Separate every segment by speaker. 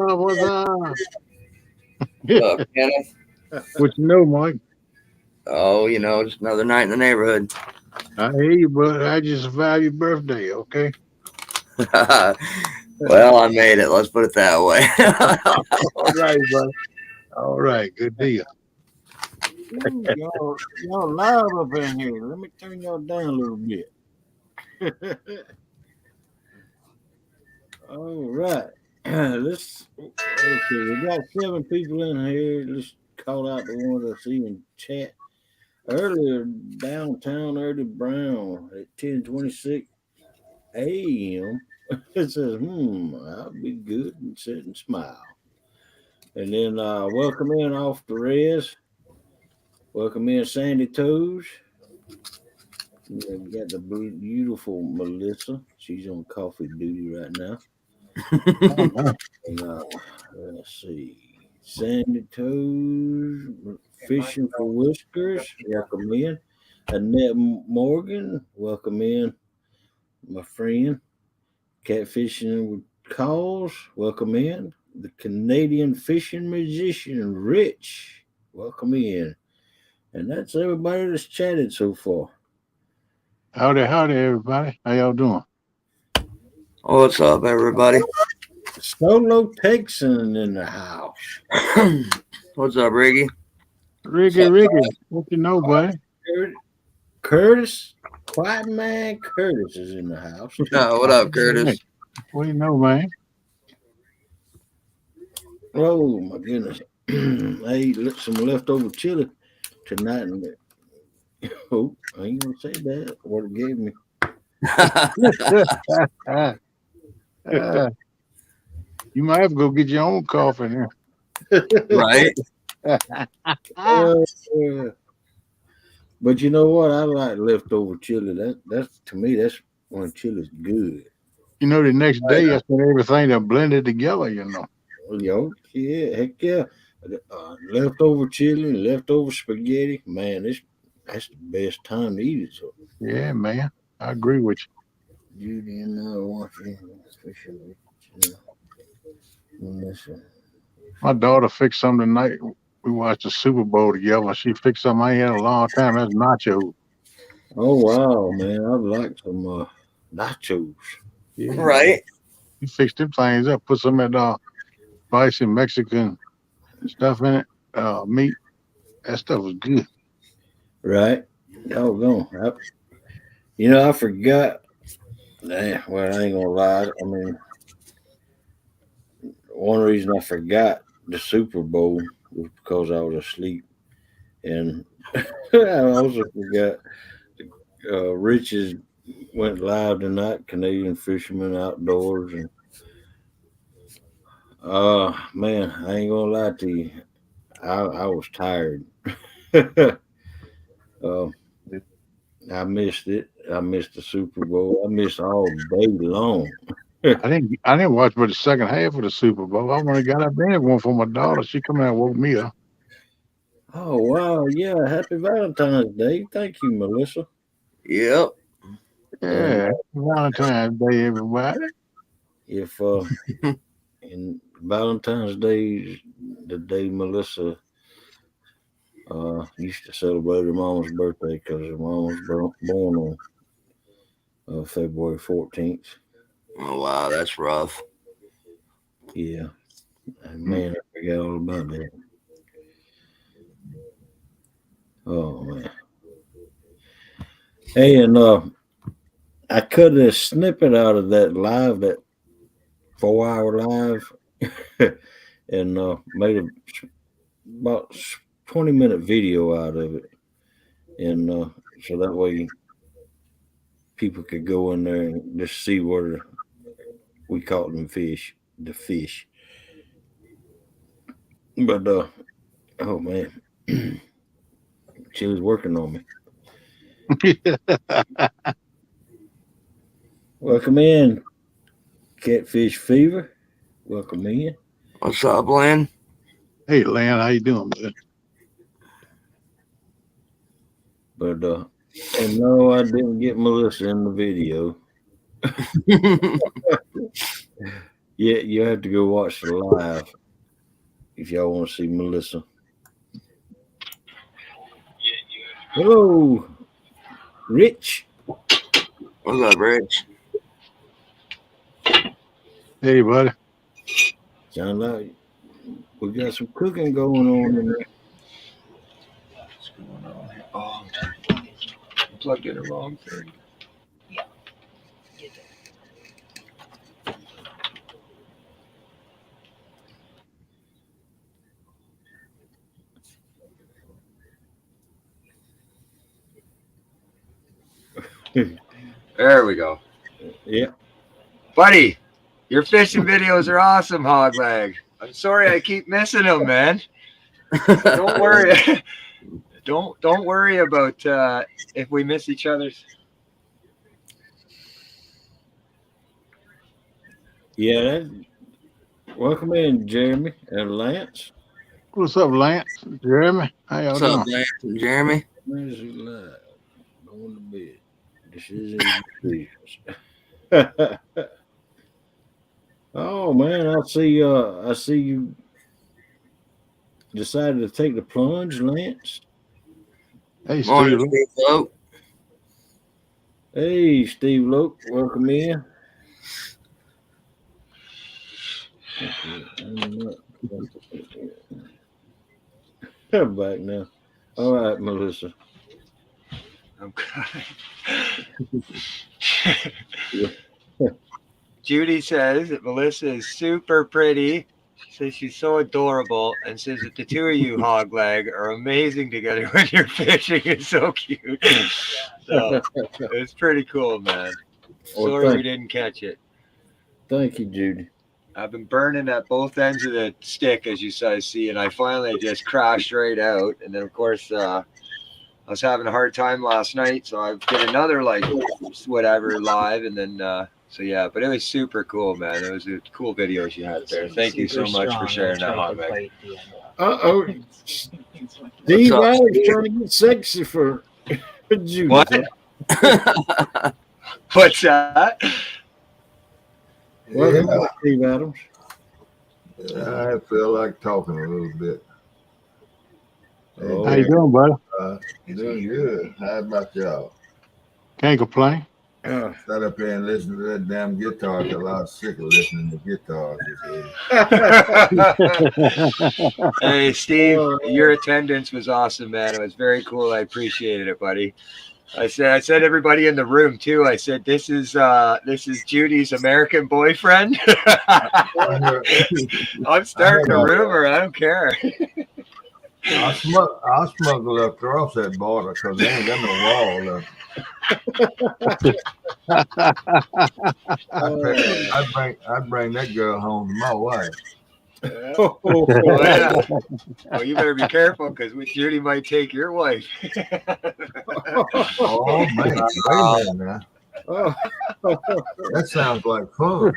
Speaker 1: up? What's up?
Speaker 2: Kenneth?
Speaker 1: What you know, Mike?
Speaker 2: Oh, just another night in the neighborhood.
Speaker 1: I hear you, but I just survived your birthday, okay?
Speaker 2: Well, I made it. Let's put it that way.
Speaker 1: All right, brother. All right, good deal.
Speaker 3: Ooh, y'all loud up in here. Let me turn y'all down a little bit. All right. Let's okay. We got 7 people in here. Let's call out the ones I see in chat. Earlier downtown Early Brown at 10:26 a.m. It says, I'll be good and sit and smile. And then welcome in off the res. Welcome in Sandy Toes. Yeah, we got the beautiful Melissa. She's on coffee duty right now. And, let's see. Sandy Toes, Fishing for Whiskers. Welcome in. Annette Morgan. Welcome in, my friend. Catfishing with Calls. Welcome in. The Canadian fishing musician, Rich. Welcome in. And that's everybody that's chatted so far.
Speaker 1: Howdy, everybody. How y'all doing?
Speaker 2: What's up, everybody?
Speaker 3: Solo Texan in the house.
Speaker 2: What's up, Riggy?
Speaker 1: Ricky, what you know, buddy?
Speaker 3: Curtis, Quiet Man Curtis is in the house.
Speaker 2: What up, Curtis?
Speaker 1: What do you know, man?
Speaker 3: Oh my goodness. I ate some leftover chili tonight. And oh, I ain't gonna say that. What it gave me.
Speaker 1: You might have to go get your own coffee now.
Speaker 2: Right?
Speaker 3: But you know what? I like leftover chili. That's to me. That's when chili's good.
Speaker 1: You know, the next day, I spent everything that blended together, you know.
Speaker 3: Yo, yeah, heck yeah. Leftover chili, leftover spaghetti. Man, that's the best time to eat it. So.
Speaker 1: Yeah, man. I agree with
Speaker 3: you. Judy and I watching.
Speaker 1: My daughter fixed something tonight. We watched the Super Bowl together. She fixed something I ain't had in a long time. That's nachos.
Speaker 3: Oh, wow, man. I'd like some nachos.
Speaker 1: Yeah,
Speaker 2: right.
Speaker 1: You fixed them things up. Put some of that spicy Mexican stuff in it. Meat. That stuff was good.
Speaker 3: Right. Doggone. I forgot. Well, I ain't gonna lie. I mean, one reason I forgot the Super Bowl was because I was asleep. And I also forgot Rich's went live tonight, Canadian Fisherman Outdoors. And man, I ain't gonna lie to you. I was tired. I missed it. I missed the Super Bowl. I missed all day long.
Speaker 1: I didn't watch but the second half of the Super Bowl. I only got up in it one for my daughter. She come out and woke me up.
Speaker 3: Oh wow, yeah. Happy Valentine's Day. Thank you, Melissa.
Speaker 2: Yep.
Speaker 1: Yeah, Valentine's Day, everybody.
Speaker 3: If and Valentine's Day is the day Melissa used to celebrate her mom's birthday because her mom was born on February 14th.
Speaker 2: Oh, wow, that's rough.
Speaker 3: Yeah. And man, I forgot all about that. Oh man. Hey, and I cut a snippet out of that 4-hour live, and made about 20-minute video out of it, and so that way people could go in there and just see where we caught the fish. But oh man, she was working on me. Welcome in, Catfish Fever. Welcome in.
Speaker 2: What's up, Lynn?
Speaker 1: Hey, Lynn, how you doing, man?
Speaker 3: But and no, I didn't get Melissa in the video. Yeah, you have to go watch the live if y'all want to see Melissa. Hello, Rich.
Speaker 2: What's up, Rich?
Speaker 1: Hey, buddy.
Speaker 3: Sound like we got some cooking going on in there.
Speaker 2: What's going on here? Oh, I plugged in the wrong thing. There we go.
Speaker 3: Yeah.
Speaker 2: Buddy, your fishing videos are awesome, Hogleg. I'm sorry I keep missing them, man. Don't worry. Don't worry about if we miss each other's.
Speaker 3: Yeah. Welcome in, Jeremy and Lance.
Speaker 1: What's up, Lance? Jeremy? How y'all
Speaker 2: What's up,
Speaker 1: doing?
Speaker 2: Lance and Jeremy?
Speaker 3: Where's he live? On the bed. This is Oh man, I see you decided to take the plunge, Lance.
Speaker 1: Hey,
Speaker 2: Morning,
Speaker 1: Steve.
Speaker 2: Steve Lowe.
Speaker 3: Hey, Steve Loke, welcome in. I'm back now. All right, Melissa.
Speaker 2: I'm Judy says that Melissa is super pretty. She says she's so adorable and says that the two of you, Hogleg, are amazing together when you're fishing. It's so cute. So it's pretty cool, man. Sorry we didn't catch it.
Speaker 3: Thank you, Judy.
Speaker 2: I've been burning at both ends of the stick, as you guys see, and I finally just crashed right out. And then, of course, I was having a hard time last night, so I did another, like, whatever live, and then, so yeah, but it was super cool, man. It was a cool video you had there. Thank you so much for sharing that, Hogleg.
Speaker 3: Uh-oh. Steve Adams trying to get sexy for Judy.
Speaker 2: What? What's that?
Speaker 3: Welcome back, Steve Adams.
Speaker 4: I feel like talking a little bit.
Speaker 3: Oh.
Speaker 1: How you doing, buddy?
Speaker 4: Doing good. How about y'all?
Speaker 1: Can't complain.
Speaker 4: Sat up here and listen to that damn guitar till I was sick of listening to guitars.
Speaker 2: Hey, Steve, your attendance was awesome, man. It was very cool. I appreciated it, buddy. I said everybody in the room too. I said this is Judy's American boyfriend. I'm starting a rumor. I don't care.
Speaker 4: I'll smuggle up across that border because they ain't got no wall left. I'd bring that girl home to my wife.
Speaker 2: Oh, yeah. Oh, you better be careful because Judy might take your wife.
Speaker 4: Oh man, wait a minute now. That sounds like fun.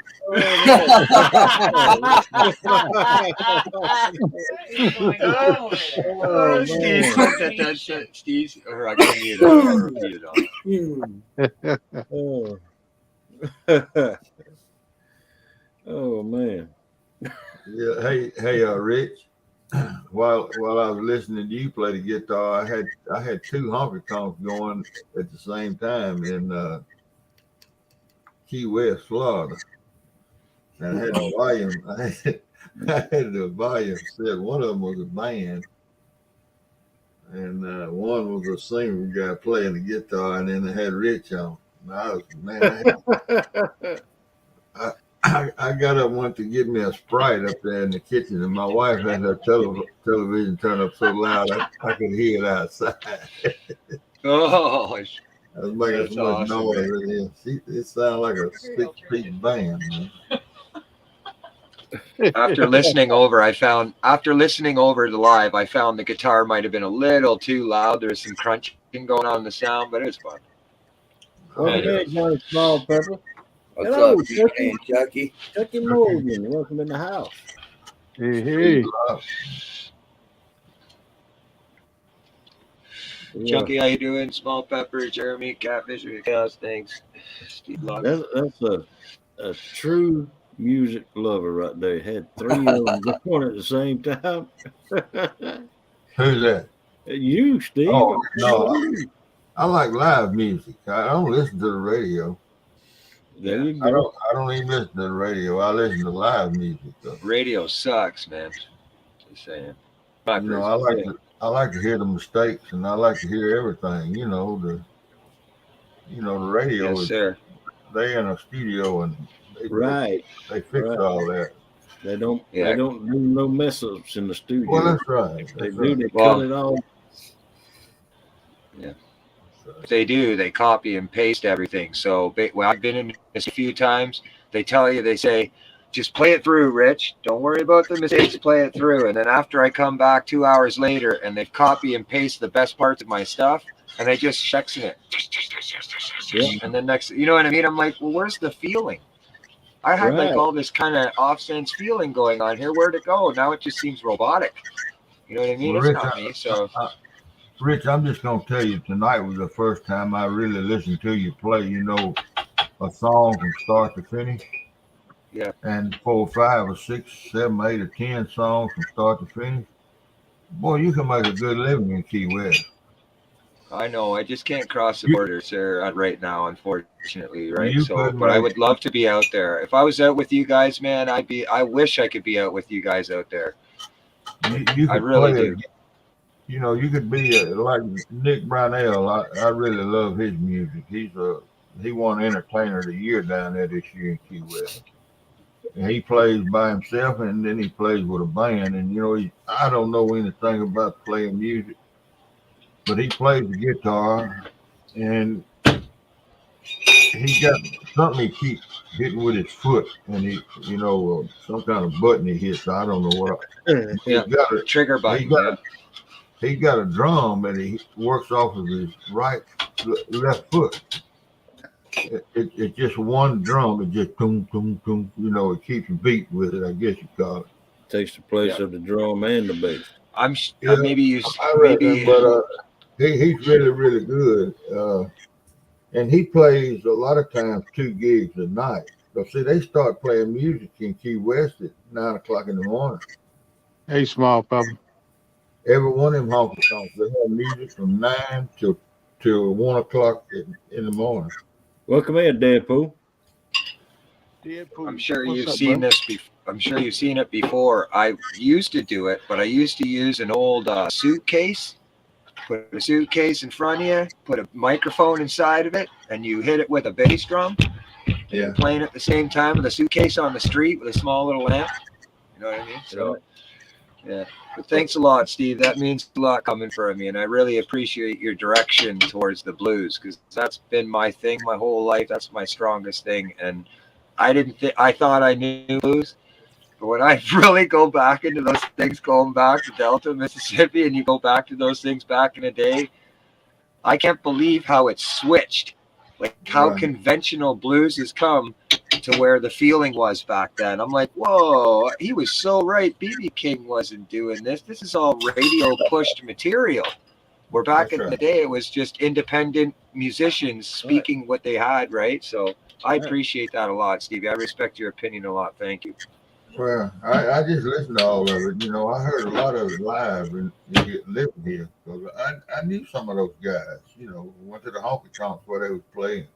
Speaker 2: Steve, or I can mute it.
Speaker 3: Oh man.
Speaker 4: Yeah, hey, Rich. While I was listening to you play the guitar, I had two honky tonks going at the same time in Key West, Florida, and I had the volume. I had the volume set. One of them was a band, and one was a singer guy playing the guitar, and then they had Rich on. I got up went to get me a Sprite up there in the kitchen, and my wife had her television turned up so loud I could hear it outside.
Speaker 2: Oh,
Speaker 4: I was making so much noise. It sounded like a 6-piece band, man.
Speaker 2: After listening over the live, I found the guitar might have been a little too loud. There was some crunching going on in the sound, but it was fun.
Speaker 3: Welcome in, Johnny Small Pepper.
Speaker 2: What's
Speaker 3: Hello,
Speaker 2: up, Chucky? Chucky?
Speaker 3: Chucky Morgan, welcome in the house.
Speaker 1: Hey.
Speaker 2: Chucky, how you doing? Small Pepper, Jeremy, Catfish, Chaos, thanks. Steve Locke.
Speaker 3: That's a true music lover right there. Had three of them going at the same time.
Speaker 4: Who's that?
Speaker 3: You, Steve.
Speaker 4: Oh no, I like live music. I don't listen to the radio.
Speaker 3: There
Speaker 2: Yeah.
Speaker 3: you go.
Speaker 4: I don't even listen to the radio. I listen to live music. Though.
Speaker 2: Radio sucks, man. Just saying. My
Speaker 4: You know,
Speaker 2: personal-
Speaker 4: I like to hear the mistakes, and I like to hear everything. The radio
Speaker 2: Yes,
Speaker 4: is
Speaker 2: sir.
Speaker 4: they in a studio and
Speaker 3: Right.
Speaker 4: they fix
Speaker 3: Right.
Speaker 4: all that.
Speaker 3: They don't
Speaker 2: Yeah.
Speaker 3: do no mess ups in the studio.
Speaker 4: Well, that's right.
Speaker 3: They
Speaker 4: That's
Speaker 3: do,
Speaker 4: right.
Speaker 3: they
Speaker 2: Well,
Speaker 3: cut it off.
Speaker 2: if they do, they copy and paste everything. So well, I've been in this a few times. They tell you, they say, just play it through, Rich. Don't worry about the mistakes. Play it through. And then after I come back 2 hours later and they've copy and paste the best parts of my stuff and they just section it.
Speaker 3: Yeah.
Speaker 2: And then next, you know what I mean? I'm like, well, where's the feeling? I had like
Speaker 3: Right.
Speaker 2: all this kind of off-sense feeling going on here. Where'd it go? Now it just seems robotic. You know what I mean?
Speaker 4: Well,
Speaker 2: It's
Speaker 4: Rich,
Speaker 2: not me. So
Speaker 4: Rich, I'm just gonna tell you tonight was the first time I really listened to you play. A song from start to finish.
Speaker 2: Yeah.
Speaker 4: And 4, 5, or 6, 7, 8, or 10 songs from start to finish. Boy, you can make a good living in Key West.
Speaker 2: I know I just can't cross the
Speaker 4: You-
Speaker 2: border, sir, right now, unfortunately, right?
Speaker 4: You
Speaker 2: So,
Speaker 4: could
Speaker 2: but I
Speaker 4: make-
Speaker 2: would love to be out there. If I was out with you guys, man, I wish I could be out with you guys out there.
Speaker 4: You
Speaker 2: I
Speaker 4: could
Speaker 2: really
Speaker 4: play
Speaker 2: do.
Speaker 4: You could be like Nick Brownell. I really love his music. He won Entertainer of the Year down there this year in Key West. And he plays by himself, and then he plays with a band. And I don't know anything about playing music, but he plays the guitar, and he got something he keeps hitting with his foot, and some kind of button he hits. I don't know what.
Speaker 2: Yeah,
Speaker 4: He's got a,
Speaker 2: trigger
Speaker 4: he
Speaker 2: button.
Speaker 4: got
Speaker 2: Yeah.
Speaker 4: he got a drum and he works off of his left foot. It's just one drum. It just boom, boom, boom. It keeps you beat with it. I guess you call it.
Speaker 3: Takes the place of the drum and the bass.
Speaker 4: Yeah,
Speaker 2: Maybe you
Speaker 4: I reckon,
Speaker 2: maybe
Speaker 4: but he's really, really good. And he plays a lot of times 2 gigs a night. So see, they start playing music in Key West at 9 o'clock in the morning.
Speaker 1: Hey, small papa.
Speaker 4: Every one of them honky tonks, they have music from 9 till 1 o'clock in the morning.
Speaker 3: Welcome in, Deadpool.
Speaker 2: I'm sure
Speaker 1: What's
Speaker 2: you've
Speaker 1: up,
Speaker 2: seen
Speaker 1: bro?
Speaker 2: this before. I'm sure you've seen it before. I used to do it, but I used to use an old suitcase. Put a suitcase in front of you, put a microphone inside of it, and you hit it with a bass drum. And
Speaker 4: Yeah.
Speaker 2: you're playing at the same time with a suitcase on the street with a small little lamp. You know what I mean? So, yeah. But thanks a lot, Steve. That means a lot coming from me, and I really appreciate your direction towards the blues because that's been my thing my whole life. That's my strongest thing, and I thought I knew blues, but when I really go back into those things, going back to Delta, Mississippi, and you go back to those things back in the day, I can't believe how it's switched. Like how
Speaker 4: Right.
Speaker 2: conventional blues has come to where the feeling was back then. I'm like, whoa, he was so right. B.B. King wasn't doing this. This is all radio pushed material. Where back
Speaker 4: That's
Speaker 2: in
Speaker 4: right.
Speaker 2: the day, it was just independent musicians speaking what they had, right? So I appreciate that a lot, Stevie. I respect your opinion a lot. Thank you.
Speaker 4: Well, I just listened to all of it. I heard a lot of it live and living here. Because I knew some of those guys. Went to the honky tonks where they was playing.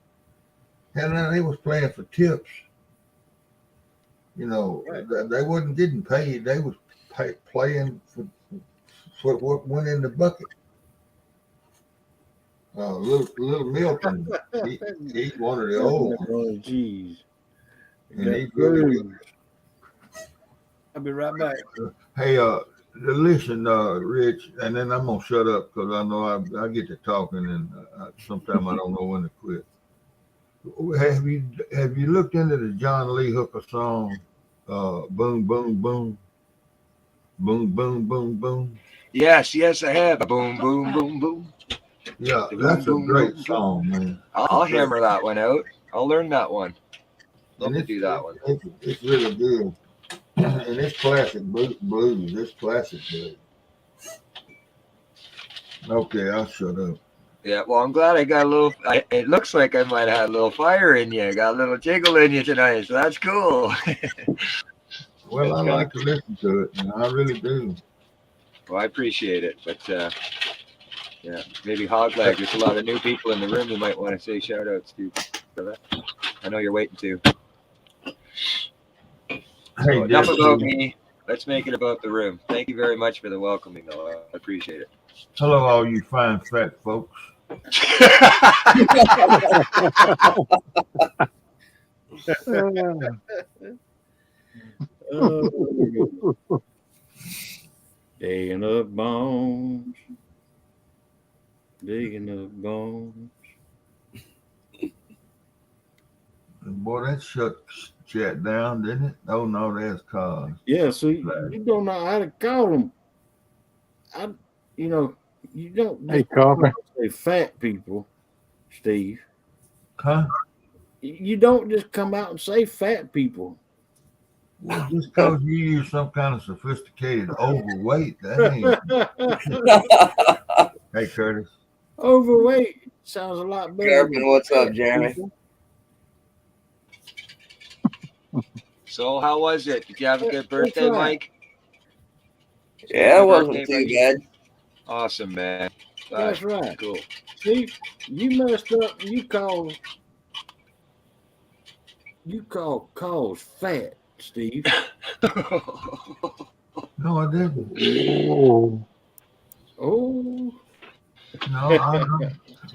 Speaker 4: And then they was playing for tips. They wasn't getting paid. They was playing for what went in the bucket. Little Milton, he's one of the old ones.
Speaker 3: Oh, jeez.
Speaker 4: And he's really good.
Speaker 3: I'll be right back.
Speaker 4: Hey, listen, Rich, and then I'm gonna shut up because I know I get to talking, and sometimes I don't know when to quit. Have you looked into the John Lee Hooker song, "Boom Boom Boom"? Boom, boom, boom, boom.
Speaker 2: Yes, I have. Boom, boom, boom, boom.
Speaker 4: Yeah,
Speaker 2: Boom,
Speaker 4: that's a
Speaker 2: boom,
Speaker 4: great
Speaker 2: boom,
Speaker 4: song, man.
Speaker 2: I'll hammer that one out. I'll learn that one. Love to do that one.
Speaker 4: It's really good. And it's classic blues. It's classic blues. Okay, I'll shut up.
Speaker 2: Yeah, well, I'm glad I got a little. It looks like I might have had a little fire in you. I got a little jiggle in you tonight, so that's cool.
Speaker 4: Well,
Speaker 2: That's
Speaker 4: I
Speaker 2: kind of
Speaker 4: like to listen to it, and I really do.
Speaker 2: well. I appreciate it, but yeah, maybe Hogleg. There's a lot of new people in the room. You might want to say shout outs to. I know you're waiting to.
Speaker 4: Hey,
Speaker 2: So enough about
Speaker 4: Deputy.
Speaker 2: me. Let's make it about the room. Thank you very much for the welcoming, though. I appreciate it.
Speaker 4: Hello, all you fine fat folks.
Speaker 3: Digging up bones, digging up bones.
Speaker 4: Boy, that shut chat down, didn't it? Oh no, that's cause.
Speaker 3: Yeah, so you don't know how to call them. I, you know, you don't
Speaker 1: Hey,
Speaker 3: just come
Speaker 1: Coffee.
Speaker 3: out and say fat people, Steve.
Speaker 4: Huh?
Speaker 3: You don't just come out and say fat people.
Speaker 4: Well, just cause you use some kind of sophisticated overweight, that ain't. Hey, Curtis.
Speaker 3: Overweight sounds a lot better than
Speaker 5: Garpin, what's up,
Speaker 3: fat
Speaker 5: Jeremy?
Speaker 3: people.
Speaker 2: So, how was it? Did you have a good
Speaker 3: That's
Speaker 2: birthday,
Speaker 3: right.
Speaker 2: Mike?
Speaker 5: Yeah, it
Speaker 2: Good
Speaker 5: wasn't
Speaker 2: birthday,
Speaker 5: too
Speaker 2: buddy.
Speaker 5: bad.
Speaker 2: Awesome, man.
Speaker 3: That's right.
Speaker 2: Cool.
Speaker 3: See, you messed up. You call calls fat, Steve.
Speaker 4: No, I didn't.
Speaker 1: Oh,
Speaker 3: Oh,
Speaker 4: No,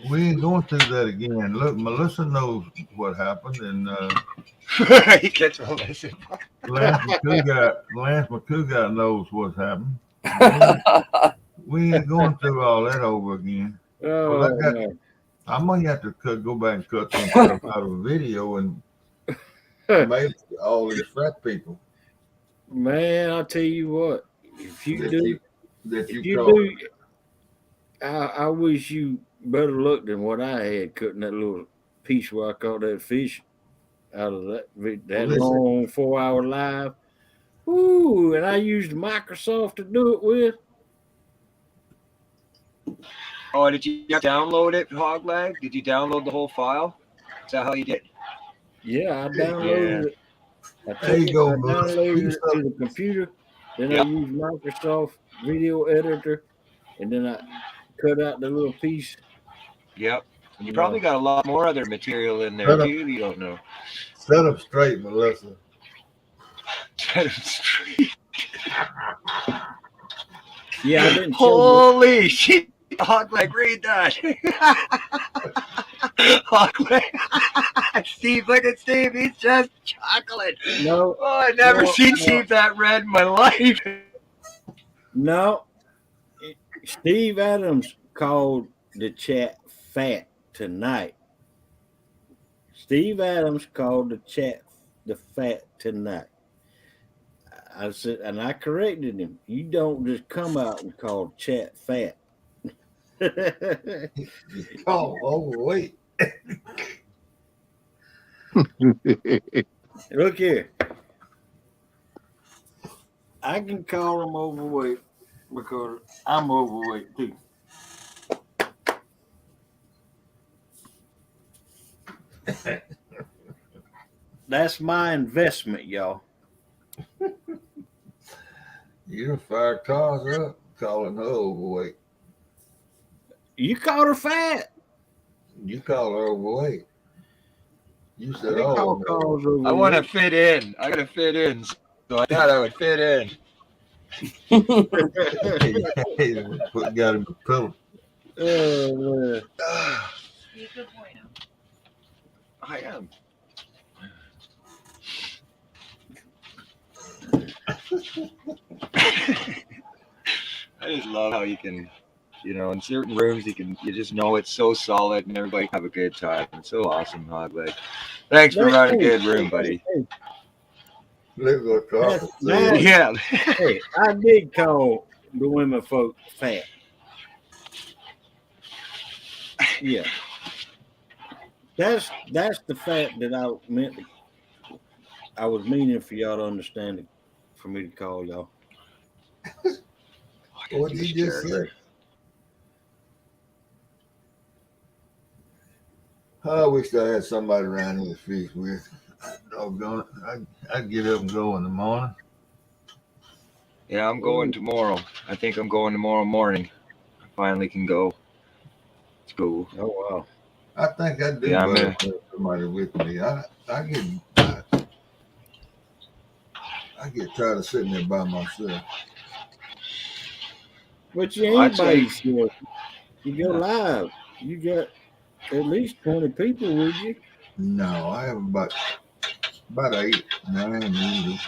Speaker 4: we ain't going through that again. Look, Melissa knows what happened, and
Speaker 2: He gets Melissa.
Speaker 4: Lance McCougat knows what's happened. We ain't going through all that over again. Well,
Speaker 3: oh man.
Speaker 4: I might have to go back and cut some stuff out of a video and make all these fat people
Speaker 3: Man, I tell you what, if you
Speaker 4: that
Speaker 3: do, if you
Speaker 4: call.
Speaker 3: do, I wish you better luck than what I had cutting that little piece where I caught that fish out of that
Speaker 4: Listen.
Speaker 3: long 4 hour live. Ooh, and I used Microsoft to do it with.
Speaker 2: Oh, did you download it, Hogleg? Did you download the whole file? Is that how you did?
Speaker 3: Yeah, I downloaded it.
Speaker 4: There you go,
Speaker 3: I
Speaker 4: Melissa.
Speaker 3: downloaded it to the computer. Then I
Speaker 2: Yep.
Speaker 3: used Microsoft Video Editor, and then I cut out the little piece.
Speaker 2: Yep. And you probably got a lot more other material in there
Speaker 4: Set up,
Speaker 2: too. You don't know.
Speaker 4: set up straight, Melissa.
Speaker 3: Yeah, I didn't show
Speaker 2: Holy shit! Hogleg, read that. Hogleg. Steve, look at Steve. He's just chuckling.
Speaker 3: you. No,
Speaker 2: Oh, I never
Speaker 3: no,
Speaker 2: seen
Speaker 3: no.
Speaker 2: Steve that red in my life.
Speaker 3: No, Steve Adams called the chat fat tonight. Steve Adams called the chat the fat tonight. I said, and I corrected him. You don't just come out and call chat fat.
Speaker 4: Oh, overweight.
Speaker 3: Look here. I can call them overweight because I'm overweight too. That's my investment, y'all.
Speaker 4: You done fire cars up calling her overweight.
Speaker 3: You called her fat.
Speaker 4: You call her overweight. You
Speaker 3: I
Speaker 4: said,
Speaker 3: didn't call
Speaker 4: oh,
Speaker 3: calls
Speaker 2: I want to
Speaker 3: overweight.
Speaker 2: fit in. I got to fit in. So I thought I would fit in.
Speaker 4: no. Got him a pillow.
Speaker 3: Oh, man.
Speaker 2: I am. I just love how you can, in certain rooms you just know it's so solid and everybody have a good time. It's so awesome, Hogleg. Thanks for running a good room, buddy.
Speaker 4: Look what Carter
Speaker 3: Now,
Speaker 4: said.
Speaker 2: Yeah.
Speaker 3: hey, I did call the women folk fat. Yeah. That's the fact that I meant to, I was meaning for y'all to understand it, for me to call y'all.
Speaker 4: What did you just say? I wish I had somebody around here to fish with. Doggone it. I'd get up and go in the morning.
Speaker 2: Yeah, I'm going tomorrow. I think I'm going tomorrow morning. I finally can go. It's cool.
Speaker 3: Oh wow.
Speaker 4: I think I do
Speaker 2: Yeah, I'm
Speaker 4: better
Speaker 2: gonna.
Speaker 4: have somebody with me. I get tired of sitting there by myself.
Speaker 3: But you
Speaker 2: Well, I'd
Speaker 3: ain't by
Speaker 2: say
Speaker 3: yourself. You go
Speaker 2: yeah.
Speaker 3: live. You got at least 20 people with you.
Speaker 4: No, I have about 8, 9 usually.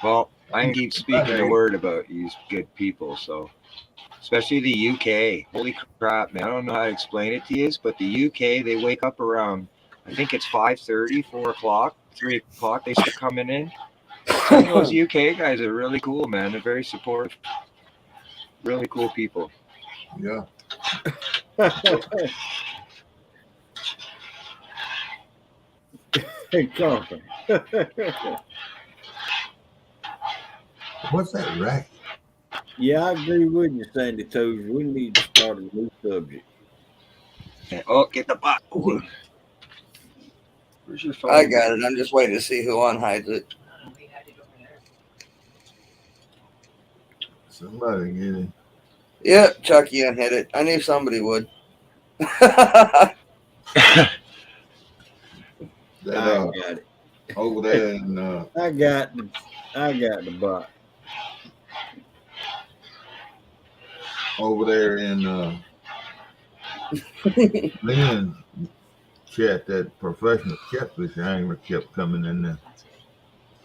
Speaker 2: Well, I can keep speaking the
Speaker 4: About 8.
Speaker 2: word about you good people. So, especially the UK. Holy crap, man! I don't know how to explain it to you, but the UK they wake up around. I think it's 5:30, 4 o'clock, 3 o'clock. They start coming in. Some of those UK guys are really cool, man. They're very supportive. Really cool people.
Speaker 4: Yeah.
Speaker 3: Hey, Carter.
Speaker 4: What's that racket?
Speaker 3: Yeah, I agree with you, Sandy Toes. We need to start a new subject.
Speaker 2: Oh, get the butt. Oh, where's your phone?
Speaker 5: I got it. I'm just waiting to see who unhides it.
Speaker 4: Somebody get it.
Speaker 5: Yep, Chucky unhid it. I knew somebody would.
Speaker 4: That
Speaker 3: I got it.
Speaker 4: over there in
Speaker 3: I got the bot.
Speaker 4: over there in Lynn's chat, that professional catfish angler kept coming in there.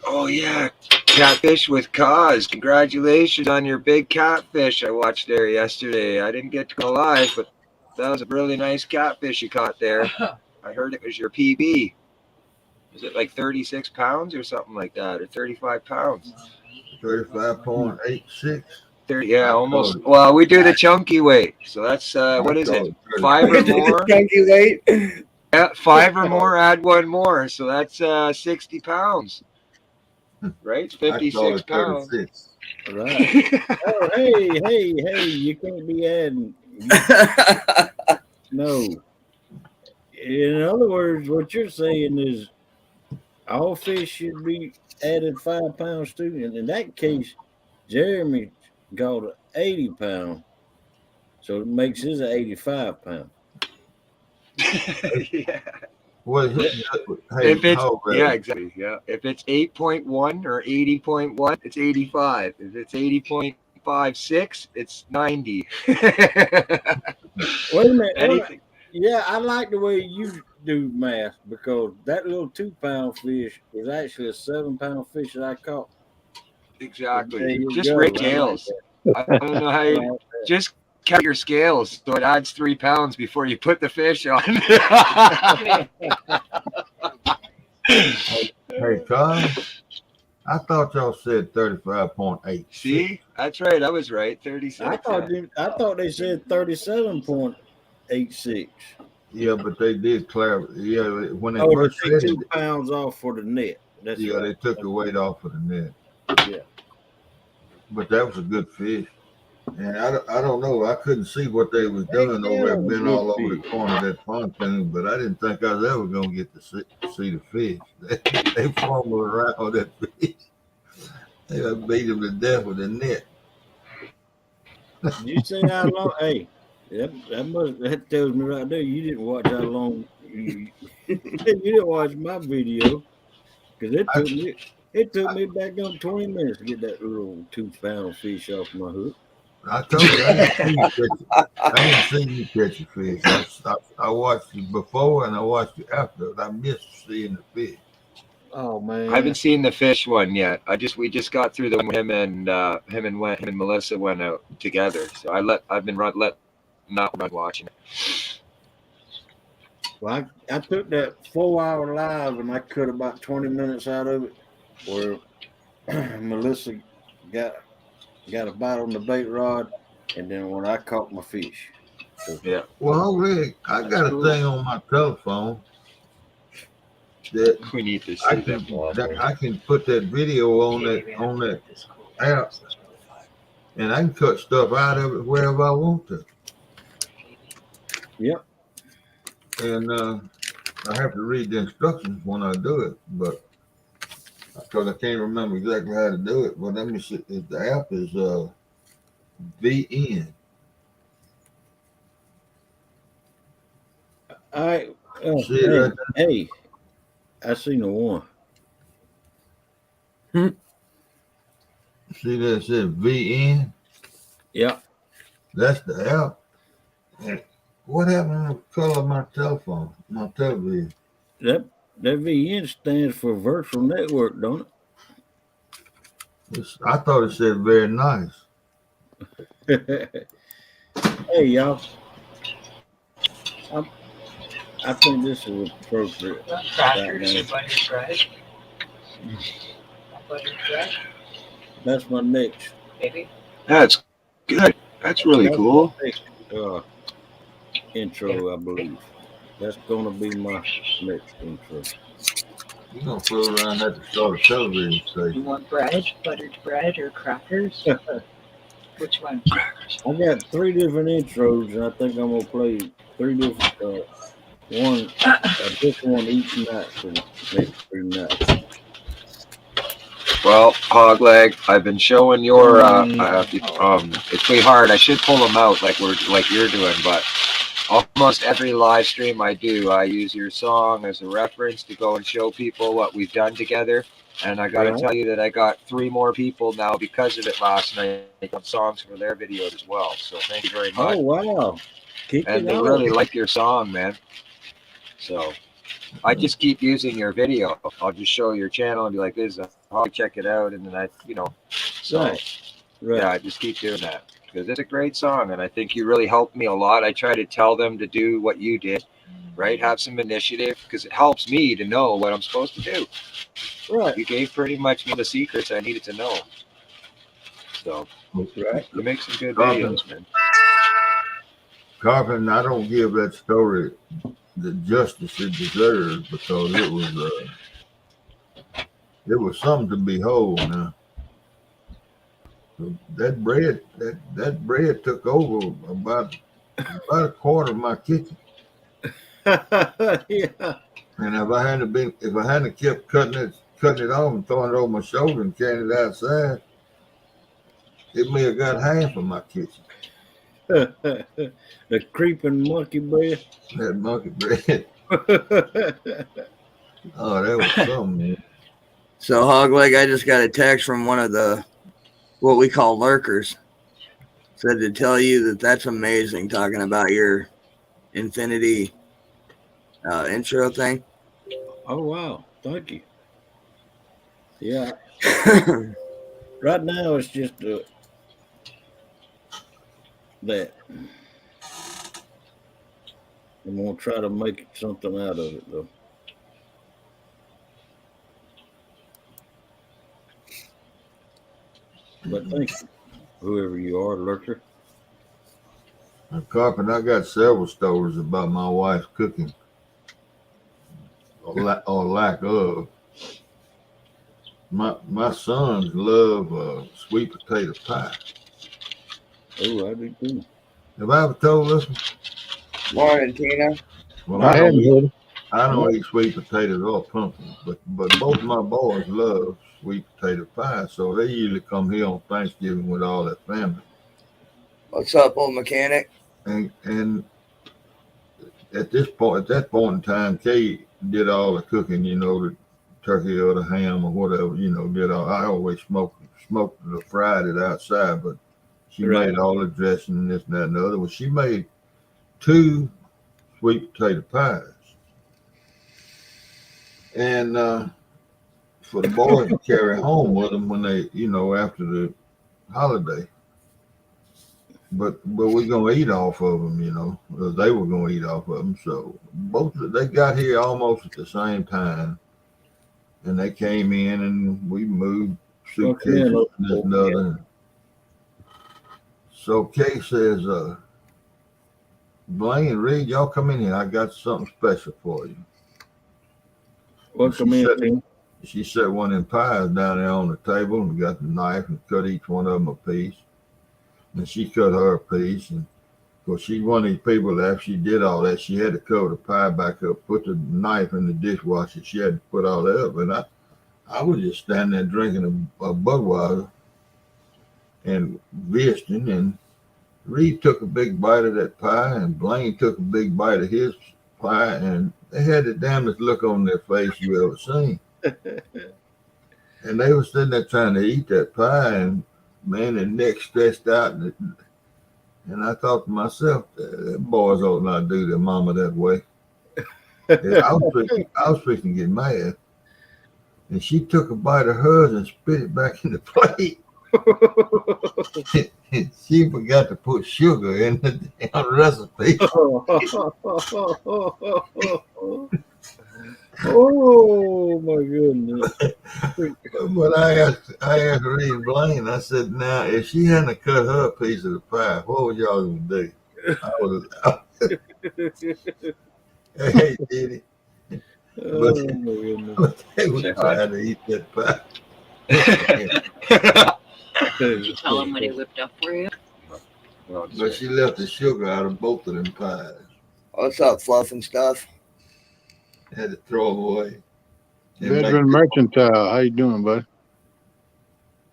Speaker 2: Oh yeah, catfish with cause. Congratulations on your big catfish I watched there yesterday. I didn't get to go live, but that was a really nice catfish you caught there. I heard it was your PB. Was it like 36 pounds or something like that, or 35 pounds?
Speaker 4: 35.86.
Speaker 2: 30, yeah,
Speaker 4: I
Speaker 2: almost.
Speaker 4: called it.
Speaker 2: Well, we do the chunky weight, so that's what is it? 5 or more?
Speaker 5: Chunky weight.
Speaker 2: Yeah, 5 or more. Add 1 more, so that's 60 pounds. Right,
Speaker 4: I called
Speaker 2: 56
Speaker 4: it
Speaker 2: pounds.
Speaker 4: 36.
Speaker 3: Right. Oh, hey, you can't be adding. No. In other words, what you're saying is all fish should be added 5 pounds to. And in that case, Jeremy got an 80 pound. So it makes his an 85 pound.
Speaker 2: Yeah.
Speaker 4: Well,
Speaker 3: Yep.
Speaker 4: hey,
Speaker 2: If it's
Speaker 4: how
Speaker 2: yeah, exactly. Yeah. If it's 8.1 or 80.1, it's 85. If it's 80.56, it's 90.
Speaker 3: Wait a minute.
Speaker 2: Anything.
Speaker 3: Yeah, I like the way you do math because that little 2 pound fish was actually a 7 pound fish that I caught. There
Speaker 2: Exactly.
Speaker 3: you
Speaker 2: Just
Speaker 3: go.
Speaker 2: rate
Speaker 3: I like
Speaker 2: scales.
Speaker 3: that.
Speaker 2: I don't know how
Speaker 3: I
Speaker 2: you
Speaker 3: like that.
Speaker 2: just count your scales so it adds 3 pounds before you put the fish on.
Speaker 4: Hey, Carl, I thought y'all said 35.8.
Speaker 2: See, that's right. I was right. 36.
Speaker 3: I thought they said 37.86.
Speaker 4: Yeah, but they did clarify. Yeah, when they
Speaker 3: Oh, they
Speaker 4: first
Speaker 3: take
Speaker 4: said
Speaker 3: 2
Speaker 4: it,
Speaker 3: pounds off for the net. That's
Speaker 4: yeah,
Speaker 3: right.
Speaker 4: they took the weight off of the net.
Speaker 3: Yeah.
Speaker 4: But that was a good fish. And I don't know. I couldn't see what they was doing over there, been all over the corner of that pontoon, but I didn't think I was ever going to get to see the fish. They fumbled around on that fish. They beat him to death with a net.
Speaker 3: Did you say how long? Hey, that tells me right there you didn't watch how long you didn't watch my video because it took me back up 20 minutes to get that little 2 pound fish off my hook.
Speaker 4: I told you I didn't see you catch a fish. I watched you before and I watched you after. I missed seeing the fish.
Speaker 3: Oh man,
Speaker 2: I haven't seen the fish one yet. We just got through the one him and Melissa went out together. So I've been let not run watching it.
Speaker 3: Well, I took that 4 hour live and I cut about 20 minutes out of it where Melissa got a bite on the bait rod and then when I caught my fish. So,
Speaker 2: Yeah.
Speaker 4: Well, Rick, I
Speaker 3: That's
Speaker 4: got a
Speaker 3: cool.
Speaker 4: thing on my telephone that
Speaker 2: We need to see them more.
Speaker 4: I can put that video on that app, and I can cut stuff out of it wherever I want to.
Speaker 3: Yep.
Speaker 4: and I have to read the instructions when I do it, but because I can't remember exactly how to do it. But let me see. The app is VN.
Speaker 3: All right.
Speaker 4: See it right there?
Speaker 3: Hey, I seen the one.
Speaker 4: See that it says VN?
Speaker 3: Yeah.
Speaker 4: That's the app. And what happened to the color of my telephone, my television?
Speaker 3: That VN stands for virtual network, don't
Speaker 4: I thought it said very nice.
Speaker 3: it? Hey, y'all. I think this is appropriate.
Speaker 6: Crackers
Speaker 3: Right
Speaker 6: or
Speaker 3: now.
Speaker 6: buttered bread? Buttered bread,
Speaker 3: That's my next.
Speaker 6: maybe?
Speaker 2: That's good. That's really
Speaker 3: That's my
Speaker 2: cool.
Speaker 3: next intro, I believe. That's gonna be my next intro.
Speaker 4: You're gonna fool around at the start of television
Speaker 6: You
Speaker 4: station.
Speaker 6: want bread, buttered bread, or crackers? Which one?
Speaker 3: I got 3 different intros, and I think I'm gonna play 3 different. One, this one each night for the next 3 nights.
Speaker 2: Well, Hogleg, I've been showing your. It's pretty hard. I should pull them out like you're doing, but almost every live stream I do, I use your song as a reference to go and show people what we've done together. And I got to
Speaker 3: Right.
Speaker 2: tell you that I got 3 more people now because of it last night on songs for their videos as well. So thank you very much.
Speaker 3: Oh wow! Kick
Speaker 2: And
Speaker 3: it
Speaker 2: they
Speaker 3: off.
Speaker 2: really like your song, man. So I just keep using your video. I'll just show your channel and be like, "This, I'll check it out," and then So
Speaker 3: Right.
Speaker 2: yeah, I just keep doing that because it's a great song, and I think you really helped me a lot. I try to tell them to do what you did, right? Have some initiative because it helps me to know what I'm supposed to do.
Speaker 3: Right.
Speaker 2: You gave pretty much me the secrets I needed to know. So
Speaker 3: Right.
Speaker 2: you make some good videos, man.
Speaker 4: Carpenter, I don't give that story the justice it deserves because it was something to behold. Now that bread took over about a quarter of my kitchen.
Speaker 3: Yeah.
Speaker 4: And if I hadn't kept cutting it off and throwing it over my shoulder and carrying it outside, it may have got half of my kitchen.
Speaker 3: The creeping monkey bread.
Speaker 4: That monkey bread. Oh, that was something, man.
Speaker 5: So, Hogleg, I just got a text from one of the what we call lurkers. Said to tell you that that's amazing. Talking about your Infinity intro thing.
Speaker 3: Oh wow! Thank you. Yeah. Right now it's just that. I'm gonna try to make something out of it though. But thank you, whoever you are, lurker.
Speaker 4: Carpenter, I got several stories about my wife's cooking, or lack of. My sons love sweet potato pie.
Speaker 3: Oh, I do too.
Speaker 4: Have I ever told this one?
Speaker 5: Morning, Tina.
Speaker 4: Well,
Speaker 1: I hadn't heard it.
Speaker 4: I don't eat sweet potatoes or pumpkins, but both my boys love sweet potato pie, so they usually come here on Thanksgiving with all their family.
Speaker 5: What's up, old mechanic?
Speaker 4: And at that point in time, Kay did all the cooking, the turkey or the ham or whatever, did all. I always smoked or fried it outside, but she
Speaker 3: Right.
Speaker 4: made all the dressing and this and that and the other. Well, she made 2 sweet potato pies. And for the boys to carry home with them when they, after the holiday. But we're gonna eat off of them, They were gonna eat off of them. So they got here almost at the same time, and they came in and we moved suitcases and this and other. So Kay says, Blaine and Reed, y'all come in here. I got something special for you.
Speaker 3: Welcome in.
Speaker 4: She set one of them pies down there on the table and got the knife and cut each one of them a piece. And she cut her a piece, and Because she's one of these people that after she did all that, she had to cover the pie back up, put the knife in the dishwasher. She had to put all that up. And I was just standing there drinking a Budweiser and visiting. And Reed took a big bite of that pie, and Blaine took a big bite of his pie. And they had the damnedest look on their face you ever seen. And they were sitting there trying to eat that pie, and man, their neck stretched out. And I thought to myself, that boys ought not do their mama that way. I was fixing to get mad. And she took a bite of hers and spit it back in the plate. She forgot to put sugar in the damn recipe.
Speaker 3: Oh my goodness.
Speaker 4: But I asked Reed Blaine, I said, now, if she hadn't cut her piece of the pie, what was y'all going to do? Hey, Diddy.
Speaker 3: Oh my goodness.
Speaker 4: But they were trying to eat that pie.
Speaker 6: Did you tell him what he whipped up for you?
Speaker 4: But she left the sugar out of both of them pies.
Speaker 5: What's up, Fluff and stuff?
Speaker 4: Had to throw them away.
Speaker 1: Veteran Mercantile, how you doing, bud?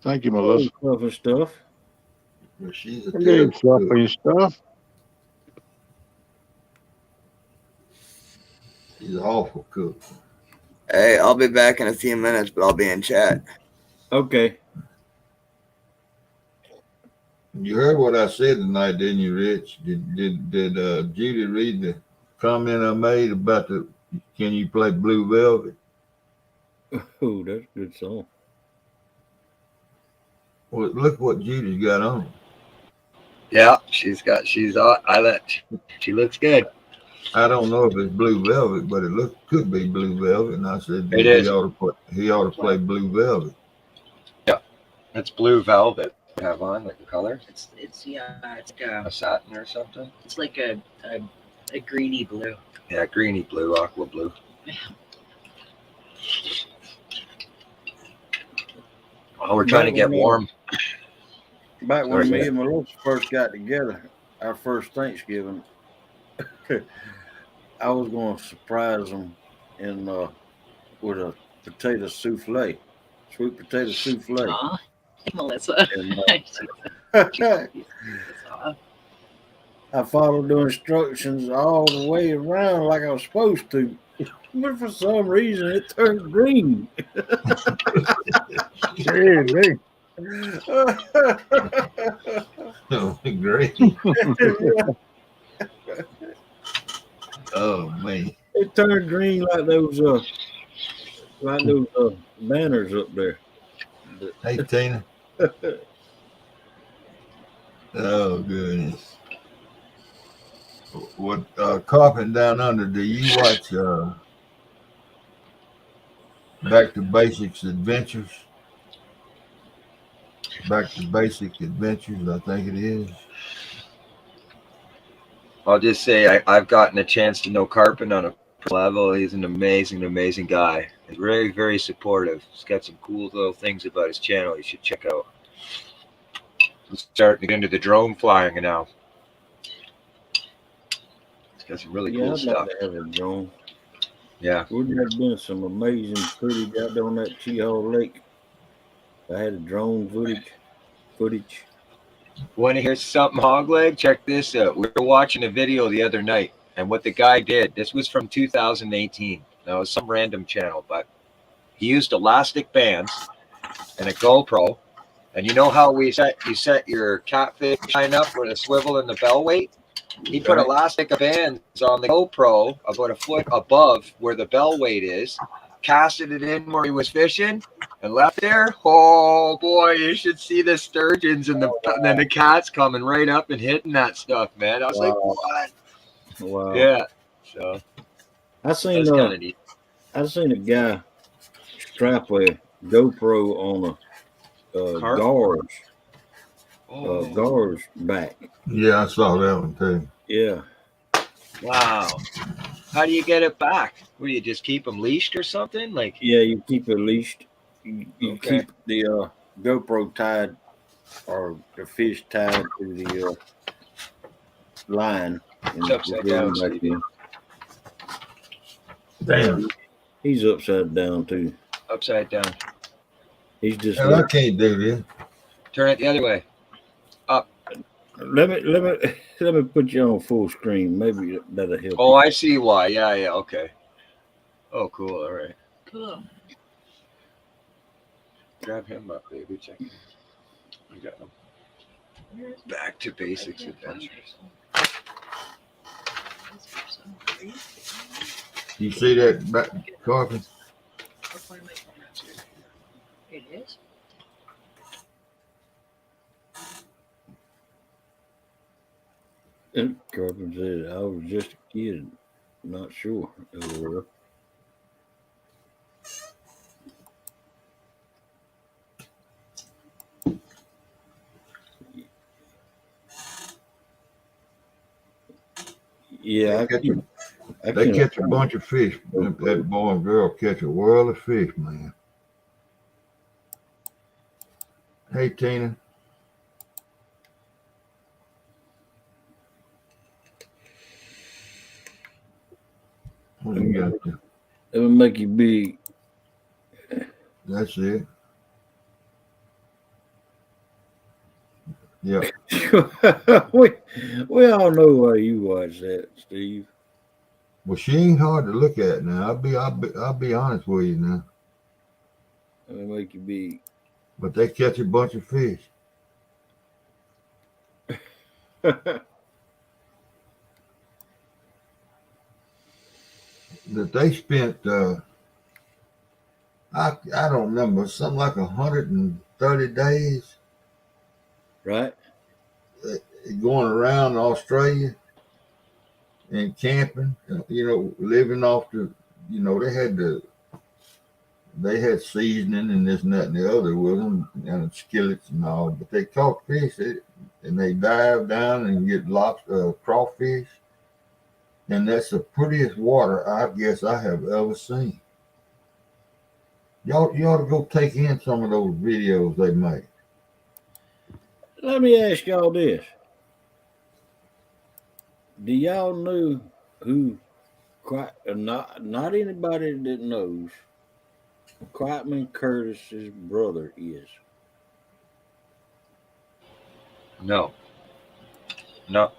Speaker 1: Thank you, Melissa.
Speaker 3: Stuff and stuff.
Speaker 4: Well, she's a
Speaker 1: Hey,
Speaker 4: terrible
Speaker 1: Fluffy
Speaker 4: cook.
Speaker 1: and stuff.
Speaker 4: She's an awful cook.
Speaker 5: Hey, I'll be back in a few minutes, but I'll be in chat.
Speaker 3: Okay.
Speaker 4: You heard what I said tonight, didn't you, Rich? Did Judy read the comment I made about can you play Blue Velvet?
Speaker 3: Oh, that's a good song.
Speaker 4: Well, look what Judy's got on.
Speaker 2: Yeah, she looks good.
Speaker 4: I don't know if it's Blue Velvet, but could be Blue Velvet. And I said
Speaker 2: It is.
Speaker 4: He ought to play Blue Velvet.
Speaker 2: Yeah, it's Blue Velvet. Have on like the color?
Speaker 6: It's like
Speaker 2: A satin or something?
Speaker 6: it's like a greeny blue.
Speaker 2: Yeah, greeny blue, aqua blue. Oh, we're trying to get warm.
Speaker 3: Back
Speaker 2: Sorry,
Speaker 3: when me
Speaker 2: man.
Speaker 3: and Melissa first got together, our first Thanksgiving, I was going to surprise them with a potato souffle, sweet potato souffle.
Speaker 6: Aw, Melissa.
Speaker 3: And,
Speaker 6: Aw.
Speaker 3: I followed the instructions all the way around like I was supposed to, but for some reason it turned green.
Speaker 1: Hey.
Speaker 4: Oh, great. Oh, man.
Speaker 3: It turned green like those banners up there.
Speaker 4: Hey, Tina. Oh, goodness. What Carpet Down Under, do you watch Back to Basics Adventures? Back to Basic Adventures, I think it is.
Speaker 2: I'll just say I've gotten a chance to know Carpin on a level. He's an amazing guy. He's very, very supportive. He's got some cool little things about his channel you should check out. He's starting to get into the drone flying now. He's got some really cool
Speaker 3: I'd
Speaker 2: stuff.
Speaker 3: like to have a drone.
Speaker 2: Yeah.
Speaker 3: Wouldn't have been some amazing footage out there on that Cheehaw Lake? I had a drone footage.
Speaker 2: Want to hear something, Hogleg? Check this out. We were watching a video the other night, and what the guy did, this was from 2018. Now, it was some random channel, but he used elastic bands and a GoPro. And you know how you set your catfish line up with a swivel and the bell weight? He put elastic bands on the GoPro about a foot above where the bell weight is, casted it in where he was fishing, and left there. Oh boy, you should see the sturgeons and then the cats coming right up and hitting that stuff, man. I was like, what?
Speaker 3: Wow.
Speaker 2: Yeah. So
Speaker 3: I seen
Speaker 2: that's kind of neat.
Speaker 3: I seen a guy strap a GoPro on a
Speaker 2: Carp?
Speaker 3: guard's back.
Speaker 4: Yeah, I saw that one too.
Speaker 3: Yeah.
Speaker 2: Wow. How do you get it back? What do you just keep them leashed or something? Like,
Speaker 3: Yeah, you keep it leashed. You
Speaker 2: Okay.
Speaker 3: keep the GoPro tied or the fish tied to line.
Speaker 2: It's upside down, Stevie.
Speaker 4: Damn.
Speaker 3: He's upside down too.
Speaker 2: Upside down.
Speaker 3: He's just.
Speaker 4: Hell, I can't do this.
Speaker 2: Turn it the other way.
Speaker 3: Let me put you on full screen. Maybe that'll help.
Speaker 2: Oh, I see why. Yeah, okay. Oh, cool. All right.
Speaker 6: Cool.
Speaker 2: Grab him up, baby. Check him. We got him. Back to basics adventures.
Speaker 4: You see that back carpet?
Speaker 6: It is.
Speaker 3: And Carpenter said, "I was just a kid, not sure." LOL. Yeah,
Speaker 4: They catch a bunch of fish. That boy and girl catch a world of fish, man. Hey, Tina. What do you got there?
Speaker 3: It'll make you big.
Speaker 4: That's it. Yeah.
Speaker 3: we all know why you watch that, Steve.
Speaker 4: Well, she ain't hard to look at now. I'll be honest with you now.
Speaker 3: It'll make you big.
Speaker 4: But they catch a bunch of fish. That they spent I don't remember, something like 130 days
Speaker 3: Right?
Speaker 4: going around Australia and camping, living off the, they had seasoning and this and that and the other with them and skillets and all, but they caught fish and they dive down and get lobster, crawfish, and that's the prettiest water I guess I have ever seen. You ought to go take in some of those videos they make.
Speaker 3: Let me ask y'all this. Do y'all know who, not anybody that knows, Quitman Curtis's brother is?
Speaker 2: No. Not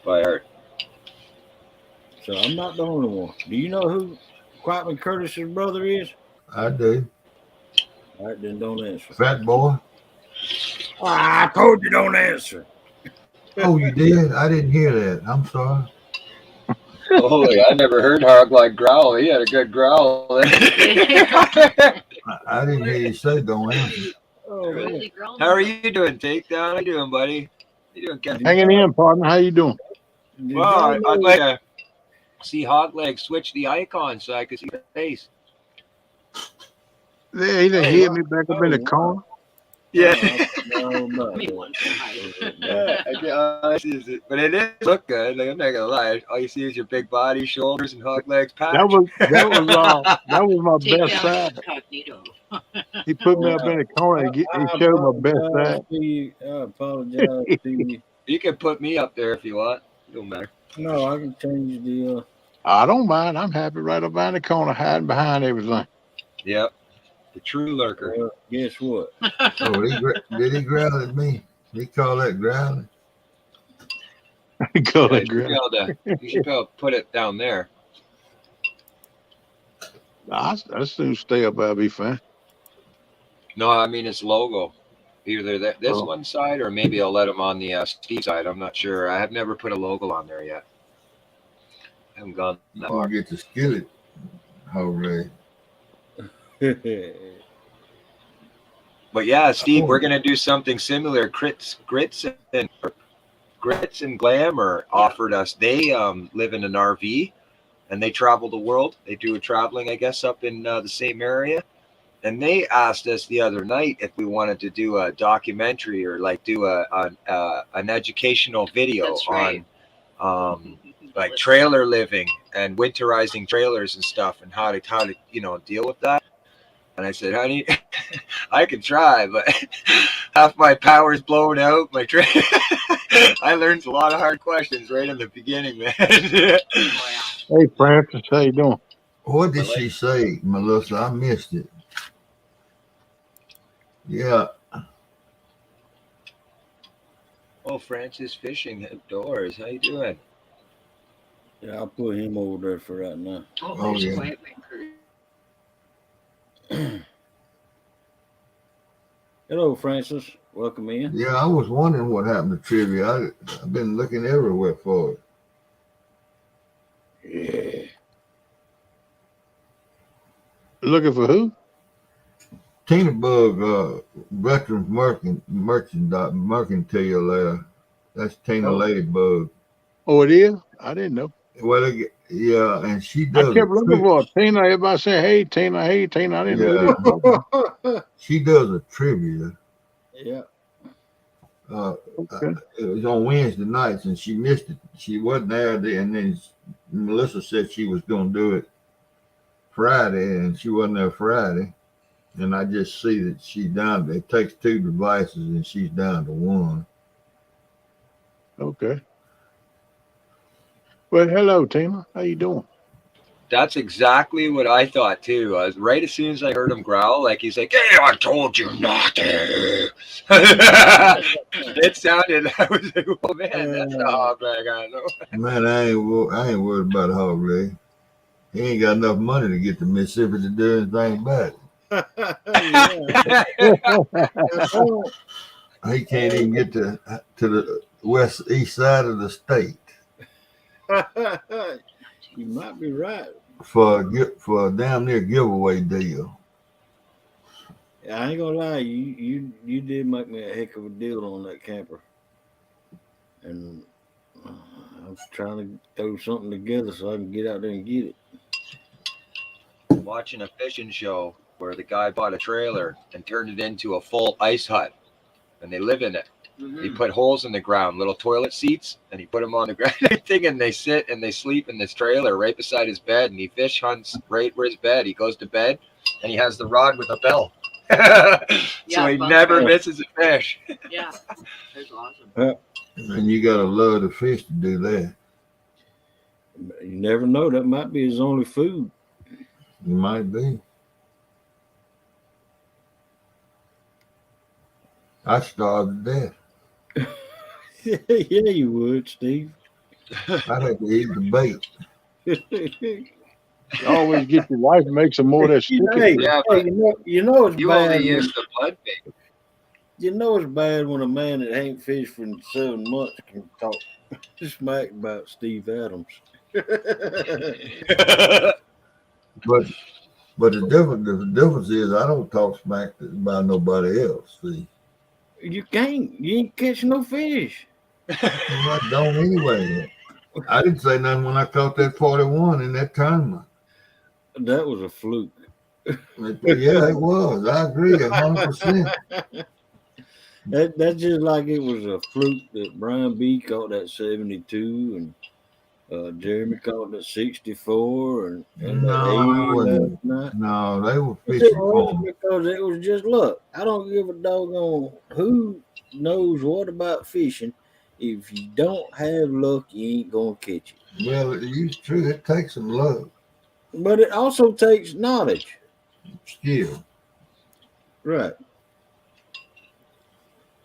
Speaker 2: by heart.
Speaker 3: So I'm not the only one. Do you know who Quitman Curtis's brother is?
Speaker 4: I do.
Speaker 3: All right, then don't answer.
Speaker 4: Fat boy.
Speaker 3: Oh, I told you don't answer.
Speaker 4: Oh, you did? I didn't hear that. I'm sorry.
Speaker 2: Holy, I never heard Hog like growl. He had a good growl.
Speaker 4: I didn't hear you say don't answer.
Speaker 3: Oh, man.
Speaker 2: How are you doing, Takedown? How you doing, buddy? How you doing, Captain?
Speaker 1: Hanging in, partner. How you doing?
Speaker 3: Did
Speaker 2: Well,
Speaker 3: y'all
Speaker 2: I'd
Speaker 3: know-
Speaker 2: like to see Hog Leg switch the icon so I could see the face.
Speaker 1: There, he done hit me back up in the corner.
Speaker 2: Yeah.
Speaker 3: No, no,
Speaker 6: Me
Speaker 3: no.
Speaker 6: once. Hi.
Speaker 2: I see it. But it is look good. Like, I'm not gonna lie. All you see is your big body, shoulders, and Hog Leg's patch.
Speaker 1: That was my
Speaker 6: Take
Speaker 1: best
Speaker 6: down
Speaker 1: side.
Speaker 6: incognito.
Speaker 1: He put me up in the corner and he showed my best side.
Speaker 3: I apologize to you.
Speaker 2: You can put me up there if you want. It don't matter.
Speaker 3: No, I can change the.
Speaker 1: I don't mind. I'm happy right up in the corner, hiding behind everything.
Speaker 2: Yep. The true lurker.
Speaker 3: Guess what?
Speaker 4: Oh, did he growl at me? He call that growling?
Speaker 1: Go
Speaker 2: Yeah,
Speaker 1: ahead, Greg.
Speaker 2: you should be able to put it down there.
Speaker 1: I soon stay up. I'll be fine.
Speaker 2: No, I mean its logo. Either this
Speaker 1: Oh.
Speaker 2: one side or maybe I'll let him on the Steve side. I'm not sure. I have never put a logo on there yet. I haven't gone that
Speaker 4: I'll
Speaker 2: far.
Speaker 4: get the skillet. Hooray.
Speaker 2: But yeah, Steve, we're gonna do something similar. Grits and Glamour offered us. They live in an RV, and they travel the world. They do traveling, I guess, up in the same area. And they asked us the other night if we wanted to do a documentary or like do an educational video
Speaker 6: That's right.
Speaker 2: on like trailer living and winterizing trailers and stuff, and how to deal with that. And I said, honey, I can try, but half my power's blown out. My train. I learned a lot of hard questions right in the beginning, man.
Speaker 1: Hey, Francis, how you doing?
Speaker 4: What did she say, Melissa? I missed it. Yeah.
Speaker 2: Oh, Francis Fishing outdoors. How you doing?
Speaker 3: Yeah, I'll put him over there for right now.
Speaker 4: Oh,
Speaker 6: There's
Speaker 4: yeah.
Speaker 6: Quiet Maker.
Speaker 3: Hello, Francis. Welcome in.
Speaker 4: Yeah, I was wondering what happened to trivia. I've been looking everywhere for it.
Speaker 3: Yeah.
Speaker 1: Looking for who?
Speaker 4: Tina Bug, Veterans Mercantile. That's Tina
Speaker 1: Oh.
Speaker 4: Ladybug.
Speaker 1: Oh, it is? I didn't know.
Speaker 4: Well, yeah, and she
Speaker 1: I
Speaker 4: does
Speaker 1: kept
Speaker 4: a
Speaker 1: looking
Speaker 4: tri-
Speaker 1: for Tina. Everybody saying, hey, Tina, hey, Tina. I didn't know
Speaker 4: Yeah.
Speaker 1: who this was.
Speaker 4: She does a trivia.
Speaker 3: Yeah.
Speaker 1: Okay.
Speaker 4: It was on Wednesday nights, and she missed it. She wasn't there, and then Melissa said she was going to do it Friday, and she wasn't there Friday. And I just see that she's down. It takes 2 devices, and she's down to 1.
Speaker 1: Okay. Well, hello, Tina. How you doing?
Speaker 2: That's exactly what I thought too. I was right as soon as I heard him growl, like he's like, "Hey, I told you not to." It sounded. I was like, "Oh man, that's the hog leg I know."
Speaker 4: Man, I ain't worried about a hog leg. He ain't got enough money to get to Mississippi to do anything about it. He can't even get to the east side of the state
Speaker 3: You might be right.
Speaker 4: for a damn near giveaway deal.
Speaker 3: I ain't gonna lie, you did make me a heck of a deal on that camper, and I'm trying to throw something together so I can get out there and get it.
Speaker 2: Watching a fishing show where the guy bought a trailer and turned it into a full ice hut, and they live in it. He put holes in the ground, little toilet seats, and he put them on the ground thing, and they sit and they sleep in this trailer right beside his bed, and he fish hunts right where his bed. He goes to bed, and he has the rod with a bell. So he never misses a fish.
Speaker 6: Yeah, that's awesome.
Speaker 4: And you gotta love the fish to do that.
Speaker 3: You never know, that might be his only food.
Speaker 4: It might be. I starved to death.
Speaker 3: Yeah, you would, Steve.
Speaker 4: I'd have to eat the bait.
Speaker 1: You always get your wife to make some more of that sticky.
Speaker 3: Hey,
Speaker 2: Yeah,
Speaker 3: hey,
Speaker 2: but
Speaker 3: you know it's
Speaker 2: you
Speaker 3: bad.
Speaker 2: only use the blood bait.
Speaker 3: You know it's bad when a man that ain't fished for 7 months can talk smack about Steve Adams.
Speaker 4: But the difference is I don't talk smack about nobody else. See,
Speaker 3: You ain't catching no fish.
Speaker 4: well, I don't anyway. I didn't say nothing when I caught that 41 in that tournament.
Speaker 3: That was a fluke.
Speaker 4: Yeah, it was. I agree 100%.
Speaker 3: That's just like it was a fluke that Brian B caught that 72 and Jeremy caught that 64 and
Speaker 4: No,
Speaker 3: that
Speaker 4: it
Speaker 3: 80
Speaker 4: wasn't.
Speaker 3: last night.
Speaker 4: No, they were
Speaker 3: It's
Speaker 4: fishing.
Speaker 3: wrong because it was just look. I don't give a doggone who knows what about fishing. If you don't have luck, you ain't gonna catch it.
Speaker 4: Well, it's true. It takes some luck,
Speaker 3: But it also takes knowledge.
Speaker 4: skill.
Speaker 3: Right.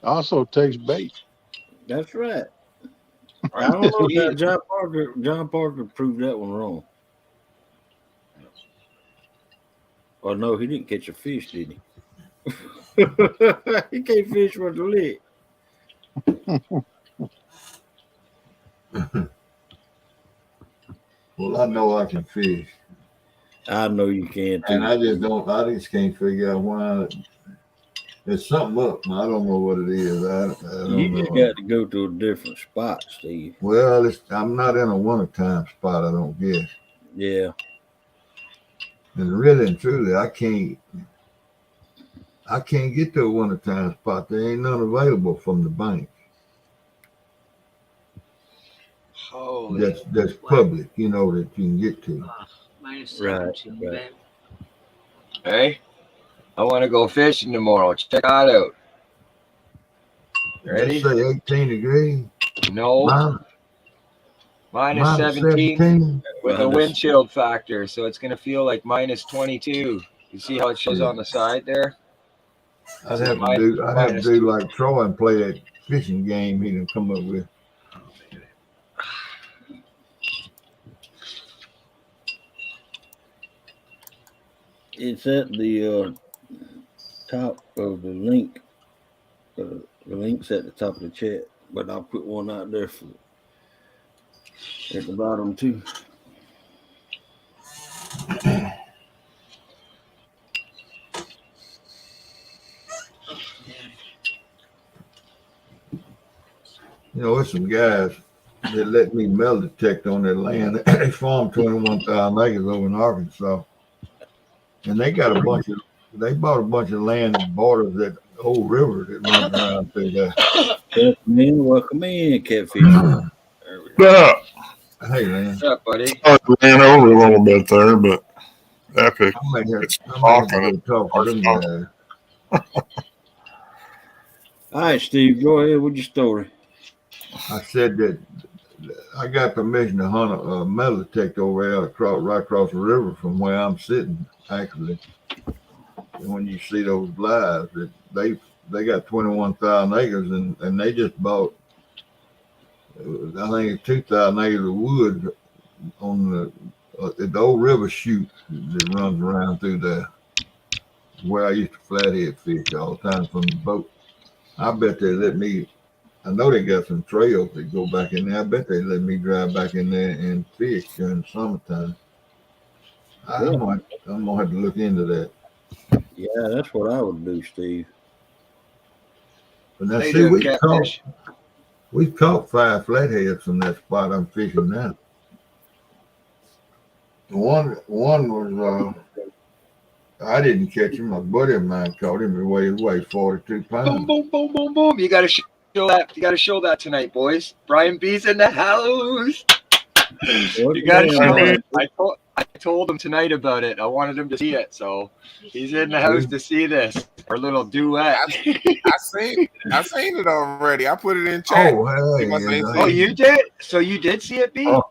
Speaker 1: Also takes bait.
Speaker 3: That's right. I don't know about John Parker. John Parker proved that one wrong. Oh no, he didn't catch a fish, did he? He can't fish with the lick.
Speaker 4: Well, I know I can fish,
Speaker 3: I know you can too.
Speaker 4: and I just can't figure out why. There's something up. I don't know what it is. I don't
Speaker 3: You
Speaker 4: know.
Speaker 3: just got to go to a different spot, Steve.
Speaker 4: Well, I'm not in a wintertime spot, I don't guess.
Speaker 3: Yeah.
Speaker 4: And really and truly, I can't get to a wintertime spot. There ain't none available from the bank.
Speaker 2: Holy.
Speaker 4: That's public, that you can get to.
Speaker 6: Minus
Speaker 3: Right,
Speaker 6: 17,
Speaker 3: right.
Speaker 6: babe.
Speaker 2: Hey, I want to go fishing tomorrow. Check that out. Ready?
Speaker 4: Let's say 18 degrees.
Speaker 2: No,
Speaker 4: Minus,
Speaker 2: minus
Speaker 4: minus
Speaker 2: 17
Speaker 4: 17.
Speaker 2: with a
Speaker 3: Minus-
Speaker 2: wind chill factor, so it's going to feel like minus 22. You see how it shows
Speaker 4: Yeah.
Speaker 2: on the side there?
Speaker 4: I'd have to do like Troy and play that fishing game he done come up with.
Speaker 3: It's at the top of the link. The link's at the top of the chat, but I'll put one out there for at the bottom too.
Speaker 4: You know, there's some guys that let me metal detect on their land. They farm 21,000 acres over in Arkansas, and they bought a bunch of land that borders that old river that runs around through there.
Speaker 3: Welcome in, catfish. There we go.
Speaker 1: Yeah,
Speaker 4: Hey man,
Speaker 2: What's up, buddy?
Speaker 1: I ran over a little bit there, but epic.
Speaker 4: I may have
Speaker 1: It's
Speaker 4: to
Speaker 1: talking.
Speaker 4: go talk to them guys.
Speaker 3: All right, Steve, go ahead with your story.
Speaker 4: I said that I got permission to hunt a metal detector over there right across the river from where I'm sitting, actually. And when you see those lives, that they got 21,000 acres, and they just bought, I think it's 2,000 acres of wood on the old river chute that runs around through there, where I used to flathead fish all the time from the boat. I bet they let me. I know they got some trails that go back in there. I bet they let me drive back in there and fish during the summertime. I'm gonna have to look into that.
Speaker 3: Yeah, that's what I would do, Steve.
Speaker 4: But now,
Speaker 2: How you
Speaker 4: see,
Speaker 2: doing, catfish?
Speaker 4: we've caught 5 flatheads from that spot I'm fishing now. One was I didn't catch him. My buddy of mine caught him. He weighs 42 pounds.
Speaker 2: Boom, boom, boom, boom, boom. You got to show that. You got to show that tonight, boys. Brian B's in the house. You got to show it. I told him tonight about it. I wanted him to see it, so he's in the house to see this. Our little duet.
Speaker 7: I seen it already. I put it in chat.
Speaker 2: Oh, you did? So you did see it, B?
Speaker 4: Oh.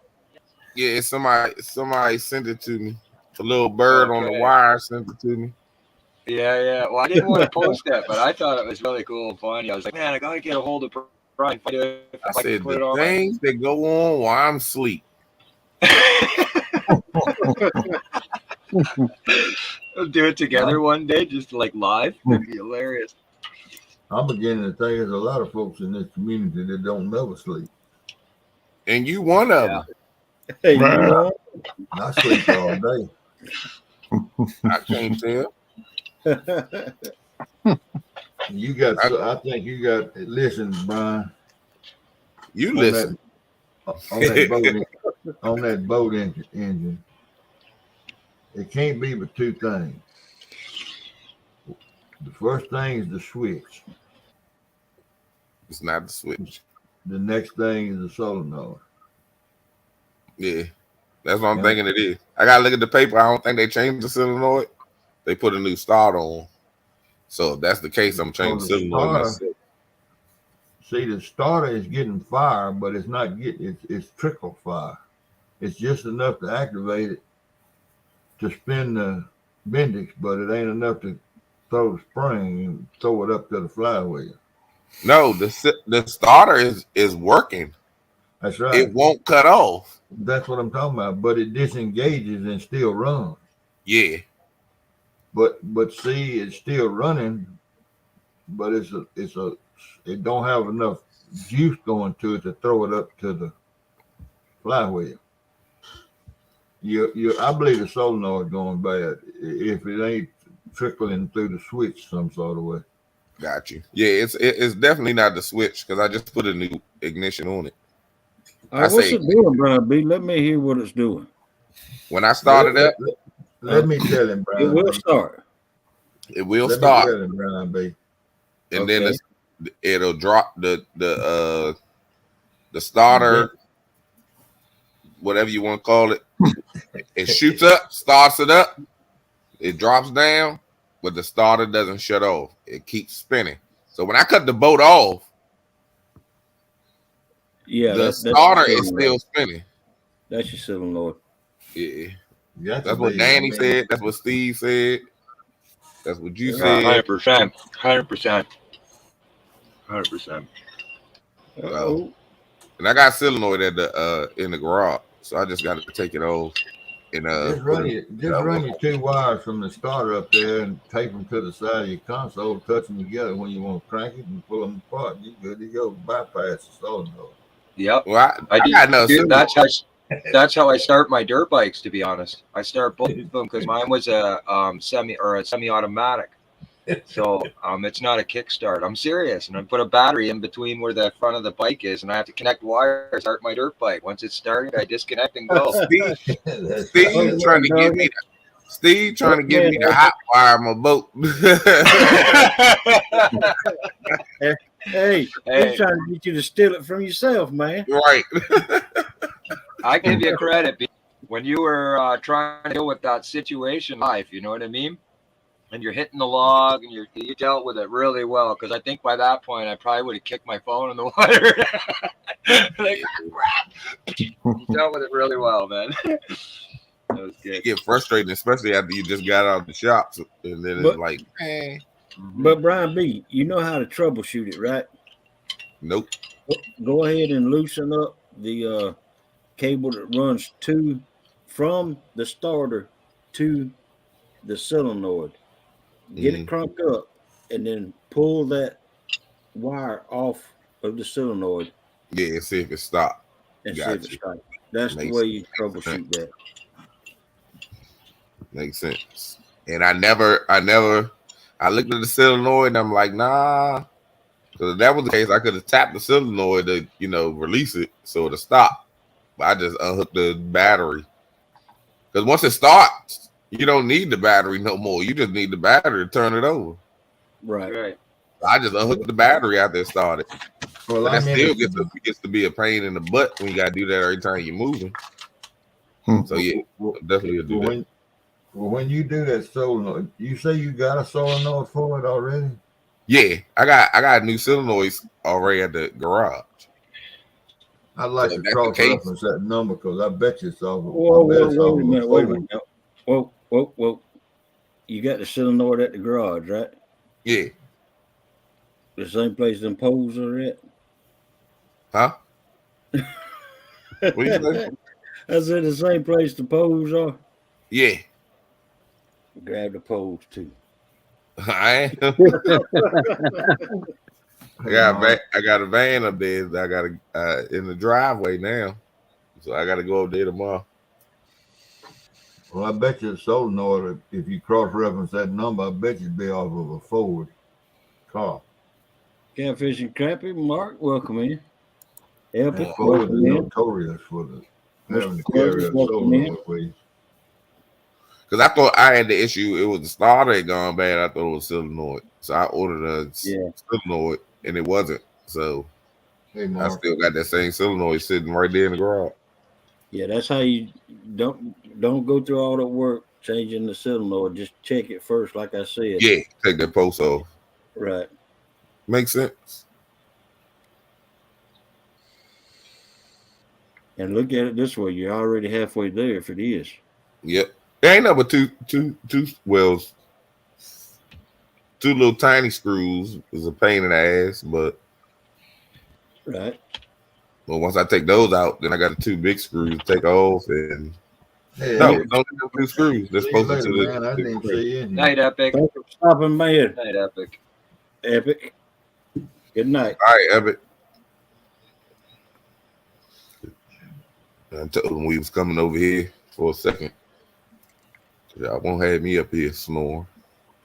Speaker 7: Yeah, somebody sent it to me. The little bird on the wire sent it to me.
Speaker 2: Yeah. Well, I didn't want to post that, but I thought it was really cool and funny. I was like, man, I gotta get a hold of Brian.
Speaker 7: I said the things that go on while I'm asleep.
Speaker 2: We'll do it together one day, just like live. It'd be hilarious.
Speaker 4: I'm beginning to think there's a lot of folks in this community that don't never sleep.
Speaker 7: And you one of them.
Speaker 3: Hey, you know,
Speaker 4: I sleep all day.
Speaker 7: I can't tell.
Speaker 4: You got, I think you got. Listen, Brian.
Speaker 7: You listen
Speaker 4: on that boat engine. It can't be but 2 things. The first thing is the switch.
Speaker 7: It's not the switch.
Speaker 4: The next thing is the solenoid.
Speaker 7: Yeah, that's what I'm thinking it is. I gotta look at the paper. I don't think they changed the solenoid. They put a new starter on. So if that's the case, I'm changing the solenoid myself.
Speaker 4: See, the starter is getting fire, but it's not getting it's trickle fire. It's just enough to activate it to spin the Bendix, but it ain't enough to throw the spring and throw it up to the flywheel.
Speaker 7: No, the starter is working.
Speaker 4: That's right.
Speaker 7: It won't cut off.
Speaker 4: That's what I'm talking about. But it disengages and still runs.
Speaker 7: Yeah.
Speaker 4: But see, it's still running, but it don't have enough juice going to it to throw it up to the flywheel. I believe the solenoid going bad if it ain't trickling through the switch some sort of way.
Speaker 7: Got you. Yeah, it's definitely not the switch because I just put a new ignition on it.
Speaker 3: All right, what's it doing, Brian B? Let me hear what it's doing.
Speaker 7: When I started up,
Speaker 4: let me tell him, Brian.
Speaker 3: It will start.
Speaker 7: It will start.
Speaker 4: Me tell him, Brian B.
Speaker 7: And then it'll drop the starter, whatever you want to call it. It shoots up, starts it up, it drops down, but the starter doesn't shut off. It keeps spinning. So when I cut the boat off,
Speaker 3: Yeah,
Speaker 7: The
Speaker 3: that's
Speaker 7: starter
Speaker 3: your
Speaker 7: is still spinning.
Speaker 3: That's your solenoid.
Speaker 7: Yeah.
Speaker 4: Got to
Speaker 7: That's what
Speaker 4: be,
Speaker 7: Danny said. That's what Steve said. That's what you said.
Speaker 2: 100%. 100%. 100%.
Speaker 3: Oh,
Speaker 7: And I got solenoid at the in the garage, so I just got to take it off and
Speaker 4: Just
Speaker 7: put
Speaker 4: run your 2 wires from the starter up there and tape them to the side of your console, touch them together when you want to crank it and pull them apart. You good to go. Bypass the solenoid.
Speaker 2: Yep.
Speaker 7: Well, I
Speaker 2: do-
Speaker 7: got no solenoid.
Speaker 2: That's how I start my dirt bikes. To be honest, I start both of them because mine was a semi-automatic. So it's not a kickstart. I'm serious, and I put a battery in between where the front of the bike is, and I have to connect wires to start my dirt bike. Once it's started, I disconnect and go.
Speaker 7: Steve trying to get me. Steve trying to get me to hot wire my boat.
Speaker 3: hey, he's trying to get you to steal it from yourself, man.
Speaker 7: Right.
Speaker 2: I give you credit when you were trying to deal with that situation live. You know what I mean? And you're hitting the log, and you dealt with it really well. Because I think by that point, I probably would have kicked my phone in the water. Like, you dealt with it really well, man. That was good.
Speaker 7: You get frustrated, especially after you just got out of the shops, and then it's like, man.
Speaker 3: But Brian B, you know how to troubleshoot it, right?
Speaker 7: Nope.
Speaker 3: Go ahead and loosen up the cable that runs from the starter to the solenoid. Get it crunked up, and then pull that wire off of the solenoid.
Speaker 7: Yeah, see if it stopped.
Speaker 3: And see if it stops. That's the way you troubleshoot that.
Speaker 7: Makes sense. And I looked at the solenoid and I'm like, nah. Because if that was the case, I could have tapped the solenoid to, release it so it'll stop. But I just unhooked the battery. Because once it starts, you don't need the battery no more. You just need the battery to turn it over.
Speaker 3: Right.
Speaker 7: I just unhooked the battery after it started.
Speaker 4: Well,
Speaker 7: but that still gets to be a pain in the butt when you got to do that every time you're moving. So, yeah, definitely do that.
Speaker 4: When you do that solenoid, you say you got a solenoid for it already?
Speaker 7: Yeah, I got new solenoids already at the garage.
Speaker 4: I'd like to cross-reference that number because I bet you it's off.
Speaker 3: Wait a minute. Whoa. You got the solenoid at the garage, right?
Speaker 7: Yeah.
Speaker 3: The same place them poles are at?
Speaker 7: Huh? What you say?
Speaker 3: I said the same place the poles are?
Speaker 7: Yeah.
Speaker 3: Grab the poles too.
Speaker 7: I am. I got a van up there that I got in the driveway now. So I got to go up there tomorrow.
Speaker 4: Well, I bet you the solenoid, if you cross-reference that number, I bet you'd be off of a Ford car.
Speaker 3: Catfish and Crappy, Mark, welcome in.
Speaker 4: Epic, Ford is notorious for having to carry a solenoid, please.
Speaker 7: Because I thought I had the issue. It was the starter had gone bad. I thought it was solenoid. So I ordered a solenoid, and it wasn't. So I still got that same solenoid sitting right there in the garage.
Speaker 3: Yeah, that's how you don't go through all that work changing the solenoid. Just check it first, like I said.
Speaker 7: Yeah, take that post off.
Speaker 3: Right.
Speaker 7: Makes sense.
Speaker 3: And look at it this way. You're already halfway there if it is.
Speaker 7: Yep. There ain't number two wells. 2 little tiny screws is a pain in the ass, but
Speaker 3: right.
Speaker 7: Well, once I take those out, then I got the 2 big screws to take off, and don't do 2 screws. They're supposed to
Speaker 4: man, I didn't see you.
Speaker 2: Night, Epic.
Speaker 3: Thanks for stopping, man.
Speaker 2: Night, Epic.
Speaker 3: Epic. Good night.
Speaker 7: All right, Epic. I told them we was coming over here for a second. Y'all won't have me up here snoring.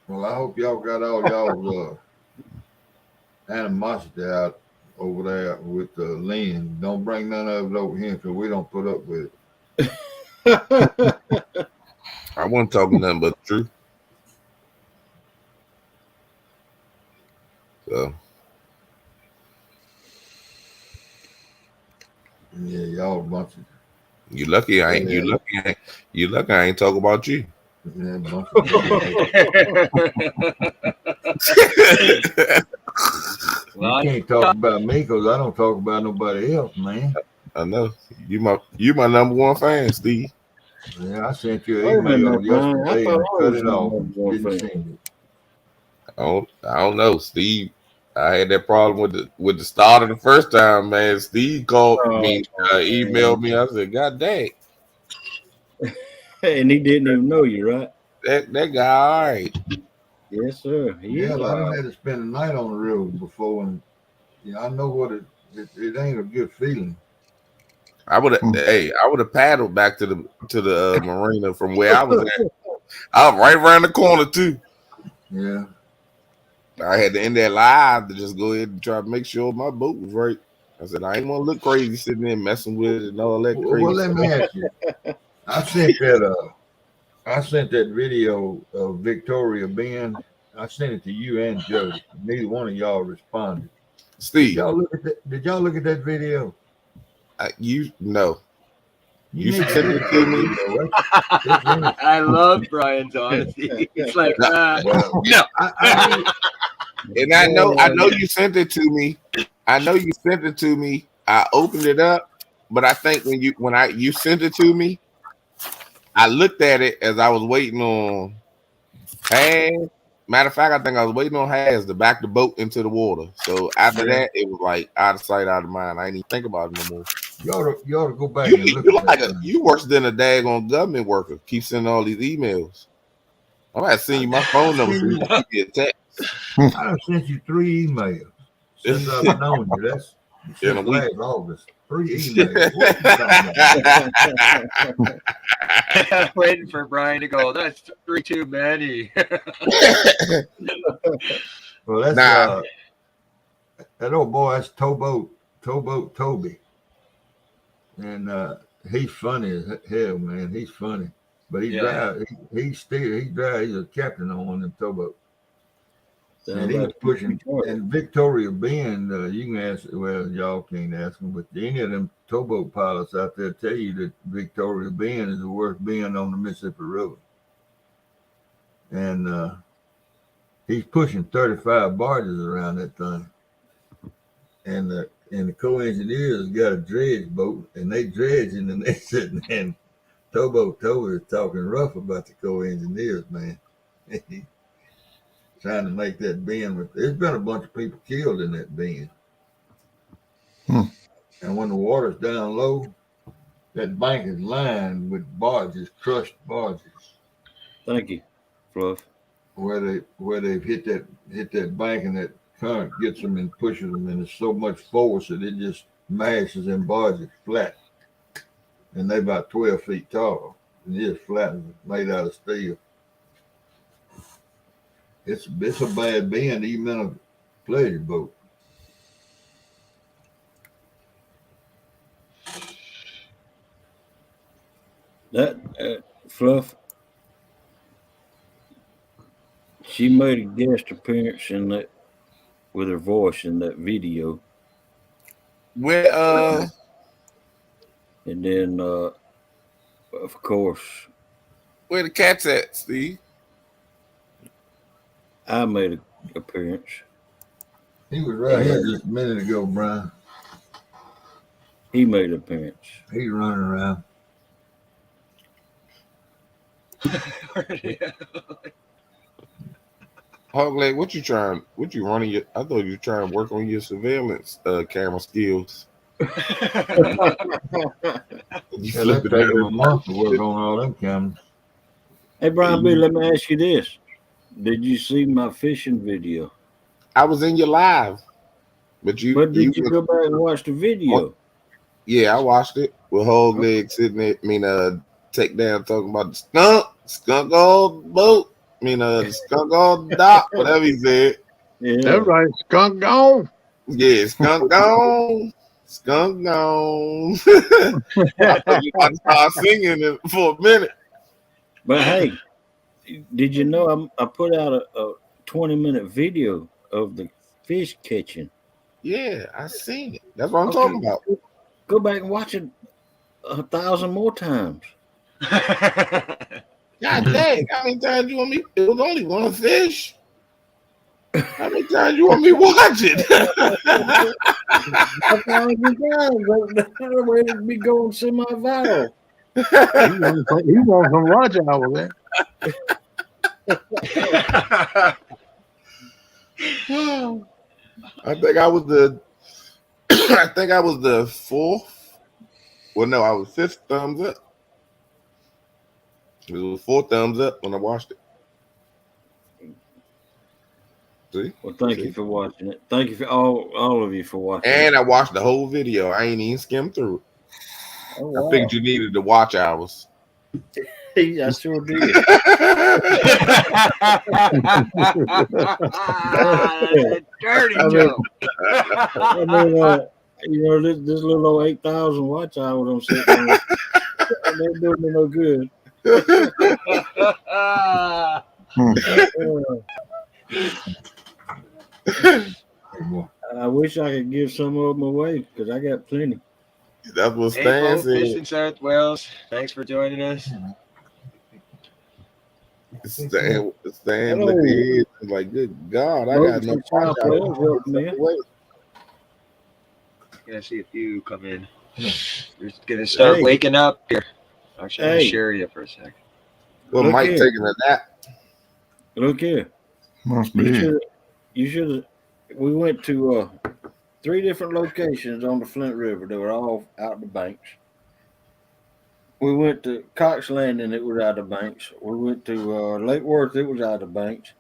Speaker 4: Well, I hope y'all got all y'all's animosity out over there with the Lynn. Don't bring none of it over here because we don't put up with it.
Speaker 7: I wasn't talking nothing but the truth. So
Speaker 4: yeah, y'all a bunch of.
Speaker 7: You lucky I ain't. You lucky I ain't talking about you.
Speaker 4: Yeah,
Speaker 2: Well,
Speaker 4: You can't talk about me because I don't talk about nobody else, man.
Speaker 7: I know you my number one fan, Steve.
Speaker 4: Yeah, I sent you an
Speaker 3: Wait a minute,
Speaker 4: email
Speaker 3: now, Brian. I
Speaker 4: yesterday
Speaker 3: thought
Speaker 4: and
Speaker 3: I
Speaker 4: cut
Speaker 3: was
Speaker 4: it
Speaker 3: your
Speaker 4: off
Speaker 3: number
Speaker 4: and
Speaker 3: one
Speaker 4: didn't
Speaker 3: fan.
Speaker 4: send it.
Speaker 7: I don't know, Steve. I had that problem with the start of the first time, man. Steve called me, emailed me. I said, "God dang,
Speaker 3: And he didn't even know you, right?
Speaker 7: that guy, all right."
Speaker 3: Yes, sir. He
Speaker 4: Yeah,
Speaker 3: is.
Speaker 4: but I done had to spend the night on the road before, and I know what it ain't a good feeling.
Speaker 7: I would have paddled back to the marina from where I was at. I was right around the corner too.
Speaker 4: Yeah.
Speaker 7: I had to end that live to just go ahead and try to make sure my boat was right. I said I ain't want to look crazy sitting there messing with it and all that crazy.
Speaker 4: Well, let me ask you. I sent that video of Victoria Ben. I sent it to you and Jody. Neither one of y'all responded.
Speaker 7: Steve,
Speaker 4: Did y'all look at that video?
Speaker 7: you know.
Speaker 4: You
Speaker 7: You
Speaker 4: need to
Speaker 7: sent
Speaker 4: look
Speaker 7: it
Speaker 4: at
Speaker 7: to
Speaker 4: that
Speaker 7: me.
Speaker 4: video. It's in
Speaker 2: I love Brian's honesty. It's like,
Speaker 4: well,
Speaker 2: no.
Speaker 7: And I know you sent it to me. I know you sent it to me. I opened it up, but I think when you sent it to me, I looked at it as I was waiting on Has. Matter of fact, I think I was waiting on Has to back the boat into the water. So after that, it was like out of sight, out of mind. I ain't even think about it no more.
Speaker 4: You ought to go back and look at that.
Speaker 7: You worse than a daggone government worker. Keep sending all these emails. I'm gonna send you my phone number so you can keep me a text.
Speaker 4: I done sent you 3 emails since I've known you. That's
Speaker 7: In a
Speaker 4: since
Speaker 7: week.
Speaker 4: last August. 3 emails. What you talking about?
Speaker 2: Waiting for Brian to go, that's 3 too many.
Speaker 4: Well, that's that old boy. That's Towboat Toby, and he's funny as hell, man. He's funny, but he drives. He's a captain on one of them towboats. And he was pushing. And Victoria Ben, you can ask. Well, y'all can't ask him, but any of them towboat pilots out there tell you that Victoria Ben is the worst Ben on the Mississippi River. And he's pushing 35 barges around that thing. And the co-engineers got a dredge boat, and they dredging, and they sitting there. And Towboat Toby is talking rough about the co-engineers, man. Trying to make that bend. There's been a bunch of people killed in that bend. And when the water's down low, that bank is lined with barges, crushed barges.
Speaker 3: Thank you, Fluff.
Speaker 4: Where they've hit that bank, and that current gets them and pushes them, and there's so much force that it just mashes them barges flat. And they're about 12 feet tall. And just flat, made out of steel. It's a bad bend, even in a pleasure boat.
Speaker 3: That Fluff, she made a guest appearance in that with her voice in that video,
Speaker 7: Where
Speaker 3: and then of course
Speaker 7: where the cat's at, Steve?
Speaker 3: I made an appearance.
Speaker 4: He was right here just a minute ago, Brian.
Speaker 3: He made an appearance.
Speaker 4: He's running around.
Speaker 7: Hogleg, what you running I thought you were trying to work on your surveillance camera skills.
Speaker 4: Yeah, that take a month to work on all them cameras.
Speaker 3: Hey, Brian B., let me ask you this. Did you see my fishing video?
Speaker 7: I was in your live. But did you
Speaker 3: go back and watch the video?
Speaker 7: Yeah, I watched it with Hogleg sitting there, take down talking about the skunk on the boat. The skunk on the dock, whatever he said.
Speaker 1: Yeah. That's right, skunk gone.
Speaker 7: Yeah, skunk gone. Skunk gone. I thought you were about to start singing for a minute.
Speaker 3: But hey, did you know I put out a 20-minute video of the fish catching?
Speaker 7: Yeah, I seen it. That's what I'm talking about.
Speaker 3: Go back and watch it 1,000 more times.
Speaker 7: God dang, how many times you want me? It was only one fish. How many times you want me to watch it?
Speaker 3: That's all you guys. That's the way to be going semi-viral.
Speaker 1: He wants some watch hour, man.
Speaker 7: I think I was the I think I was the fourth. Well, no, I was fifth thumbs up. It was 4 thumbs up when I watched it. See?
Speaker 3: Well, thank you for watching it. Thank you for all of you for watching
Speaker 7: And
Speaker 3: it.
Speaker 7: I watched the whole video. I ain't even skimmed through it.
Speaker 3: Oh, wow.
Speaker 7: I figured you needed the watch hours.
Speaker 3: I sure did.
Speaker 2: Dirty
Speaker 3: I mean,
Speaker 2: joke.
Speaker 3: I mean, this little old 8,000 watch hours I'm sitting on, they're doing me no good. I wish I could give some of them away because I got plenty.
Speaker 7: That's what
Speaker 2: Hey,
Speaker 7: Stan
Speaker 2: folks, Fish
Speaker 7: said.
Speaker 2: in South Wales. Thanks for joining us.
Speaker 7: Stan
Speaker 3: Hello.
Speaker 7: looked at his and like, good God, I got
Speaker 3: Folks
Speaker 7: no
Speaker 3: in
Speaker 7: watch
Speaker 3: South
Speaker 7: hours.
Speaker 3: Wales helped me.
Speaker 2: Gonna see a few come in. You're gonna start
Speaker 3: Hey.
Speaker 2: waking up here. Actually, I'm gonna
Speaker 3: Hey.
Speaker 2: share you for a second.
Speaker 7: Well,
Speaker 3: Look
Speaker 7: Mike
Speaker 3: here.
Speaker 7: taking a nap.
Speaker 3: Look here.
Speaker 1: Must
Speaker 3: You should have. We went to 3 different locations on the Flint River. They were all out the banks. We went to Cox Landing. It was out the banks. We went to Lake Worth. It was out the banks.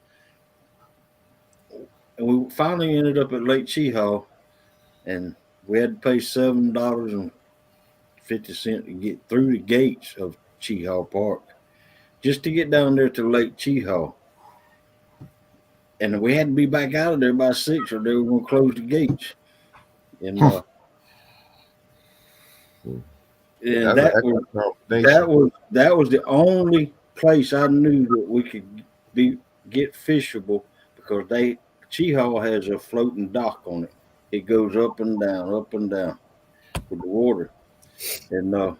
Speaker 3: And we finally ended up at Lake Cheehaw, and we had to pay $7.50 to get through the gates of Cheehaw Park, just to get down there to Lake Cheehaw. And we had to be back out of there by 6, or they were going to close the gates. And and that was the only place I knew that we could get fishable, because Cheehaw has a floating dock on it. It goes up and down with the water. And I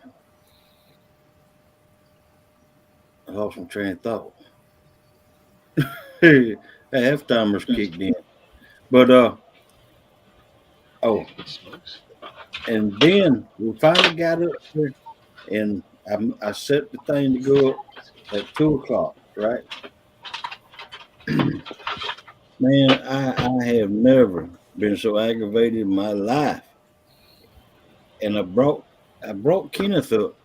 Speaker 3: lost my train of thought. Half timers kicked in. But and then we finally got up there, and I set the thing to go up at 2:00, right? Man, I have never been so aggravated in my life. And I brought Kenneth up,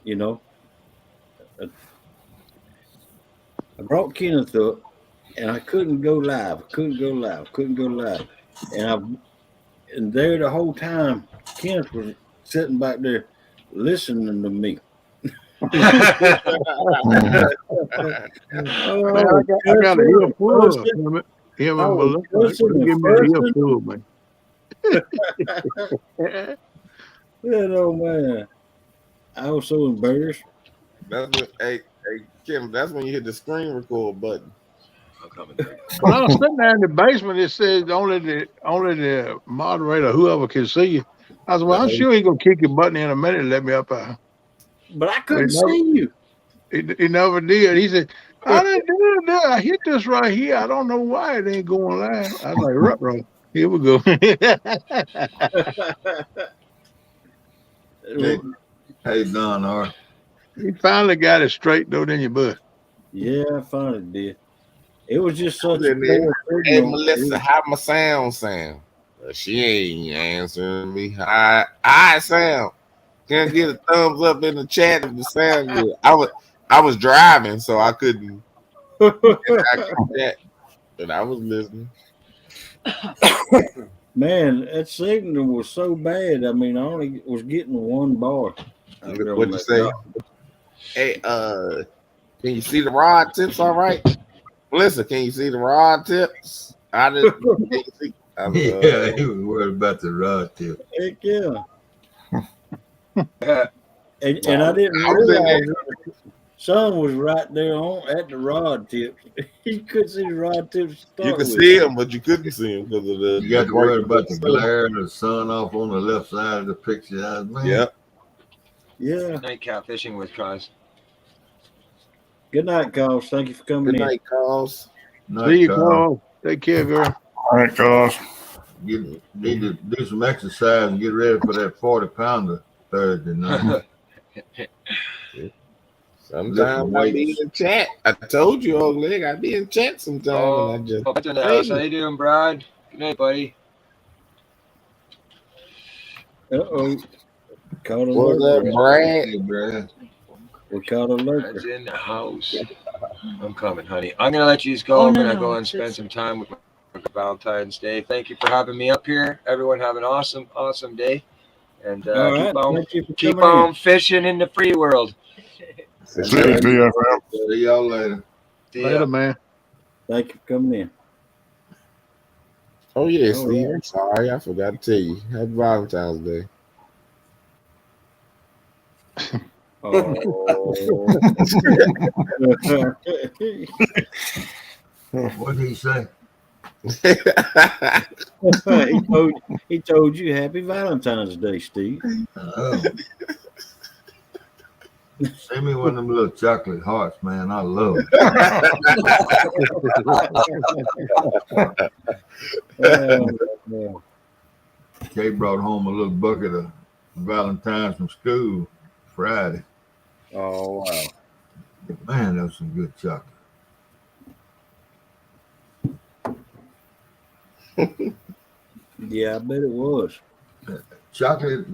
Speaker 3: you know. I brought Kenneth up, and I couldn't go live. And there the whole time, Kenneth was sitting back there listening to me.
Speaker 1: Man, I got an ear full of him. Him and Melissa. Give me an ear full, man.
Speaker 3: Man, I was so embarrassed.
Speaker 7: That's when, hey, Kim, that's when you hit the screen record button.
Speaker 1: When I was sitting there in the basement, it said only the moderator, whoever can see you. I said, well, I'm sure he's gonna kick your button in a minute and let me up there.
Speaker 3: But I couldn't see you.
Speaker 1: He never did. He said, I didn't do it. I hit this right here. I don't know why it ain't going live. I was like, right. Here we go.
Speaker 4: Hey, Don R.
Speaker 1: He finally got it straight though, didn't you, bud?
Speaker 3: Yeah, I finally did. It was just such a
Speaker 7: Hey, Melissa, how my sound? She ain't answering me. I sound. Can I get a thumbs up in the chat if the sound good? I was driving, so I couldn't. But I was listening.
Speaker 3: Man, that signal was so bad. I mean, I only was getting 1 bar.
Speaker 7: What'd you say? Hey, can you see the rod tips all right? Melissa, can you see the rod tips? I didn't. Can you see?
Speaker 4: Yeah, he was worried about the rod tip.
Speaker 3: Heck yeah. and I didn't realize the sun was right there at the rod tips. You couldn't see the rod tips.
Speaker 7: You could see them, but you couldn't see them because of the.
Speaker 4: You got to worry about the glare and the sun off on the left side of the picture. Man.
Speaker 7: Yep.
Speaker 3: Yeah.
Speaker 2: Night catfishing with Cause.
Speaker 3: Good night, Carls. Thank you for coming in.
Speaker 7: Good night, Carls.
Speaker 1: See you, Carl. Take care, girl.
Speaker 8: All right, guys.
Speaker 4: Need to do some exercise and get ready for that 40-pounder Thursday night.
Speaker 7: Sometimes I be in chat. I told you, old leg, I be in chat sometimes, and I just.
Speaker 2: Back in the house. How you doing, Brad? Good night, buddy.
Speaker 3: Uh-oh. Caught a
Speaker 7: What's up,
Speaker 3: lurker.
Speaker 7: Brad?
Speaker 4: Hey, Brad.
Speaker 3: We caught a
Speaker 2: Brad's
Speaker 3: lurker.
Speaker 2: in the house. I'm coming, honey. I'm gonna let you go.
Speaker 6: Oh,
Speaker 2: I'm
Speaker 6: no,
Speaker 2: gonna
Speaker 6: no,
Speaker 2: go and
Speaker 6: it's
Speaker 2: spend
Speaker 6: just-
Speaker 2: some time with my Valentine's Day. Thank you for having me up here. Everyone have an awesome, awesome day. And
Speaker 3: All right. Thank you for
Speaker 2: keep
Speaker 3: coming
Speaker 2: on fishing in the free world.
Speaker 8: See you, DFM.
Speaker 4: See y'all later.
Speaker 2: See ya.
Speaker 1: Later, man.
Speaker 3: in. Thank you for coming in.
Speaker 7: Oh yeah,
Speaker 3: Oh,
Speaker 7: Steve. I'm sorry, I forgot to tell you. Happy Valentine's Day.
Speaker 3: Oh.
Speaker 4: What did he say?
Speaker 3: he told you Happy Valentine's Day, Steve.
Speaker 4: Oh. Send me one of them little chocolate hearts, man. I love
Speaker 3: Yeah.
Speaker 4: Kay brought home a little bucket of Valentine's from school Friday.
Speaker 3: Oh, wow.
Speaker 4: Man, that was some good chocolate.
Speaker 3: Yeah, I bet it was.
Speaker 4: Chocolate,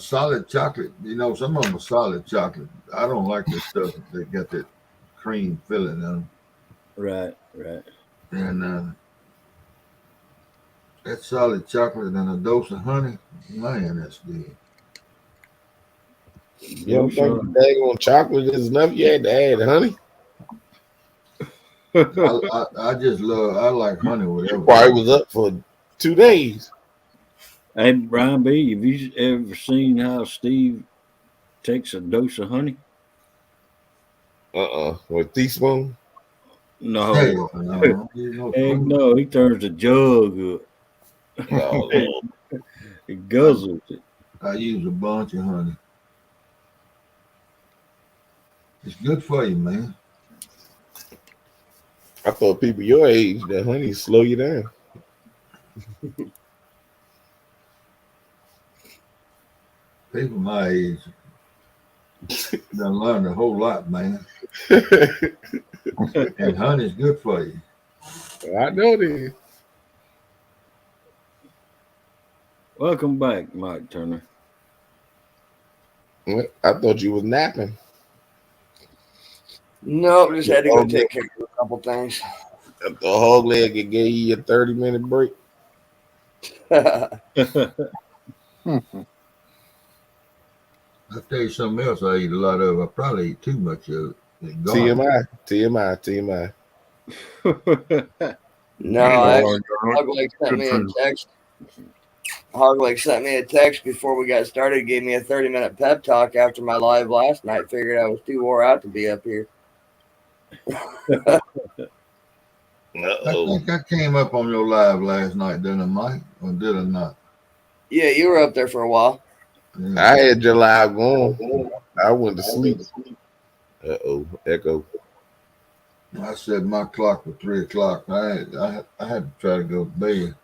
Speaker 4: solid chocolate. You know, some of them are solid chocolate. I don't like this stuff that got that cream filling in them.
Speaker 3: Right.
Speaker 4: And that solid chocolate and a dose of honey, man, that's good.
Speaker 7: You don't think daggone chocolate is enough? You had to add honey.
Speaker 4: I just love. I like honey with everything.
Speaker 7: Probably was up for 2 days.
Speaker 3: Hey, Brian B., have you ever seen how Steve takes a dose of honey?
Speaker 7: With a teaspoon.
Speaker 3: No.
Speaker 4: Hey, no,
Speaker 3: Heck no, he turns the jug up.
Speaker 7: Oh, Lord.
Speaker 3: He guzzles it.
Speaker 4: I use a bunch of honey. It's good for you, man.
Speaker 7: I thought people your age that honey slow you down.
Speaker 4: People my age done learned a whole lot, man. And honey's good for you.
Speaker 7: I know this.
Speaker 3: Welcome back, Mike Turner.
Speaker 7: I thought you was napping.
Speaker 5: No, just had to go take care of a couple things.
Speaker 7: The hog leg gave you a 30-minute break.
Speaker 4: I'll tell you something else I eat a lot of. I probably eat too much of it.
Speaker 7: TMI.
Speaker 5: No, actually, Hogleg sent me a text. Hogleg sent me a text before we got started, gave me a 30-minute pep talk after my live last night. Figured I was too wore out to be up here.
Speaker 4: I think I came up on your live last night, didn't I, Mike? Or did I not?
Speaker 5: Yeah, you were up there for a while.
Speaker 7: I had your live going. I went to sleep. Echo.
Speaker 4: I said my clock was 3 o'clock. I had to try to go to bed.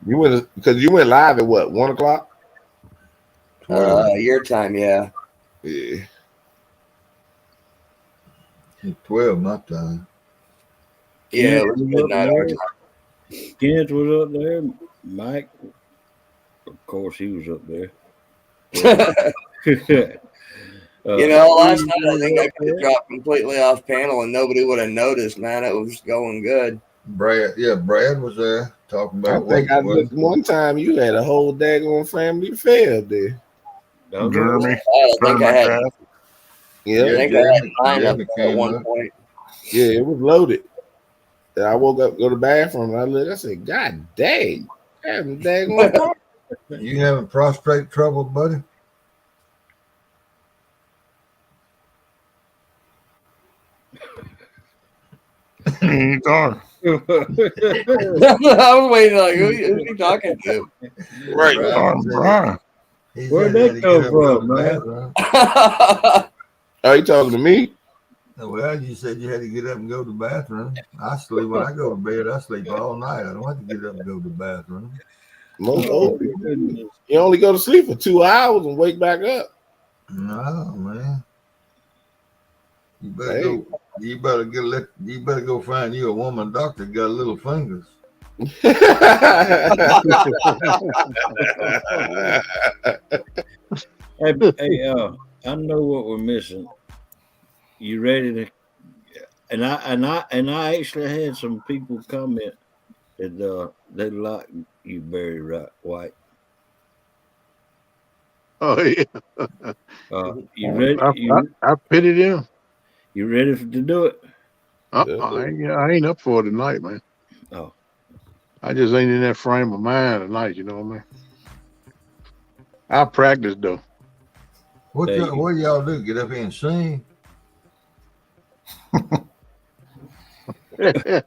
Speaker 7: You went because you went live at what, 1 o'clock?
Speaker 5: Your time, yeah.
Speaker 7: Yeah.
Speaker 4: 12 my time.
Speaker 5: Yeah, it was midnight our time.
Speaker 3: Kent was up there. Mike, of course, he was up there.
Speaker 5: Last night I think I could have dropped completely off panel and nobody would have noticed, man. It was going good.
Speaker 4: Brad was there talking about.
Speaker 7: I think I looked one time. You had a whole daggone family affair there.
Speaker 8: Jeremy.
Speaker 5: I think I had.
Speaker 7: Yeah,
Speaker 5: I think I had 9 up there at one point.
Speaker 7: Yeah, it was loaded. And I woke up, go to the bathroom, and I looked. I said, "God dang, having daggone party."
Speaker 4: You having prostrate trouble, buddy?
Speaker 8: He talking.
Speaker 5: I was waiting like, who's he talking to?
Speaker 7: Right.
Speaker 8: Brian.
Speaker 3: Where'd that come from, man?
Speaker 7: Are you talking to me?
Speaker 4: Well, you said you had to get up and go to the bathroom. I sleep when I go to bed. I sleep all night. I don't have to get up and go to the bathroom.
Speaker 7: Most
Speaker 3: Oh,
Speaker 7: old people,
Speaker 3: goodness.
Speaker 7: you only go to sleep for 2 hours and wake back up.
Speaker 4: No, man. You better
Speaker 7: Hey.
Speaker 4: go. You better You better go find you a woman doctor that got little fingers.
Speaker 3: Hey, I know what we're missing. You ready to? And I actually had some people comment that they like you very white.
Speaker 1: Oh yeah,
Speaker 3: You ready?
Speaker 1: I pitied him.
Speaker 3: You ready to do it?
Speaker 1: I ain't up for it tonight, man.
Speaker 3: Oh,
Speaker 1: I just ain't in that frame of mind tonight. You know what I mean? I practice though.
Speaker 4: What y'all do? Get up here and sing?
Speaker 7: I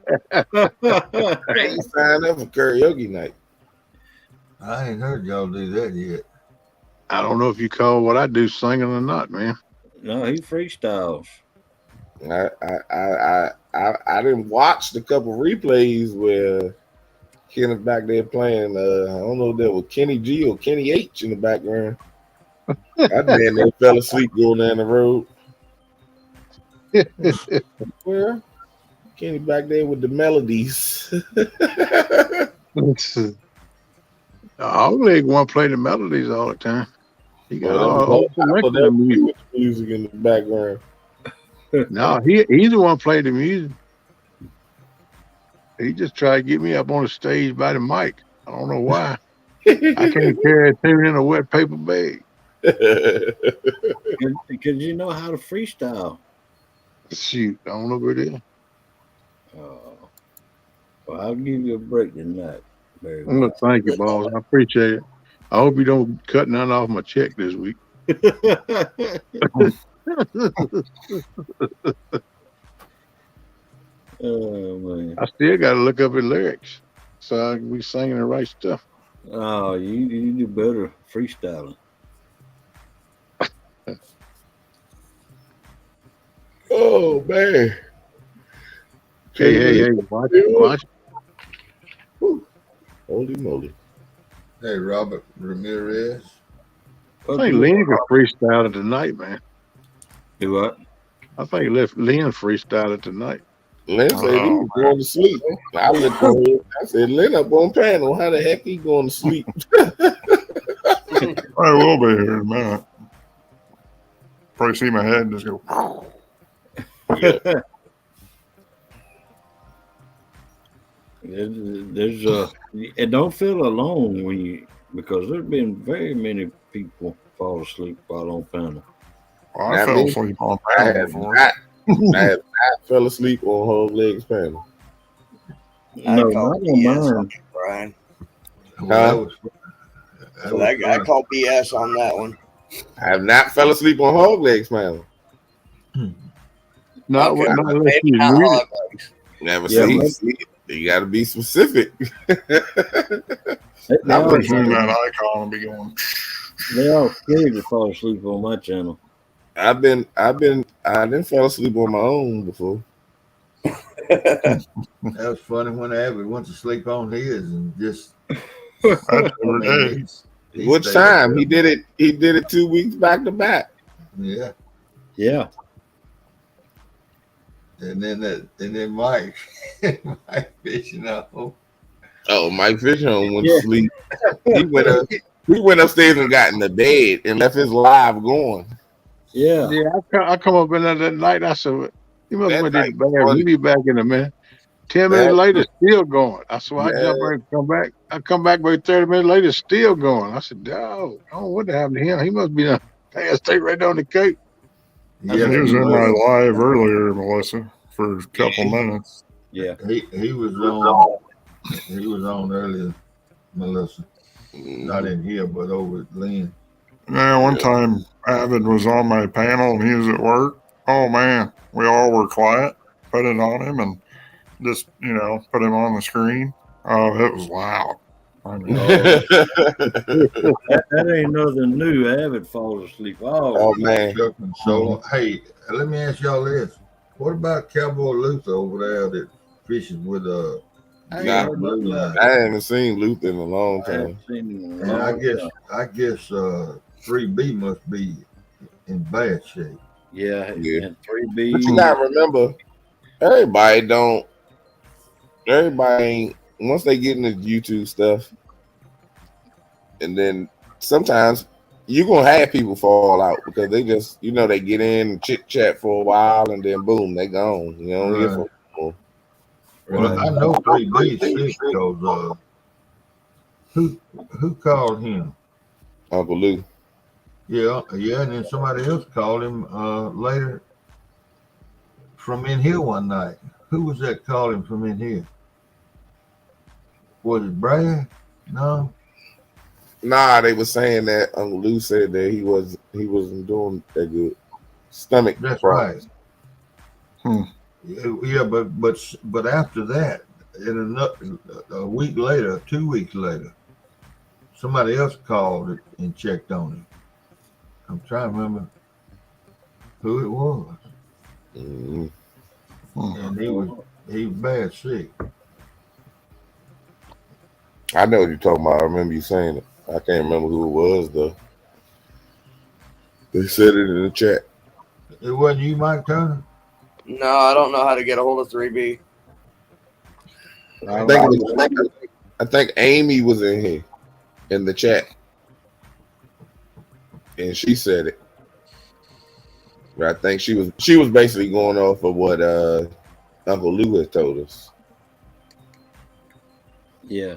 Speaker 7: ain't signed up for karaoke night.
Speaker 4: I ain't heard y'all do that yet.
Speaker 1: I don't know if you call what I do singing or not, man.
Speaker 3: no, he freestyles.
Speaker 7: I didn't watch the couple replays where Kenny back there playing. I don't know if that was Kenny G or Kenny H in the background. That man there fell asleep going down the road. Well, Kenny back there with the melodies.
Speaker 1: All leg want to play the melodies all the time. He got
Speaker 7: Well,
Speaker 1: the music.
Speaker 7: Music in the background.
Speaker 1: No, he's the one play the music. He just tried to get me up on the stage by the mic. I don't know why. I can't carry a tune in a wet paper bag.
Speaker 3: Because you know how to freestyle.
Speaker 1: Shoot, I don't know where it is.
Speaker 3: Well, I'll give you a break tonight. Very
Speaker 1: Well, thank you, boss. I appreciate it. I hope you don't cut none off my check this week.
Speaker 3: Oh man!
Speaker 1: I still got to look up the lyrics so I can be singing the right stuff.
Speaker 3: Oh, you do better freestyling.
Speaker 7: Oh man!
Speaker 1: Hey, watch.
Speaker 7: Holy moly!
Speaker 4: Hey, Robert Ramirez.
Speaker 1: I think Lynn could freestyle it tonight, man.
Speaker 3: Do what?
Speaker 1: I think Lynn freestyle it tonight.
Speaker 7: Lynn said he was going to sleep. I looked at him. I said, Lynn up on panel. How the heck he going to sleep?
Speaker 8: I will be here in a minute. Probably see my head and just go.
Speaker 3: There's and don't feel alone because there's been very many people fall asleep while on panel.
Speaker 8: Well, I fell asleep on
Speaker 7: I
Speaker 8: panel
Speaker 7: have
Speaker 8: before.
Speaker 7: not fell asleep on Hog Legs panel.
Speaker 5: I
Speaker 3: No,
Speaker 5: call
Speaker 3: not
Speaker 5: BS
Speaker 3: on
Speaker 5: on that, Brian.
Speaker 4: Well,
Speaker 5: I call BS on that one.
Speaker 7: I have not fell asleep on Hog Legs panel.
Speaker 1: Not
Speaker 5: Okay,
Speaker 1: unless
Speaker 5: maybe
Speaker 1: you
Speaker 5: not
Speaker 1: read
Speaker 5: hog
Speaker 1: it.
Speaker 5: legs.
Speaker 7: Never
Speaker 3: Yeah,
Speaker 7: see. You got to be specific.
Speaker 3: They
Speaker 8: I
Speaker 3: all,
Speaker 8: presume that icon will be going.
Speaker 3: they all scared to fall asleep on my channel.
Speaker 7: I didn't fall asleep on my own before.
Speaker 4: that was funny when Abbott went to sleep on his and just.
Speaker 8: That's every day.
Speaker 7: Which time he did it? He did it 2 weeks back to back.
Speaker 4: Yeah.
Speaker 3: Yeah.
Speaker 4: And then Mike fishing out.
Speaker 7: Oh, Mike Fishhome went to sleep. He went upstairs and got in the bed and left his live going.
Speaker 3: Yeah.
Speaker 1: Yeah, I come up in there that night. I said, "You must have went to the bed. We'll be back in a minute." 10 minutes later, still going. I swear, I jump right and come back. I come back maybe 30 minutes later, still going. I said, "Dog, I don't know what happened to him. He must be passed right down the cape."
Speaker 8: Yeah, he was in my live earlier, Melissa, for a couple minutes.
Speaker 3: Yeah.
Speaker 4: He was on. He was on earlier, Melissa. Not in here, but over at Lynn.
Speaker 8: Yeah, one time Avid was on my panel and he was at work. Oh man, we all were quiet. Put it on him and just put him on the screen. Oh, it was loud. I mean,
Speaker 3: that ain't nothing new. Avid falls asleep.
Speaker 7: Oh man.
Speaker 4: So hey, let me ask y'all this: What about Cowboy Luther over there that fishes with
Speaker 3: I ain't
Speaker 7: Nah,
Speaker 3: heard nothing about
Speaker 7: I
Speaker 3: it.
Speaker 7: haven't seen Luther in a long
Speaker 3: I haven't
Speaker 7: time.
Speaker 3: seen him in a
Speaker 4: and
Speaker 3: long time.
Speaker 4: I guess 3B must be in bad shape.
Speaker 3: Yeah,
Speaker 7: Yeah.
Speaker 3: and
Speaker 7: But you
Speaker 3: 3B.
Speaker 7: gotta remember, everybody ain't, once they get into YouTube stuff, and then sometimes you're gonna have people fall out because they just, they get in and chit chat for a while and then boom, they gone. You don't hear from
Speaker 4: Right.
Speaker 7: them anymore.
Speaker 4: Well,
Speaker 3: Right.
Speaker 4: I know 3B is sick because who called him?
Speaker 7: Uncle Lou.
Speaker 4: Yeah, and then somebody else called him later from in here one night. Who was that calling from in here? Was it Brad? No.
Speaker 7: Nah, they were saying that Uncle Lou said that he wasn't doing that good. Stomach
Speaker 4: That's right.
Speaker 7: problems.
Speaker 4: Yeah, but after that, in a week later, 2 weeks later, somebody else called and checked on him. I'm trying to remember who it was,
Speaker 7: Mm-hmm.
Speaker 4: and he was bad sick.
Speaker 7: I know what you're talking about. I remember you saying it. I can't remember who it was though. They said it in the chat.
Speaker 4: It wasn't you, Mike Turner.
Speaker 5: No, I don't know how to get a hold of 3B.
Speaker 7: I think it was. I think Amy was in here in the chat, and she said it. But I think she was basically going off of what Uncle Lou had told us.
Speaker 3: Yeah.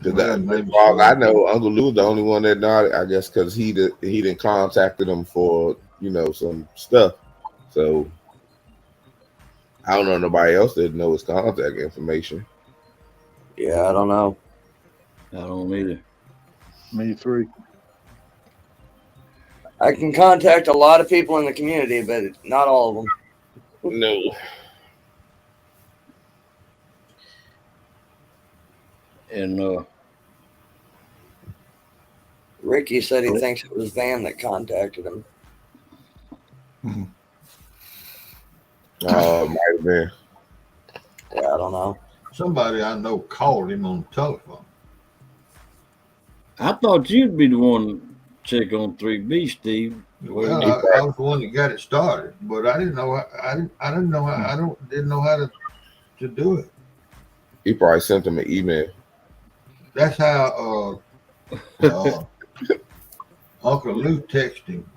Speaker 4: Well, maybe
Speaker 7: Well,
Speaker 4: so.
Speaker 7: I know Uncle Lou the only one that know it, I guess, because he didn't contacted him for some stuff. So I don't know nobody else that know his contact information.
Speaker 5: Yeah, I don't know.
Speaker 3: I don't either.
Speaker 1: Me 3.
Speaker 5: I can contact a lot of people in the community, but not all of them.
Speaker 7: No.
Speaker 3: And
Speaker 5: Ricky said he thinks it was Van that contacted him.
Speaker 7: Oh, might have been.
Speaker 5: Yeah, I don't know.
Speaker 4: Somebody I know called him on the telephone.
Speaker 3: I thought you'd be the one to check on 3B, Steve.
Speaker 4: Well, I was the one that got it started, but I didn't know. I didn't know. Didn't know how to do it.
Speaker 7: He probably sent him an email.
Speaker 4: That's how Uncle Lou texted him.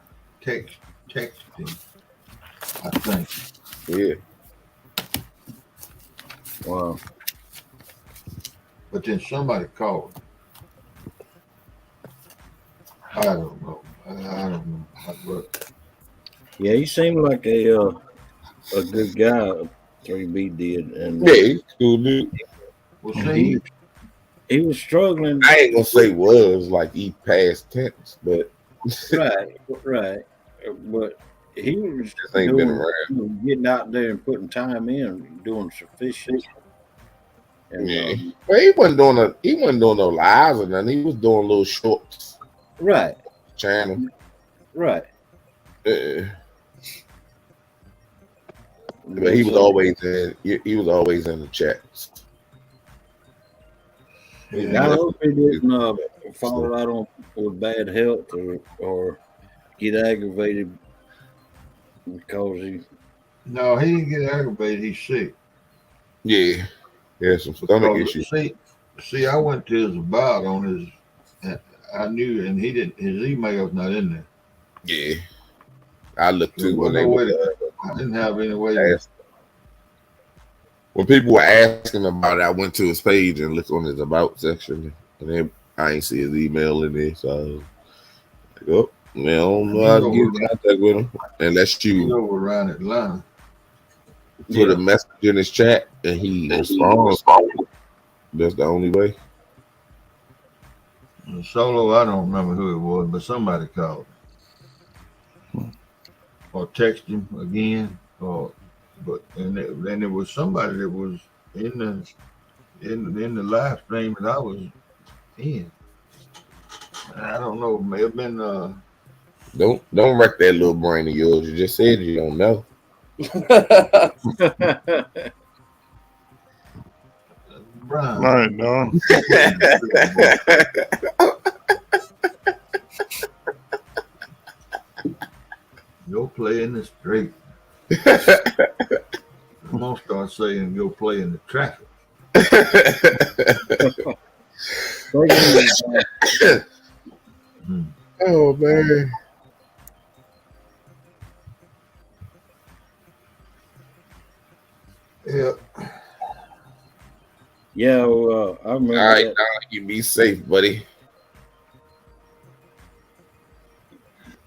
Speaker 4: Texted him, I think.
Speaker 7: Yeah.
Speaker 3: Wow.
Speaker 4: But then somebody called. I don't know. I don't know. But
Speaker 3: Yeah, he seemed like a good guy. 3B did, and
Speaker 7: Yeah, he's cool dude.
Speaker 4: well, see,
Speaker 3: he was struggling.
Speaker 7: I ain't gonna say was like he past tense, but
Speaker 3: Right. But he was
Speaker 7: just ain't been around.
Speaker 3: getting out there and putting time in, doing sufficient. And
Speaker 7: Yeah. Well, he wasn't doing no lives or nothing. He was doing little shorts.
Speaker 3: right.
Speaker 7: Channel.
Speaker 3: Right.
Speaker 7: But he was always in. He was always in the chats.
Speaker 3: I hope he didn't fall out on with bad health or get aggravated because he.
Speaker 4: no, he didn't get aggravated. He's sick.
Speaker 7: Yeah, some stomach issues.
Speaker 4: See, I went to his about on his. And I knew, and he didn't. His email's not in there.
Speaker 7: Yeah, I looked too
Speaker 4: I didn't have any way to.
Speaker 7: When people were asking about it, I went to his page and looked on his about section, and then I ain't see his email in there. So I was like, oh, man, I don't know how to get in contact with him unless you
Speaker 4: over around Atlanta.
Speaker 7: Put a message in his chat and he responds. That's the only way.
Speaker 4: Solo, I don't remember who it was, but somebody called or texted him again, and it was somebody that was in the live stream that I was in. I don't know, it may have been
Speaker 7: Don't wreck that little brain of yours. You just said you don't know.
Speaker 4: Brian,
Speaker 8: Night, Don.
Speaker 4: go play in the street. I'm gonna start saying go play in the traffic.
Speaker 7: Oh man.
Speaker 4: Yeah.
Speaker 3: Yeah, well, I remember
Speaker 7: All right,
Speaker 3: that.
Speaker 7: now you be safe, buddy.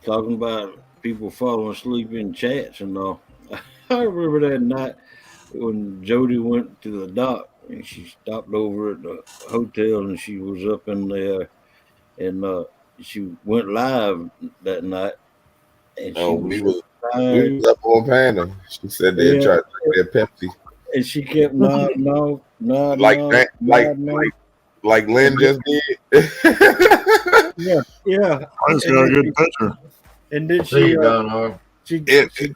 Speaker 3: Talking about people falling asleep in chats and all. I remember that night when Jody went to the dock and she stopped over at the hotel and she was up in there and she went live that night and
Speaker 7: Oh,
Speaker 3: she
Speaker 7: we
Speaker 3: was
Speaker 7: was
Speaker 3: crying.
Speaker 7: up on Panda. She said they'd
Speaker 3: Yeah,
Speaker 7: try to drink their Pepsi.
Speaker 3: and she kept nodding off,
Speaker 7: Like that,
Speaker 3: nodding off.
Speaker 7: like Lynn
Speaker 3: And
Speaker 7: just did.
Speaker 3: yeah, yeah.
Speaker 8: I just
Speaker 3: And
Speaker 8: got a
Speaker 3: then
Speaker 8: good picture.
Speaker 3: and then
Speaker 4: See you, Don Hart.
Speaker 3: she
Speaker 7: It-
Speaker 3: she's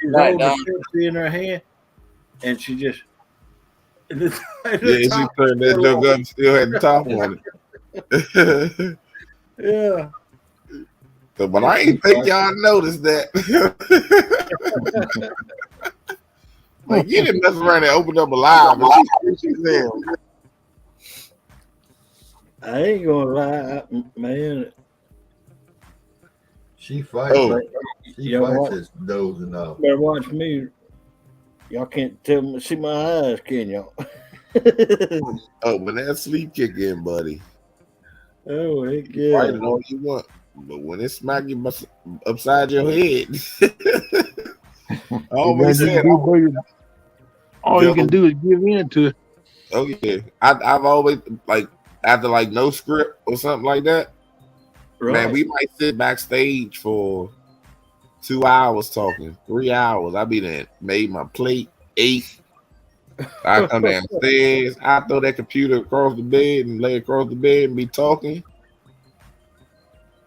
Speaker 5: Right,
Speaker 3: holding
Speaker 5: Don.
Speaker 3: the Pepsi in her hand and she just
Speaker 7: Yeah, she turned that joke up and still had the top on it.
Speaker 3: Yeah.
Speaker 7: So, but I ain't think y'all noticed that. Like, you didn't mess around and open up a live. And she said,
Speaker 3: I ain't gonna lie, man.
Speaker 4: She fights.
Speaker 7: oh,
Speaker 4: She
Speaker 3: You know
Speaker 4: fights
Speaker 3: what?
Speaker 4: this dozing off.
Speaker 3: Better watch me. Y'all can't tell me, see my eyes, can y'all?
Speaker 7: oh, but that sleep kick in, buddy.
Speaker 3: Oh, heck
Speaker 7: Fight
Speaker 3: yeah.
Speaker 7: it all you want. But when it smack you upside your head, I always said,
Speaker 1: all you can do is give in to it.
Speaker 7: oh yeah. I've always like after like no script or something like that.
Speaker 3: Right.
Speaker 7: Man, we might sit backstage for 2 hours talking, 3 hours. I be there, made my plate, ate. I come downstairs, I throw that computer across the bed and lay across the bed and be talking.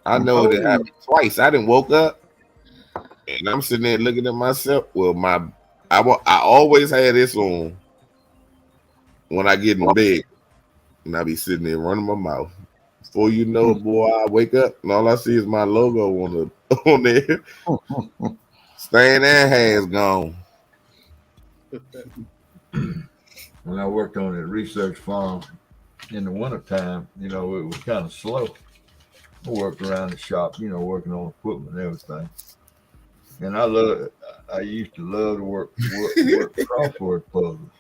Speaker 7: I know that happened twice. I didn't woke up and I'm sitting there looking at myself. Well, I always had this on when I get in bed, and I be sitting there running my mouth. Before you know it, boy, I wake up and all I see is my logo on there. Staying there, hands gone.
Speaker 4: When I worked on a research farm in the wintertime, it was kind of slow. I worked around the shop, working on equipment and everything. And I used to love to work crossword puzzles.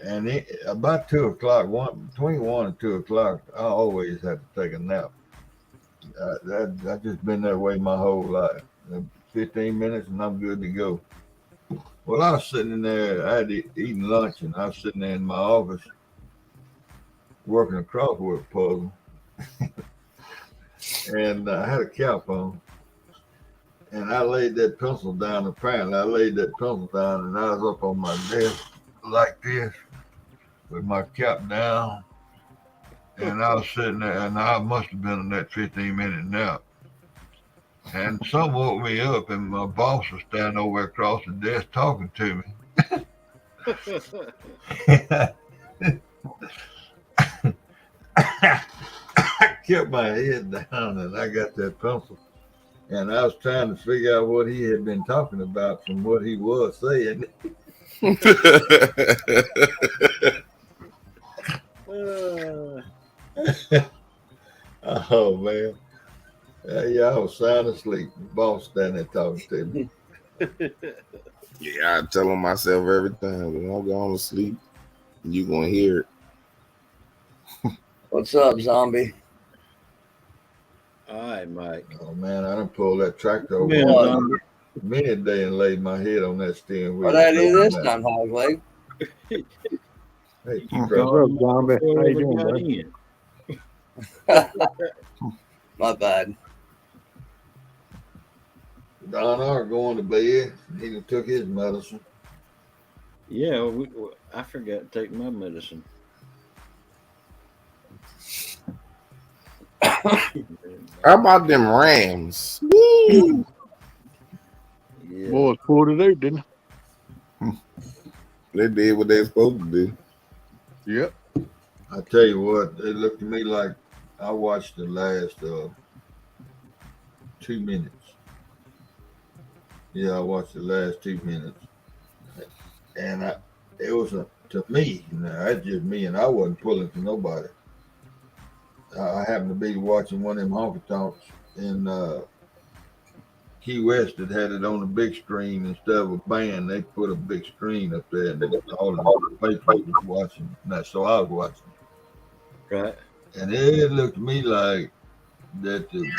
Speaker 4: And about 2 o'clock, between 1 and 2 o'clock, I always had to take a nap. I've just been that way my whole life. 15 minutes and I'm good to go. Well, I was sitting in there, I had eaten lunch, and I was sitting there in my office working a crossword puzzle. And I had a cap on. And I laid that pencil down. Apparently, I laid that pencil down, and I was up on my desk like this with my cap down. And I was sitting there, and I must have been in that 15-minute nap. And some woke me up, and my boss was standing over across the desk talking to me. I kept my head down, and I got that pencil. And I was trying to figure out what he had been talking about from what he was saying. Oh, man. Yeah, I was sound asleep. The boss standing there talking to me.
Speaker 7: Yeah, I tell myself every time when I'm going to sleep, you gonna hear it.
Speaker 5: What's up, zombie?
Speaker 3: All right, Mike.
Speaker 4: Oh, man, I done pulled that tractor over
Speaker 3: Yeah,
Speaker 4: many a day and laid my head on that steering wheel.
Speaker 5: What did I do this time, Hog Leg?
Speaker 4: Hey,
Speaker 1: What's up, zombie? How you doing, bro?
Speaker 5: My bad.
Speaker 4: Don R going to bed. He done took his medicine.
Speaker 3: Yeah, I forgot to take my medicine.
Speaker 7: How about them Rams? Woo!
Speaker 3: Yeah.
Speaker 1: Boys pulled it out, didn't
Speaker 7: They did what they were supposed to do.
Speaker 1: they? Yep.
Speaker 4: I tell you what, they looked to me like I watched the last 2 minutes. Yeah, I watched the last 2 minutes, and it was to me. That's just me, and I wasn't pulling for nobody. I happened to be watching one of them honky tonks in Key West that had it on the big screen instead of a band. They put a big screen up there, and all the patrons was watching. So I was watching.
Speaker 3: Right.
Speaker 4: And it looked to me like that the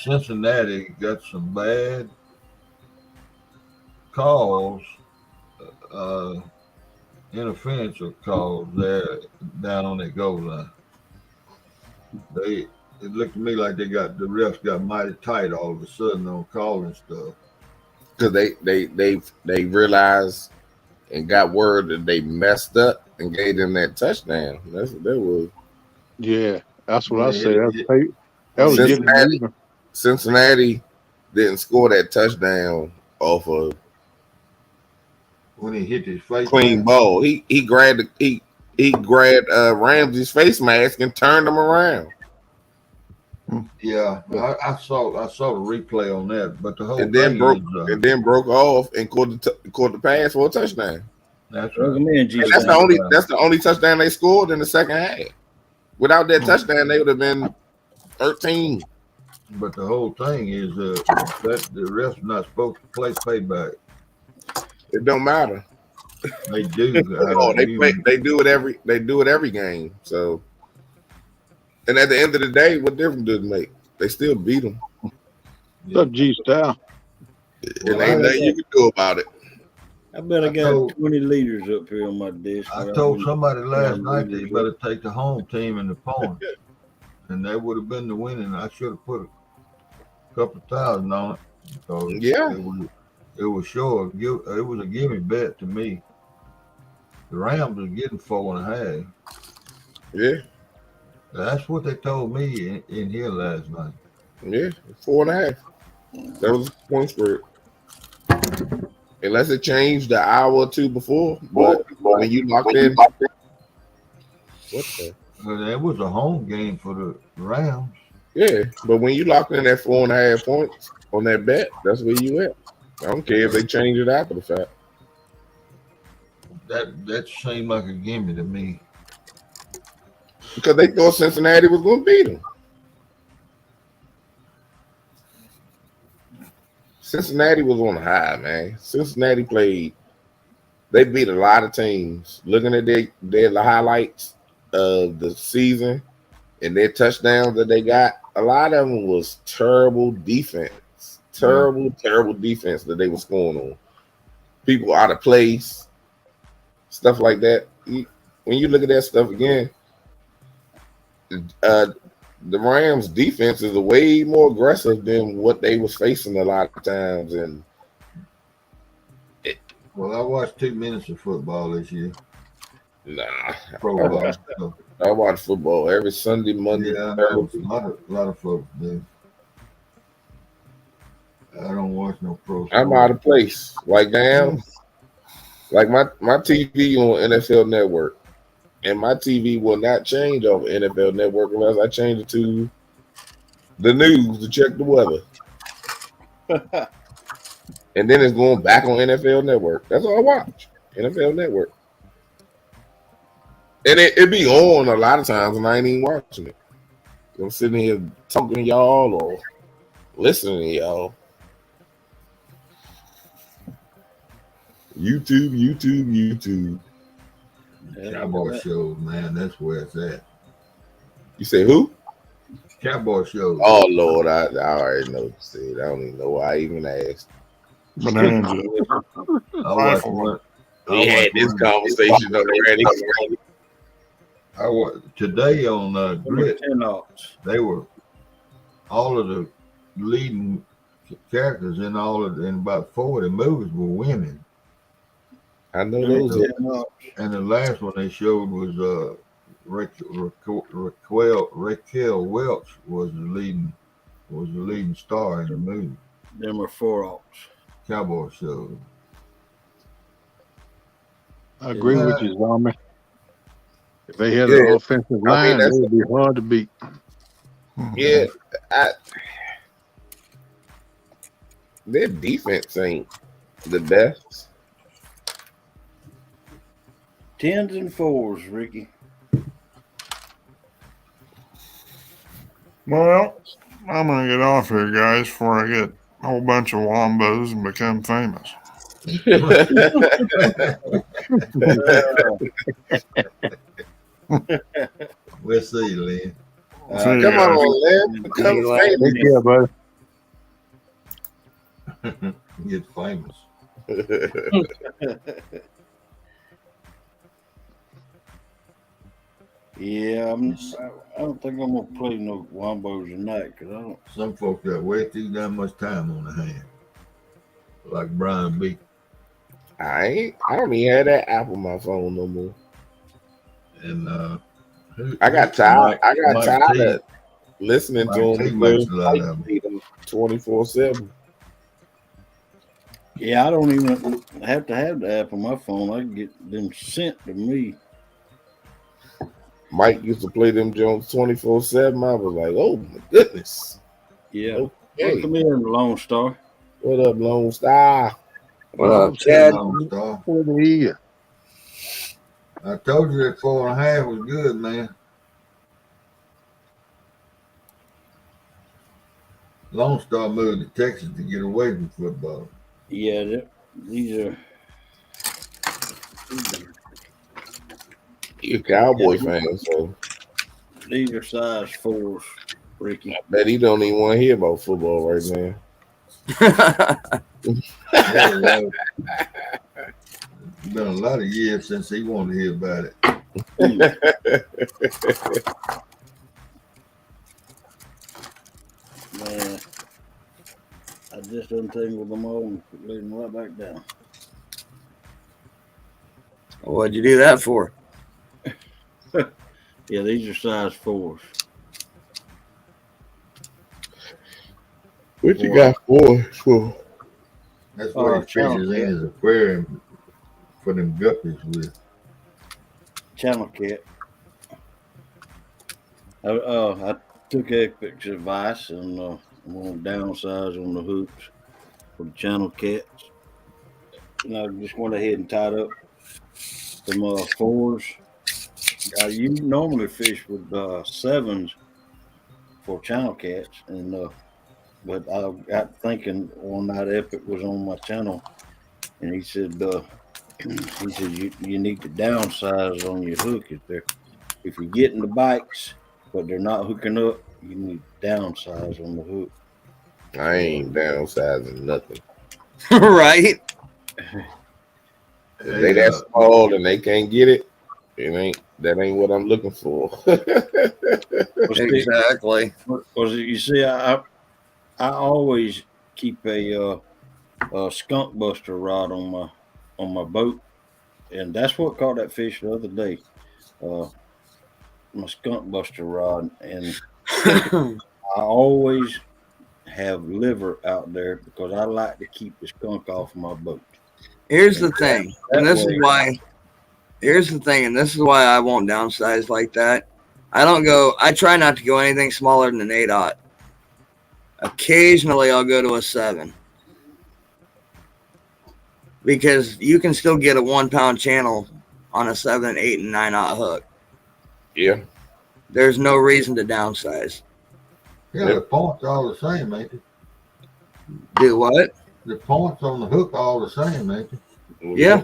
Speaker 4: Cincinnati got some bad calls, interference calls there down on that goal line. It looked to me like the refs got mighty tight all of a sudden on calling stuff.
Speaker 7: Because they realized and got word that they messed up and gave them that touchdown. That's what that was.
Speaker 1: Yeah, that's what I
Speaker 4: Yeah,
Speaker 1: said. That was getting them even.
Speaker 7: Cincinnati didn't score that touchdown off of
Speaker 4: when he hit his face
Speaker 7: clean
Speaker 4: mask.
Speaker 7: ball. He grabbed Ramsey's face mask and turned him around.
Speaker 4: Yeah, I saw the replay on that, but the whole
Speaker 7: And then
Speaker 4: thing
Speaker 7: broke off and caught the pass for a touchdown.
Speaker 4: That's
Speaker 3: Welcome
Speaker 4: right.
Speaker 3: in, G.
Speaker 7: And that's the only touchdown they scored in the second half. Without that touchdown, they would have been 13.
Speaker 4: But the whole thing is that the refs not supposed to play payback.
Speaker 7: It don't matter.
Speaker 4: They do.
Speaker 7: They do it every game. So, and at the end of the day, what difference does it make? They still beat them.
Speaker 1: What's up, G Style?
Speaker 7: And ain't nothing you can do about it.
Speaker 3: I bet I got 20 liters up here on my desk.
Speaker 4: I told somebody last night they better take the home team in the point, and that would have been the winning. I should have put a couple of thousand on it because it was sure. It was a gimme bet to me. The Rams are getting 4.5.
Speaker 7: Yeah,
Speaker 4: that's what they told me in here last night.
Speaker 7: Yeah, 4.5. That was the point spread. Unless it changed the hour or two before, but when you locked in, what the?
Speaker 4: That was a home game for the Rams.
Speaker 7: Yeah, but when you locked in at 4.5 points on that bet, that's where you at. I don't care if they change it after the fact.
Speaker 4: That seemed like a gimme to me.
Speaker 7: Because they thought Cincinnati was going to beat them. Cincinnati was on the high, man. Cincinnati they beat a lot of teams. Looking at their highlights of the season and their touchdowns that they got, a lot of them was terrible defense. Terrible defense that they were scoring on. People out of place, stuff like that. When you look at that stuff again, the Rams defense is way more aggressive than what they was facing a lot of times. And
Speaker 4: well, I watched 2 minutes of football this year.
Speaker 7: Nah,
Speaker 4: I
Speaker 7: watch football every Sunday, Monday.
Speaker 4: Yeah, a lot of folks do. I don't watch no pro.
Speaker 7: I'm out of place. Like damn, like my TV on NFL Network. And my TV will not change off NFL Network unless I change it to the news to check the weather. And then it's going back on NFL Network. That's all I watch. NFL Network. And it be on a lot of times and I ain't even watching it. I'm sitting here talking to y'all or listening to y'all. YouTube.
Speaker 4: Cowboy shows, man. That's where it's at.
Speaker 7: You say who?
Speaker 4: Cowboy shows.
Speaker 7: Oh Lord, I already know. See, I don't even know why I even asked.
Speaker 8: Bonanza.
Speaker 7: We had this conversation already.
Speaker 4: Today on Grit, they were all of the leading characters in about 40 movies were women.
Speaker 7: I know those.
Speaker 4: And the last one they showed was Raquel Welch was the leading star in the movie.
Speaker 3: Them are 4-0s.
Speaker 4: Cowboy show.
Speaker 1: I agree with you, Zombie. If they had
Speaker 7: Yeah.
Speaker 1: an offensive line, they would be hard to beat.
Speaker 7: Yeah, their defense ain't the best.
Speaker 3: 10s and 4s, Ricky.
Speaker 8: Well, I'm gonna get off here, guys, before I get a whole bunch of wombos and become famous.
Speaker 4: We'll see you, Lynn.
Speaker 8: See you
Speaker 7: Come
Speaker 8: guys.
Speaker 7: on, Lynn. Become famous.
Speaker 1: Take care, buddy.
Speaker 4: Get famous.
Speaker 3: Yeah, I don't think I'm gonna play no wombos tonight because I don't.
Speaker 4: Some folks got way too damn much time on their hand. Like Brian B.
Speaker 7: I don't even have that app on my phone no more.
Speaker 4: And
Speaker 7: I got tired. I got
Speaker 4: Mike
Speaker 7: tired
Speaker 4: T.
Speaker 7: of listening to
Speaker 4: Mike T
Speaker 7: them
Speaker 4: makes a lot of them.
Speaker 7: 24/7.
Speaker 3: Yeah, I don't even have to have the app on my phone. I can get them sent to me.
Speaker 7: Mike used to play them Jones 24/7. I was like, oh my goodness.
Speaker 3: Yeah.
Speaker 7: Okay.
Speaker 3: Welcome in, Lone Star.
Speaker 7: What up, Lone Star?
Speaker 5: What up,
Speaker 4: What's
Speaker 5: Chad?
Speaker 4: Lone Star?
Speaker 1: What do you?
Speaker 4: I told you that 4.5 was good, man. Lone Star moved to Texas to get away from football.
Speaker 3: Yeah, these are.
Speaker 7: You're a Cowboy fan, so
Speaker 3: These are size 4s, Ricky.
Speaker 7: I bet he don't even want to hear about football right now.
Speaker 4: Yeah, well, it's been a lot of years since he wanted to hear about it.
Speaker 3: Man, I just untangled them all and laid them right back down.
Speaker 5: What'd you do that for?
Speaker 3: Yeah, these are size 4s.
Speaker 7: What you got for?
Speaker 4: That's what he fishes in his aquarium for them guppies with.
Speaker 3: Channel cat. I took Epic's advice and I'm going to downsize on the hooks for the channel cats. And I just went ahead and tied up some 4s. You normally fish with 7s for channel cats, and but I got thinking one night Epic was on my channel, and he said you need to downsize on your hook if you're getting the bites, but they're not hooking up. You need to downsize on the hook.
Speaker 7: I ain't downsizing nothing.
Speaker 5: Right?
Speaker 7: If they that small and they can't get it, that ain't what I'm looking for.
Speaker 5: Exactly.
Speaker 3: Was it? You see, I always keep a skunk buster rod on my boat, and that's what caught that fish the other day. My skunk buster rod, and I always have liver out there because I like to keep the skunk off my boat.
Speaker 5: Here's the thing, and this is why. Here's the thing, and this is why I won't downsize like that. I try not to go anything smaller than an 8/0. Occasionally, I'll go to a 7 because you can still get a 1-pound channel on a 7, 8, and 9/0 hook.
Speaker 7: Yeah.
Speaker 5: There's no reason to downsize.
Speaker 4: Yeah, the points all the same, ain't it?
Speaker 5: Do what?
Speaker 4: The points on the hook all the same, ain't it?
Speaker 5: Yeah.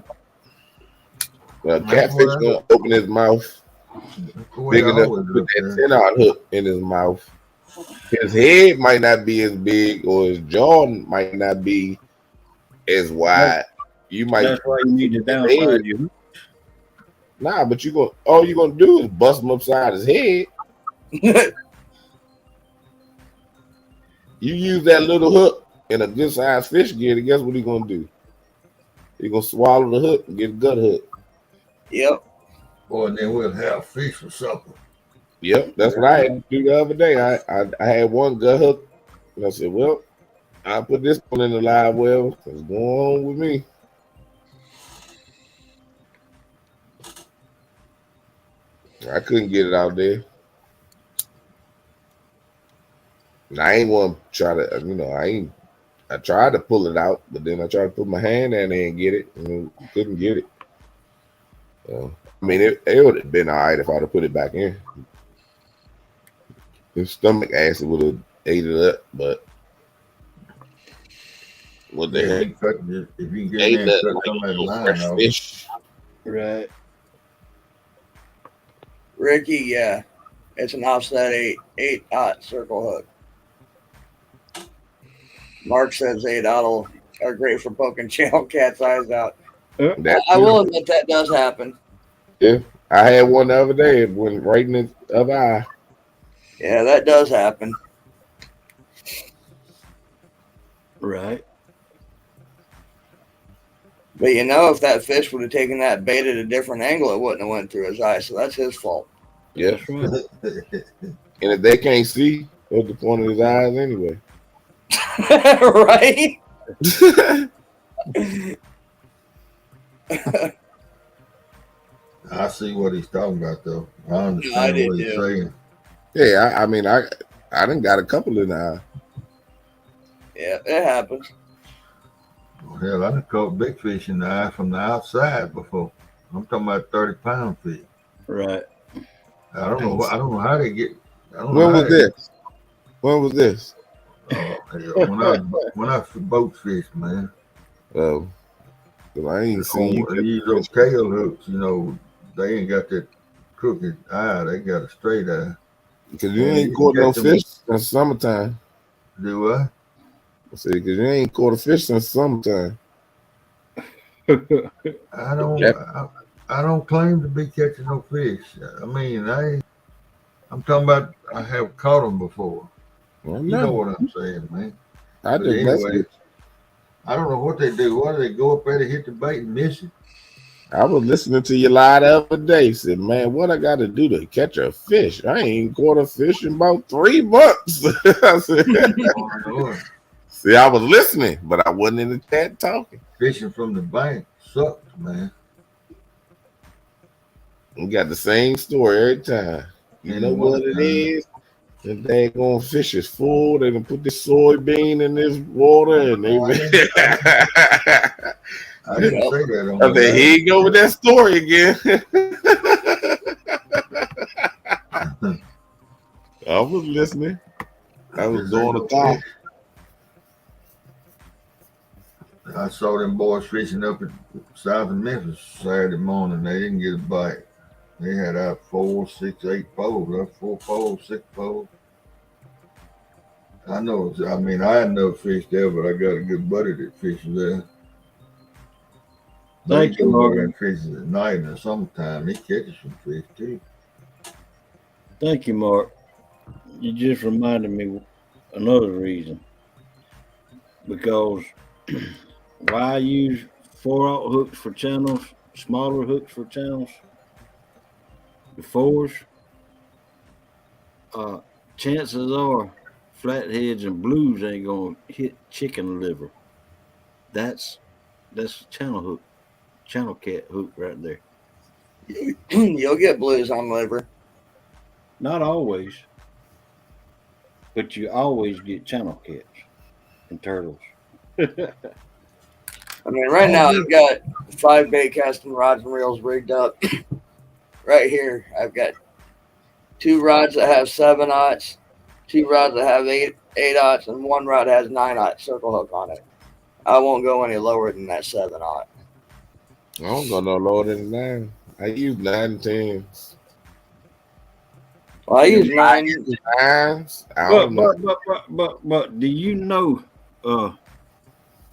Speaker 7: Well, catfish gonna open his mouth big enough to put that 10-0 hook in his mouth. His head might not be as big, or his jaw might not be as wide.
Speaker 3: That's why you need to downsize your hook.
Speaker 7: Nah, but all you're gonna do is bust him upside his head. You use that little hook in a good sized fish gear, guess what he's gonna do? He's gonna swallow the hook and get a gut hook.
Speaker 5: Yep.
Speaker 4: Boy, and then we'll have fish for supper.
Speaker 7: Yep, that's what I had to do the other day. I had one gut hook, and I said, well, I'll put this one in the live well. It's going on with me. I couldn't get it out there. And I ain't want to try to, I tried to pull it out, but then I tried to put my hand in there and get it, and couldn't get it. I mean, it would have been all right if I'd have put it back in. His stomach acid would have ate it up, but what the heck?
Speaker 4: If you get in there and cut some of that line off.
Speaker 7: Fish.
Speaker 3: Right.
Speaker 5: Ricky, yeah. It's an offset 8/0 circle hook. Mark says 8/0 are great for poking channel cat's eyes out. I will admit that does happen.
Speaker 7: Yeah. I had one the other day. It went right in the other eye.
Speaker 5: Yeah, that does happen.
Speaker 3: Right.
Speaker 7: But
Speaker 5: if that fish would have taken that bait at a different angle, it wouldn't have went through his eye. So that's his fault.
Speaker 7: Yeah.
Speaker 3: That's right.
Speaker 7: And if they can't see, what's the point of his eyes anyway?
Speaker 5: Right?
Speaker 4: I see what he's talking about, though. I understand what he's saying.
Speaker 7: Yeah, I mean, I done got a couple in the eye.
Speaker 5: Yeah, it happens.
Speaker 4: Well, hell, I done caught big fish in the eye from the outside before. I'm talking about 30-pound fish.
Speaker 3: Right.
Speaker 4: I don't know how they get.
Speaker 7: When was this? When was this?
Speaker 4: When I boat fish, man.
Speaker 7: Oh, I ain't seen you.
Speaker 4: These those tail hooks, they ain't got that crooked eye. They got a straight eye.
Speaker 7: Because you ain't caught no fish since summertime.
Speaker 4: Do what?
Speaker 7: I said, because you ain't caught a fish since summertime.
Speaker 4: I don't claim to be catching no fish. I mean, I'm talking about I have caught them before.
Speaker 7: Well,
Speaker 4: you know what I'm saying, man.
Speaker 7: I
Speaker 4: don't know what they do. Why do they go up there to hit the bait and miss it?
Speaker 7: I was listening to you lie the other day. Said, man, what I got to do to catch a fish? I ain't caught a fish in about 3 months. I said, see, I was listening, but I wasn't in the chat talking.
Speaker 4: Fishing from the bank sucks, man.
Speaker 7: We got the same story every time. You know what it is? The daggone fish is full. They can put this soybean in this water, and they.
Speaker 4: I didn't say that.
Speaker 7: I said, here you go with that story again. I was listening. I was doing a thought.
Speaker 4: I saw them boys fishing up at south of Memphis Saturday morning. They didn't get a bite. They had out 4, 6, 8 poles. 4 poles, 6 poles. I know. I mean, I had no fish there, but I got a good buddy that fishes there.
Speaker 3: Thank you, Mark.
Speaker 4: And fishes at night in the summertime. He catches some fish too.
Speaker 3: Thank you, Mark. You just reminded me another reason. Because why I use 4/0 hooks for channels, smaller hooks for channels, the 4s, chances are flatheads and blues ain't gonna hit chicken liver. That's a channel cat hook right there.
Speaker 5: You'll get blues on liver.
Speaker 3: Not always, but you always get channel cats and turtles.
Speaker 5: I mean, right now I've got 5 bait casting rods and reels rigged up. Right here, I've got 2 rods that have 7/0, 2 rods that have 8/0, and 1 rod has 9/0 circle hook on it. I won't go any lower than that 7/0.
Speaker 7: I don't go no lower than 9. I use 9 and 10s.
Speaker 5: Well, I use 9.
Speaker 7: 9s.
Speaker 3: But do you know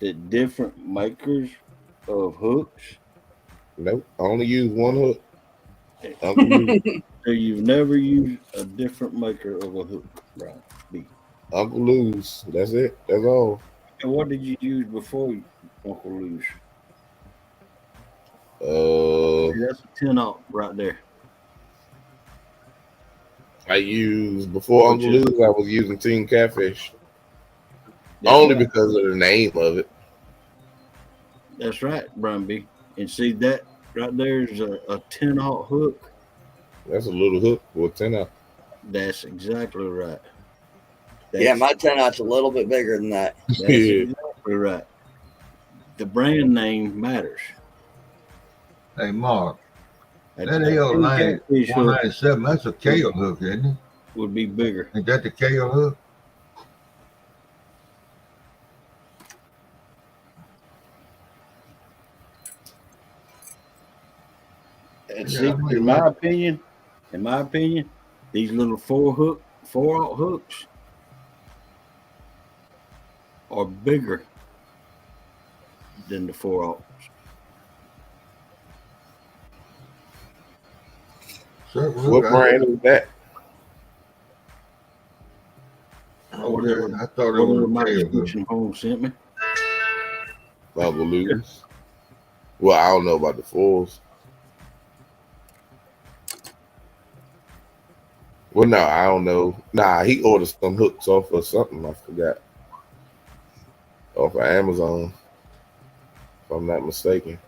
Speaker 3: the different makers of hooks?
Speaker 7: Nope. I only use 1 hook.
Speaker 3: So you've never used a different maker of a hook, right?
Speaker 7: Uncle Lou's. That's it. That's all.
Speaker 3: And what did you use before Uncle Lou's?
Speaker 7: That's
Speaker 3: a 10/0 right there.
Speaker 7: I used before Uncle Lou's. I was using Team Catfish only because of the name of it.
Speaker 3: That's right, Brumby. And see that right there is a 10-aught hook.
Speaker 7: That's a little hook for a 10-aught.
Speaker 3: That's exactly right.
Speaker 5: Yeah, my 10-aught's a little bit bigger than that.
Speaker 3: That's exactly right. The brand name matters.
Speaker 4: Hey, Mark. That
Speaker 3: Team
Speaker 4: L9
Speaker 3: Catfish hook
Speaker 4: 197, that's a KO hook, isn't it?
Speaker 3: would be bigger.
Speaker 4: Ain't that the KO hook?
Speaker 3: And see, in my opinion, these little 4-aught hooks are bigger than the 4-aughts.
Speaker 7: What brand is that?
Speaker 3: Whatever.
Speaker 4: I thought it was
Speaker 3: my
Speaker 4: KO hook.
Speaker 3: description home sent me.
Speaker 7: Uncle Lou's. Well, I don't know about the fours. Well, no, I don't know. Nah, he ordered some hooks off of something. I forgot. Off of Amazon, if I'm not mistaken.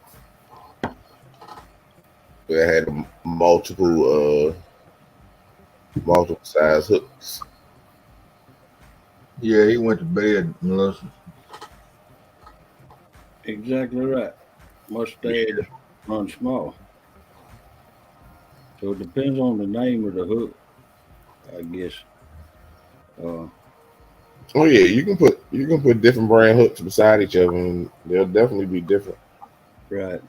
Speaker 7: They had multiple size hooks.
Speaker 4: Yeah, he went to bed, Melissa.
Speaker 3: Exactly right. Mustache run small. So it depends on the name of the hook, I guess.
Speaker 7: Oh yeah, you can put different brand hooks beside each other, and they'll definitely be different.
Speaker 3: Right.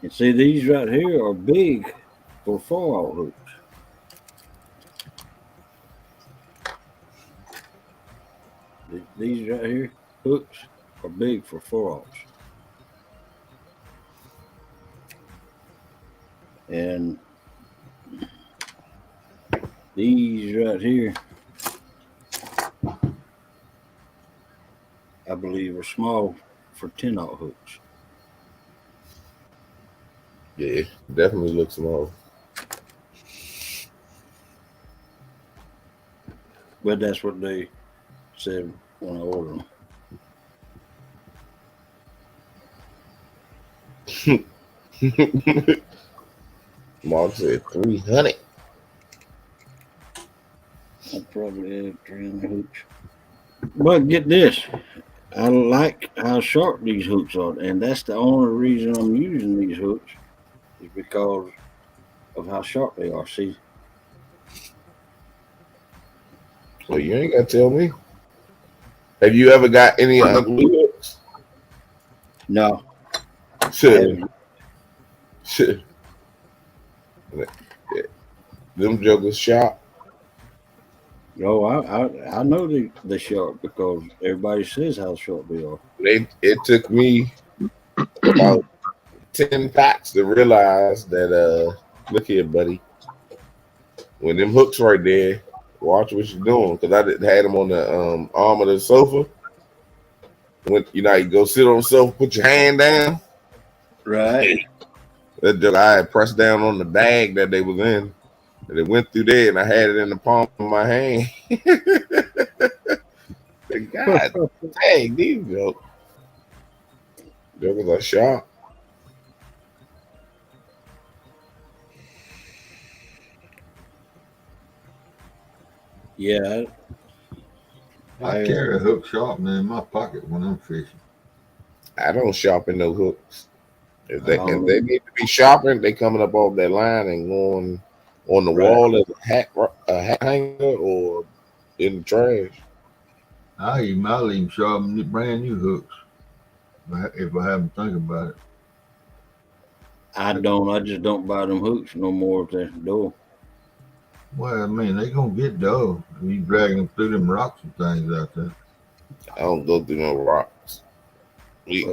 Speaker 3: And see, these right here are big for 4-aught hooks. These right here hooks are big for 4-aughts. And these right here, I believe, are small for 10-aught hooks.
Speaker 7: Yeah, definitely looks small.
Speaker 3: But that's what they said when I ordered them.
Speaker 7: Mark said 300.
Speaker 3: I probably have 300 hooks. But get this, I like how sharp these hooks are, and that's the only reason I'm using these hooks is because of how sharp they are. See?
Speaker 7: Well, you ain't got to tell me. Have you ever got any ugly hooks?
Speaker 3: No.
Speaker 7: Shit. Them jokers sharp.
Speaker 3: No, I know they're sharp because everybody says how sharp they are.
Speaker 7: It took me about 10 packs to realize that look here, buddy. When them hooks right there, watch what you're doing, because I had them on the arm of the sofa. When you go sit on the sofa, put your hand down.
Speaker 3: Right.
Speaker 7: That joke, I had pressed down on the bag that they was in, and it went through there, and I had it in the palm of my hand. God dang, these jokers are sharp.
Speaker 3: Yeah.
Speaker 4: I carry a hook sharpener in my pocket when I'm fishing.
Speaker 7: I don't sharpen no hooks. If they need to be sharpened, they coming up off that line and going on the wall as a hat hanger or in the trash.
Speaker 4: I'll even sharpen brand new hooks if I haven't think about it.
Speaker 3: I don't. I just don't buy them hooks no more at the door.
Speaker 4: Well, I mean, they gonna get dull if you dragging them through them rocks and things out there.
Speaker 7: I don't go through no rocks. Pretty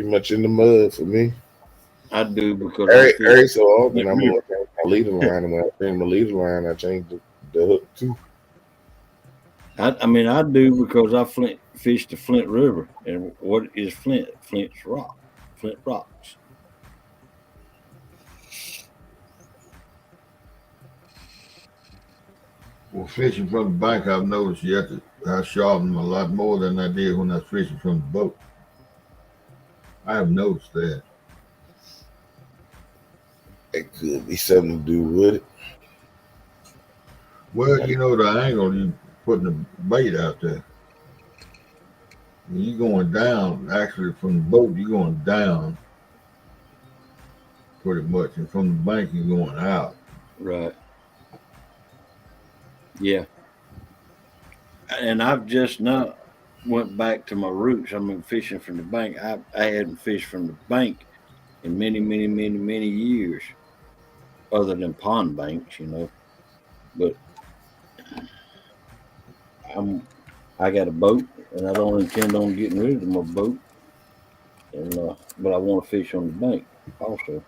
Speaker 7: much in the mud for me.
Speaker 3: I do because
Speaker 7: every so often I'm gonna change my leader line, and when I change my leader line, I change the hook too.
Speaker 3: I mean, I do because I fish the Flint River, and what is Flint? Flint rocks.
Speaker 4: Well, fishing from the bank, I've noticed I sharpen them a lot more than I did when I was fishing from the boat. I have noticed that.
Speaker 7: It could be something to do with it.
Speaker 4: Well, you know the angle you putting the bait out there. When you're going down, actually from the boat, you're going down pretty much, and from the bank, you're going out.
Speaker 3: Right. Yeah. And I've just not went back to my roots. I mean, fishing from the bank. I hadn't fished from the bank in many, many, many, many years, other than pond banks, you know. But I got a boat, and I don't intend on getting rid of my boat. And but I want to fish on the bank also.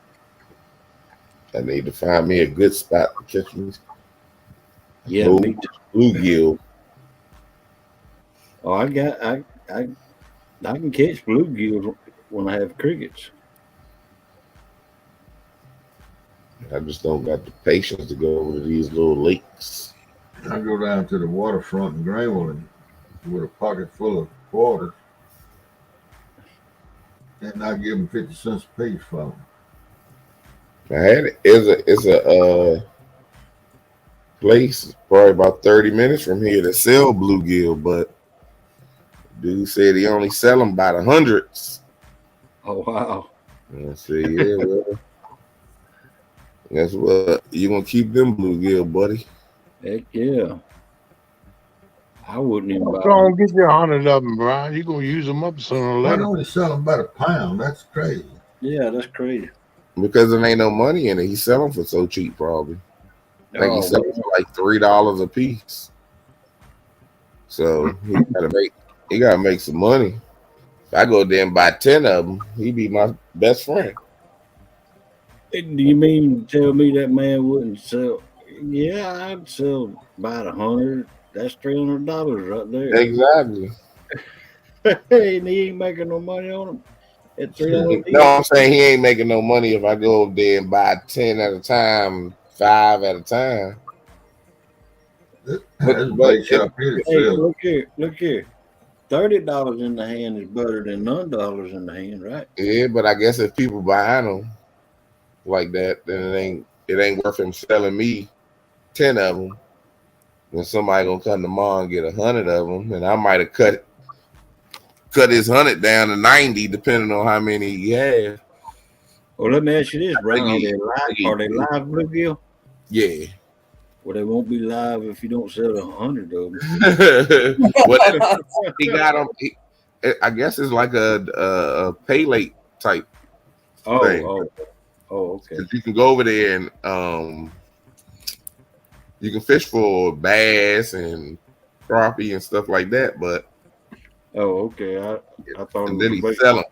Speaker 7: I need to find me a good spot to catch me.
Speaker 3: Yeah, me too.
Speaker 7: Bluegill.
Speaker 3: Oh, I can catch bluegills when I have crickets.
Speaker 7: I just don't got the patience to go over to these little lakes.
Speaker 4: I go down to the waterfront in Greenville and with a pocket full of quarters, and I give them 50 cents a piece for them.
Speaker 7: I had it. It's a place probably about 30 minutes from here to sell bluegill, but dude said he only sell them by the hundreds.
Speaker 3: Oh wow!
Speaker 7: And I said, yeah, well, guess what? You gonna keep them bluegill, buddy?
Speaker 3: Heck yeah! I wouldn't even buy
Speaker 1: Go on, get you 100 of them, Brian. You gonna use them up sooner or
Speaker 4: Why
Speaker 1: later.
Speaker 4: don't they sell them by the pound? That's crazy.
Speaker 3: Yeah, that's crazy.
Speaker 7: Because there ain't no money in it. He sell them for so cheap, probably. I think he sell them for like $3 a piece. So he gotta make some money. If I go there and buy 10 of them, he be my best friend.
Speaker 3: Do you mean to tell me that man wouldn't sell? Yeah, I'd sell about 100. That's $300 right there.
Speaker 7: Exactly.
Speaker 3: And he ain't making no money on them. At $300.
Speaker 7: No, I'm saying he ain't making no money if I go up there and buy 10 at a time, 5 at a time.
Speaker 3: Hey, look here. $30 in the hand is better than $9 in the hand, right?
Speaker 7: Yeah, but I guess if people buying them like that, then it ain't worth him selling me 10 of them. When somebody gonna come tomorrow and get 100 of them, and I might have cut his 100 down to 90, depending on how many he has.
Speaker 3: Well, let me ask you this, Brian. Are they live bluegill?
Speaker 7: Yeah.
Speaker 3: Well, they won't be live if you don't sell 100 of them.
Speaker 7: He got them. I guess it's like a pay late type thing.
Speaker 3: Oh, okay.
Speaker 7: You can go over there and you can fish for bass and crappie and stuff like that, but
Speaker 3: okay. I thought.
Speaker 7: And then he sell them.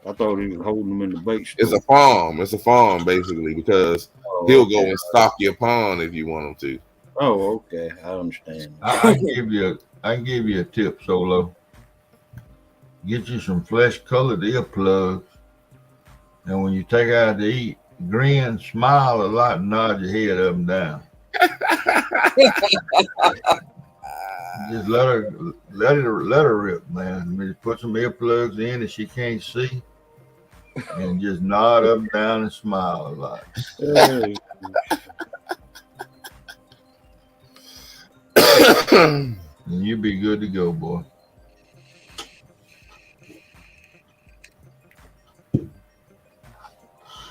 Speaker 3: I thought he was holding them in the bait store.
Speaker 7: It's a farm. It's a farm basically because he'll go and stock your pond if you want him to.
Speaker 3: Oh, okay. I understand.
Speaker 4: I can give you a tip, Solo. Get you some flesh colored earplugs, and when you take out to eat, grin, smile a lot, and nod your head up and down. Just let her rip, man. I mean, put some earplugs in that she can't see, and just nod up and down and smile a lot. And you'll be good to go, boy.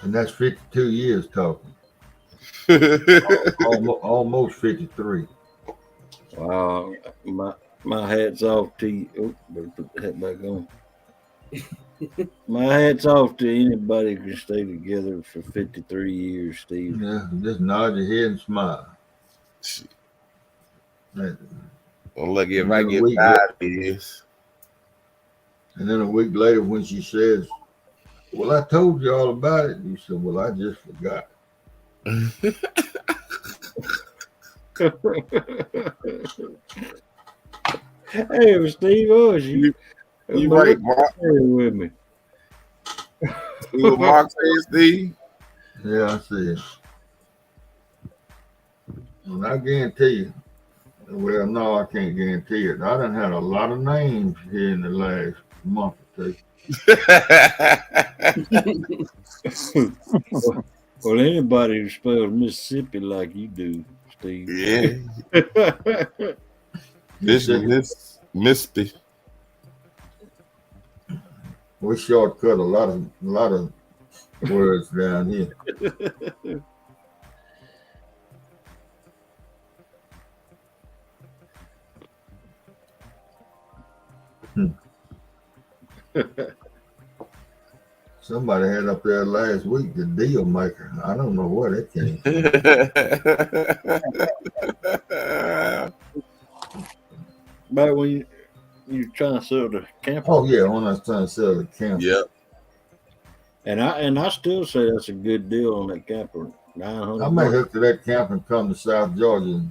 Speaker 4: And that's 52 years talking. Almost 53.
Speaker 3: Wow, my hat's off to you. Oh, better put the hat back on. My hat's off to anybody who can stay together for 53 years, Steve.
Speaker 4: Yeah, just nod your head and smile.
Speaker 7: Well, look, if I get 5 years.
Speaker 4: And then a week later when she says, well, I told you all about it. You said, well, I just forgot.
Speaker 3: Hey, Steve, you
Speaker 7: right, Mark.
Speaker 3: With me.
Speaker 7: See what Mark says, Steve?
Speaker 4: Yeah, I see it. And I guarantee you, Well, no, I can't guarantee it. I done had a lot of names here in the last month or two.
Speaker 3: Well, anybody who spells Mississippi like you do, Steve.
Speaker 7: Yeah. This
Speaker 4: Mississippi,
Speaker 7: Mississippi.
Speaker 4: we shortcut a lot of words down here. Somebody had up there last week the deal maker. I don't know where that came from.
Speaker 3: But when you're trying to sell the camper.
Speaker 4: Oh yeah, when I was trying to sell the camper.
Speaker 7: Yep.
Speaker 3: And I still say that's a good deal on that camper. $900.
Speaker 4: I may hook to that camper and come to South Georgia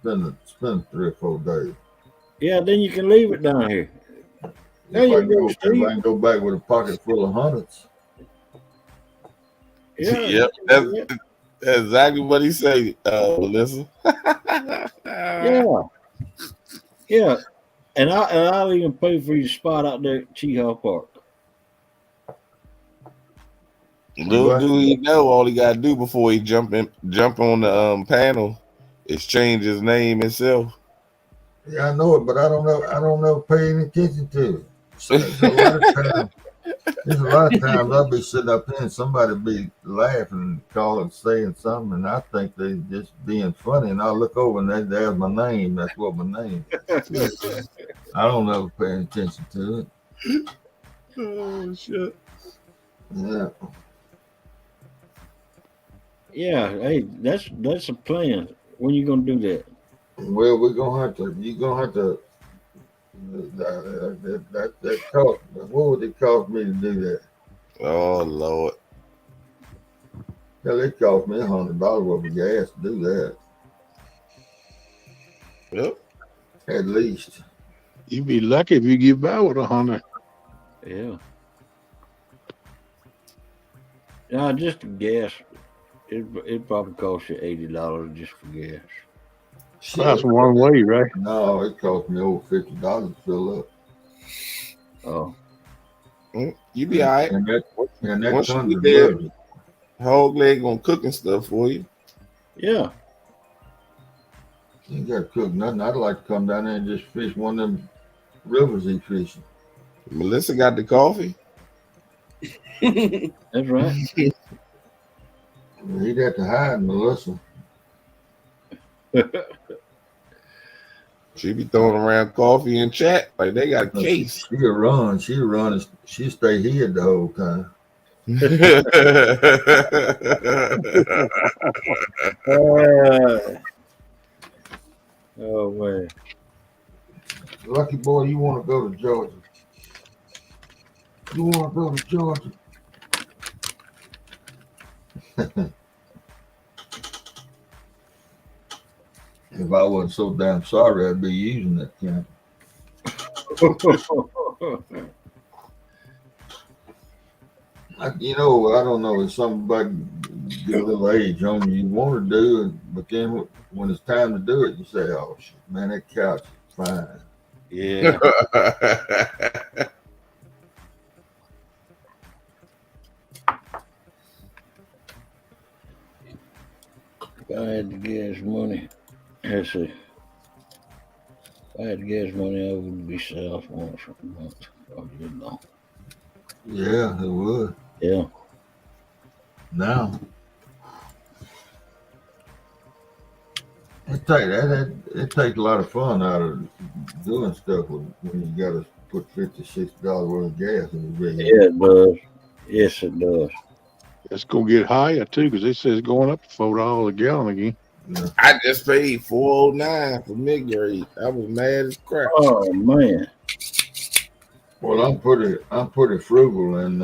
Speaker 4: and spend 3 or 4 days.
Speaker 3: Yeah, then you can leave it down here. There
Speaker 4: If I
Speaker 3: you go, Steve.
Speaker 4: can go back with a pocket full of hundreds.
Speaker 3: Yeah,
Speaker 7: Yep. That's exactly what he said, Melissa.
Speaker 3: Yeah. And I'll even pay for your spot out there at Cheehaw Park.
Speaker 7: Little do he know, all he gotta do before he jump on the panel is change his name himself.
Speaker 4: Yeah, I know it, but I don't know pay any attention to it. So there's a lot of times I'll be sitting up here and somebody be laughing, calling, saying something, and I think they just being funny, and I'll look over and there's my name. That's what my name is. I don't know paying attention to it.
Speaker 7: Oh shit.
Speaker 4: Yeah.
Speaker 3: Yeah, hey, that's a plan. When you gonna do that?
Speaker 4: Well, you're gonna have to. That cost. What would it cost me to do that?
Speaker 7: Oh Lord.
Speaker 4: Hell, it cost me $100 worth of gas to do that.
Speaker 7: Yep.
Speaker 4: At least.
Speaker 1: You'd be lucky if you get by with 100.
Speaker 3: Yeah. No, just the gas. It probably cost you $80 just for gas.
Speaker 1: That's one way, right?
Speaker 4: No, it cost me over $50 to fill up.
Speaker 3: Oh.
Speaker 7: You be all right.
Speaker 4: And that
Speaker 7: Once you
Speaker 4: comes
Speaker 7: get
Speaker 4: with
Speaker 7: there,
Speaker 4: budget.
Speaker 7: Hog Leg gonna cook and stuff for you.
Speaker 3: Yeah.
Speaker 4: You ain't got to cook nothing. I'd like to come down there and just fish one of them rivers he fishing.
Speaker 7: Melissa got the coffee.
Speaker 3: That's right.
Speaker 4: He'd have to hide Melissa.
Speaker 7: She be throwing around coffee and chat like they got a case.
Speaker 4: She'll run. She'll stay hid the whole time.
Speaker 3: Oh man.
Speaker 4: Lucky boy, you want to go to Georgia. You want to go to Georgia. If I wasn't so damn sorry, I'd be using that camp. I don't know. It's something about get a little age on you. You want to do it, but then when it's time to do it, you say, "Oh shit, man, that couch is fine."
Speaker 3: Yeah. If I had the gas money, let's see. If I had the gas money, I would be south once a month. Probably not.
Speaker 4: Yeah, it would.
Speaker 3: Yeah.
Speaker 4: Now, it takes a lot of fun out of doing stuff when you got to put $50-$60 worth of gas in the vehicle.
Speaker 3: Yeah, it does. Yes, it does.
Speaker 1: It's gonna get higher too, because it says going up to $4 a gallon again.
Speaker 4: Yeah.
Speaker 7: I just paid $4.09 for mid-grade. I was mad as crap.
Speaker 3: Oh man.
Speaker 4: Well, I'm pretty frugal, and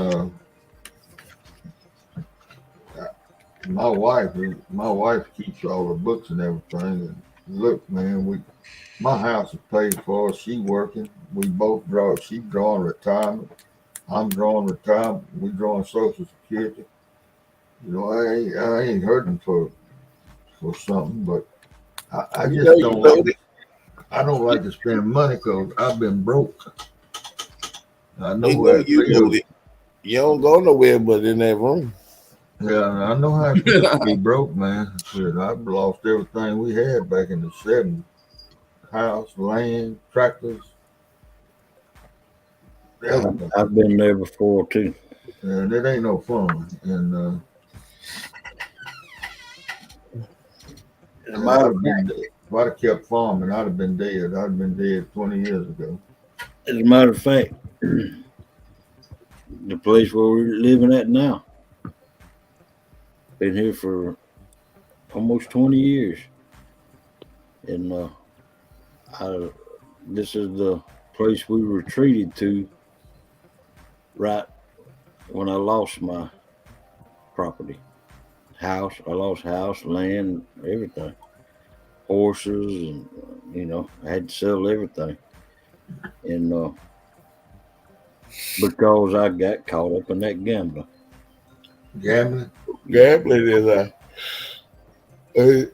Speaker 4: my wife keeps all the books and everything. And look, man, my house is paid for. She working. We both draw. She drawing retirement. I'm drawing retirement. We drawing Social Security. I ain't hurting for something, but I just don't like. I don't like to spend money because I've been broke. I know
Speaker 7: You
Speaker 4: how
Speaker 7: know
Speaker 4: it
Speaker 7: you
Speaker 4: feels.
Speaker 7: do it. You don't go nowhere but in that room.
Speaker 4: Yeah, I know how it feels to be broke, man. Shit, I've lost everything we had back in the 70s. House, land, tractors, everything.
Speaker 3: I've been there before too.
Speaker 4: And it ain't no fun. And
Speaker 3: As a matter of fact,
Speaker 4: if I'd have kept farming, I'd have been dead. I'd have been dead 20 years ago.
Speaker 3: as a matter of fact, the place where we're living at now, been here for almost 20 years, and this is the place we retreated to right when I lost my property, house. I lost house, land, everything, horses, and I had to sell everything, and because I got caught up in that gambling.
Speaker 4: Gambling?
Speaker 7: Gambling is
Speaker 4: I got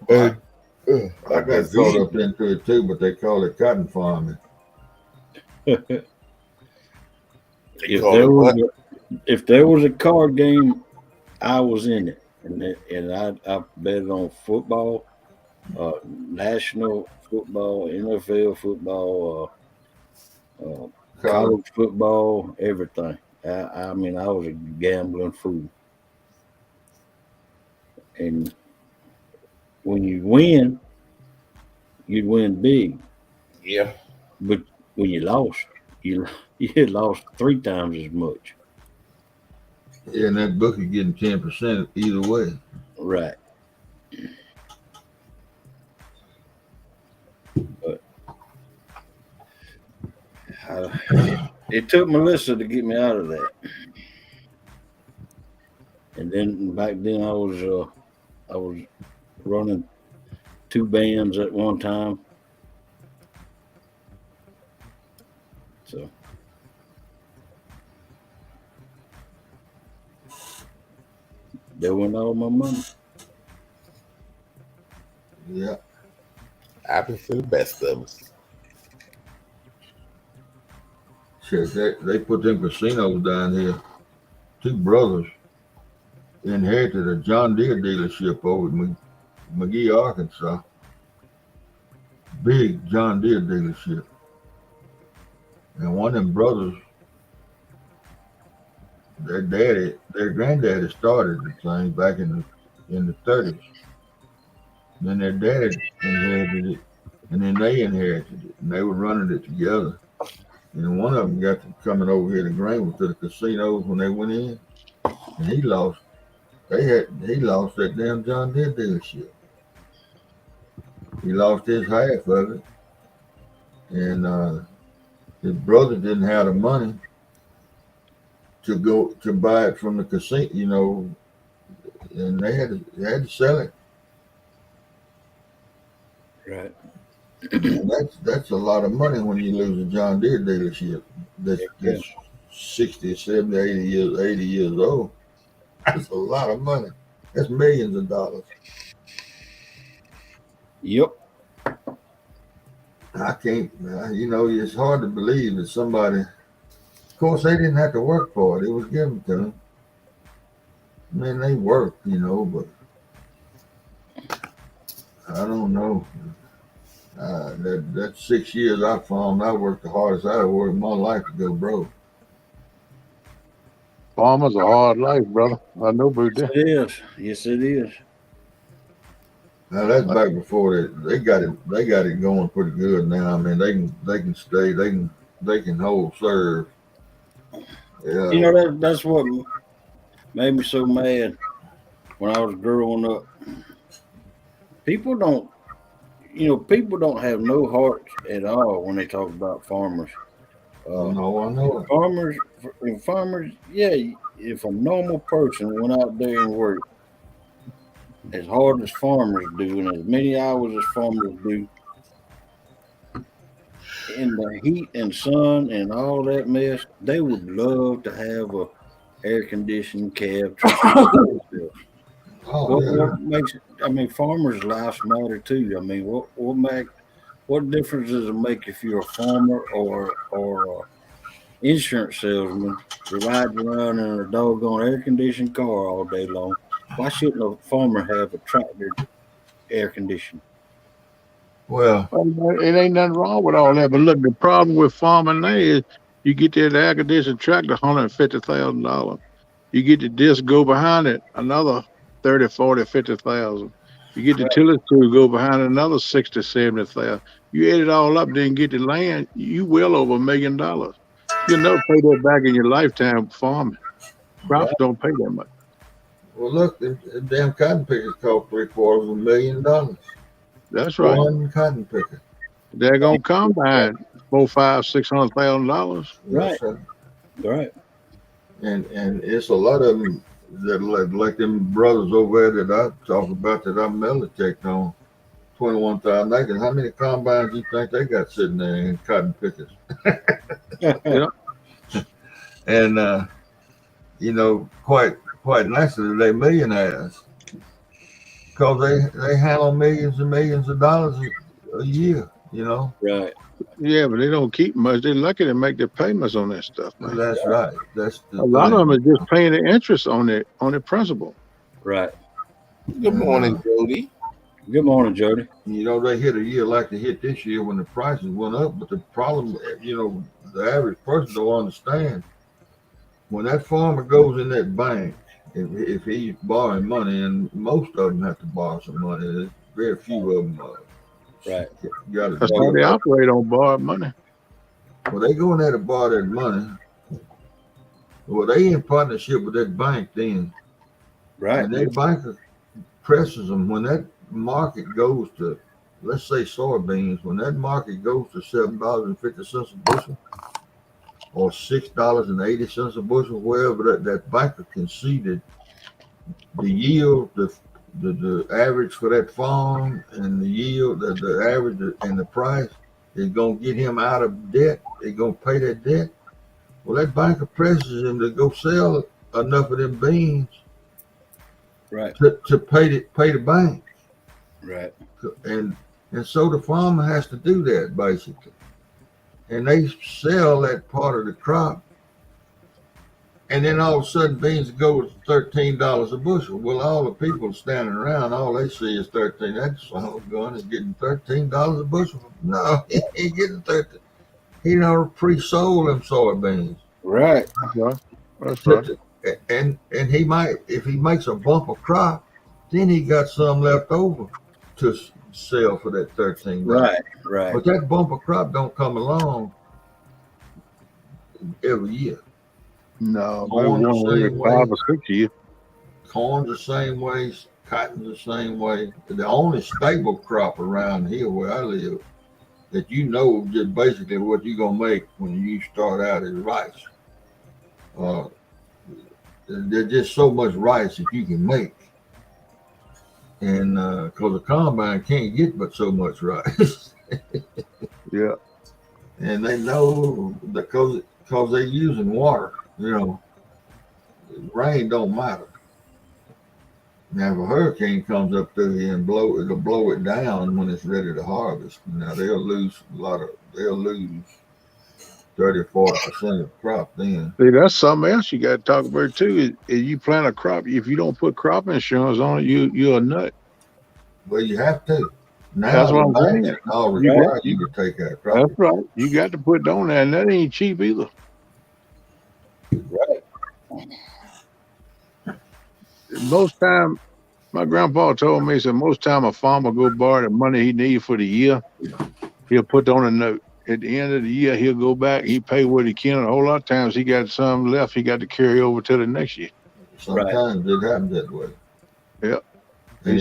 Speaker 4: caught up into it too, but they call it cotton farming.
Speaker 3: If there was a card game, I was in it, and I bet on football, national football, NFL football, college football, everything. I mean, I was a gambling fool, and when you win, you'd win big.
Speaker 7: Yeah.
Speaker 3: But when you lost, you lost 3 times as much.
Speaker 4: Yeah, and that book is getting 10% either way.
Speaker 3: Right. But it took Melissa to get me out of that. And then back then I was running 2 bands at one time. So there went all my money.
Speaker 4: Yeah.
Speaker 7: Happens to the best of us.
Speaker 4: Shit, they put them casinos down here. 2 brothers inherited a John Deere dealership over at McGee, Arkansas. Big John Deere dealership. And one of them brothers, their granddaddy started the thing back in the 30s. Then their daddy inherited it, and then they inherited it, and they were running it together. And one of them got to coming over here to Greenville to the casinos when they went in, and he lost. He lost that damn John Deere dealership. He lost his half of it, and his brother didn't have the money to go to buy it from the casino, and they had to sell it.
Speaker 3: Right.
Speaker 4: And that's a lot of money when you lose a John Deere dealership that's 60, 70, 80 years old. That's a lot of money. That's millions of dollars.
Speaker 3: Yep.
Speaker 4: I can't, it's hard to believe that somebody, of course, they didn't have to work for it. It was given to them. I mean, they worked, but I don't know. That 6 years I farmed, I worked the hardest I ever worked in my life to go broke.
Speaker 1: Farmers a hard life, brother. I know about that.
Speaker 3: It is. Yes, it is.
Speaker 4: Now that's back before they got it going pretty good now. I mean, they can stay, they can hold serve. Yeah.
Speaker 3: That's what made me so mad when I was growing up. People don't have no heart at all when they talk about farmers.
Speaker 4: No, I know.
Speaker 3: Farmers, yeah. If a normal person went out there and worked as hard as farmers do, and as many hours as farmers do, in the heat and sun and all that mess, they would love to have a air conditioned cab. What makes it? I mean, farmers' lives matter too. I mean, what what difference does it make if you're a farmer or insurance salesman? You're riding around in a doggone air conditioned car all day long. Why shouldn't a farmer have a tractor air conditioned?
Speaker 4: Well,
Speaker 1: It ain't nothing wrong with all that. But look, the problem with farming now is you get that air conditioned tractor, $150,000. You get the disc go behind it, another 30, 40, 50,000. You get the tiller tool go behind it, another 60, 70,000. You add it all up, then get the land, you well over $1 million. You'll never pay that back in your lifetime farming. Crops don't pay that much.
Speaker 4: well, look, the damn cotton pickers cost $750,000.
Speaker 1: That's right.
Speaker 4: One cotton picker.
Speaker 1: They're gonna come by $400,000, $500,000, $600,000.
Speaker 3: Right. Right.
Speaker 4: And it's a lot of them that like them brothers over there that I talk about that I'm Melitech on, 21,000 acres. How many combines you think they got sitting there in cotton pickers?
Speaker 1: Yeah.
Speaker 4: And you know, quite naturally, they millionaires because they handle millions and millions of dollars a year. You know.
Speaker 3: Right.
Speaker 1: Yeah, but they don't keep much. They're lucky to make their payments on that stuff, man.
Speaker 4: That's right. That's the
Speaker 1: A lot
Speaker 4: thing.
Speaker 1: of them are just paying the interest on the principal.
Speaker 3: Right.
Speaker 7: Good morning, Jody.
Speaker 3: Good morning, Jody.
Speaker 4: You know, they hit a year like they hit this year when the prices went up. But the problem, you know, the average person don't understand. When that farmer goes in that bank, if he's borrowing money, and most of them have to borrow some money, there's very few of them.
Speaker 3: Right.
Speaker 1: That's how they operate on borrowed money.
Speaker 4: Well, they go in there to borrow that money. Well, they in partnership with that bank then.
Speaker 3: Right.
Speaker 4: And that banker presses them when that market goes to, let's say soybeans, when that market goes to $7.50 a bushel or $6.80 a bushel, wherever that banker conceded the yield, the average for that farm and the yield, the average and the price is going to get him out of debt. They're going to pay that debt. Well, that banker presses him to go sell enough of them beans,
Speaker 3: right,
Speaker 4: to pay the bank.
Speaker 3: Right.
Speaker 4: And so the farmer has to do that basically. And they sell that part of the crop. And then all of a sudden beans go to $13 a bushel. Well, all the people standing around, all they see is 13. That son of a gun is getting $13 a bushel. No, he ain't getting 13. He done pre-sold them soybeans.
Speaker 3: Right.
Speaker 1: That's right.
Speaker 4: And he might, if he makes a bumper crop, then he got some left over to sell for that $13.
Speaker 3: Right.
Speaker 4: But that bumper crop don't come along every year.
Speaker 1: No,
Speaker 4: Corn's the same way.
Speaker 1: 5 or 6 years.
Speaker 4: Corn's the same way. Cotton's the same way. The only stable crop around here where I live that you know just basically what you're going to make when you start out is rice. There's just so much rice that you can make. And because the combine can't get but so much rice.
Speaker 1: Yeah.
Speaker 4: And they know because they're using water, you know, rain don't matter. Now, if a hurricane comes up through here and it'll blow it down when it's ready to harvest. Now, they'll lose 30, 40% of crop then.
Speaker 1: See, that's something else you got to talk about too. Is you plant a crop, if you don't put crop insurance on it, you're a nut.
Speaker 4: Well, you have to. Now,
Speaker 1: that's what I'm saying.
Speaker 4: You can take that crop.
Speaker 1: That's right. You got to put it on there, and that ain't cheap either.
Speaker 3: Right.
Speaker 1: Most time, my grandpa told me, he said, most time a farmer go borrow the money he needs for the year, he'll put on a note. At the end of the year, he'll go back, he pay what he can. A whole lot of times he got some left, he got to carry over to the next year.
Speaker 4: Sometimes it happens that way.
Speaker 1: Yeah.
Speaker 4: And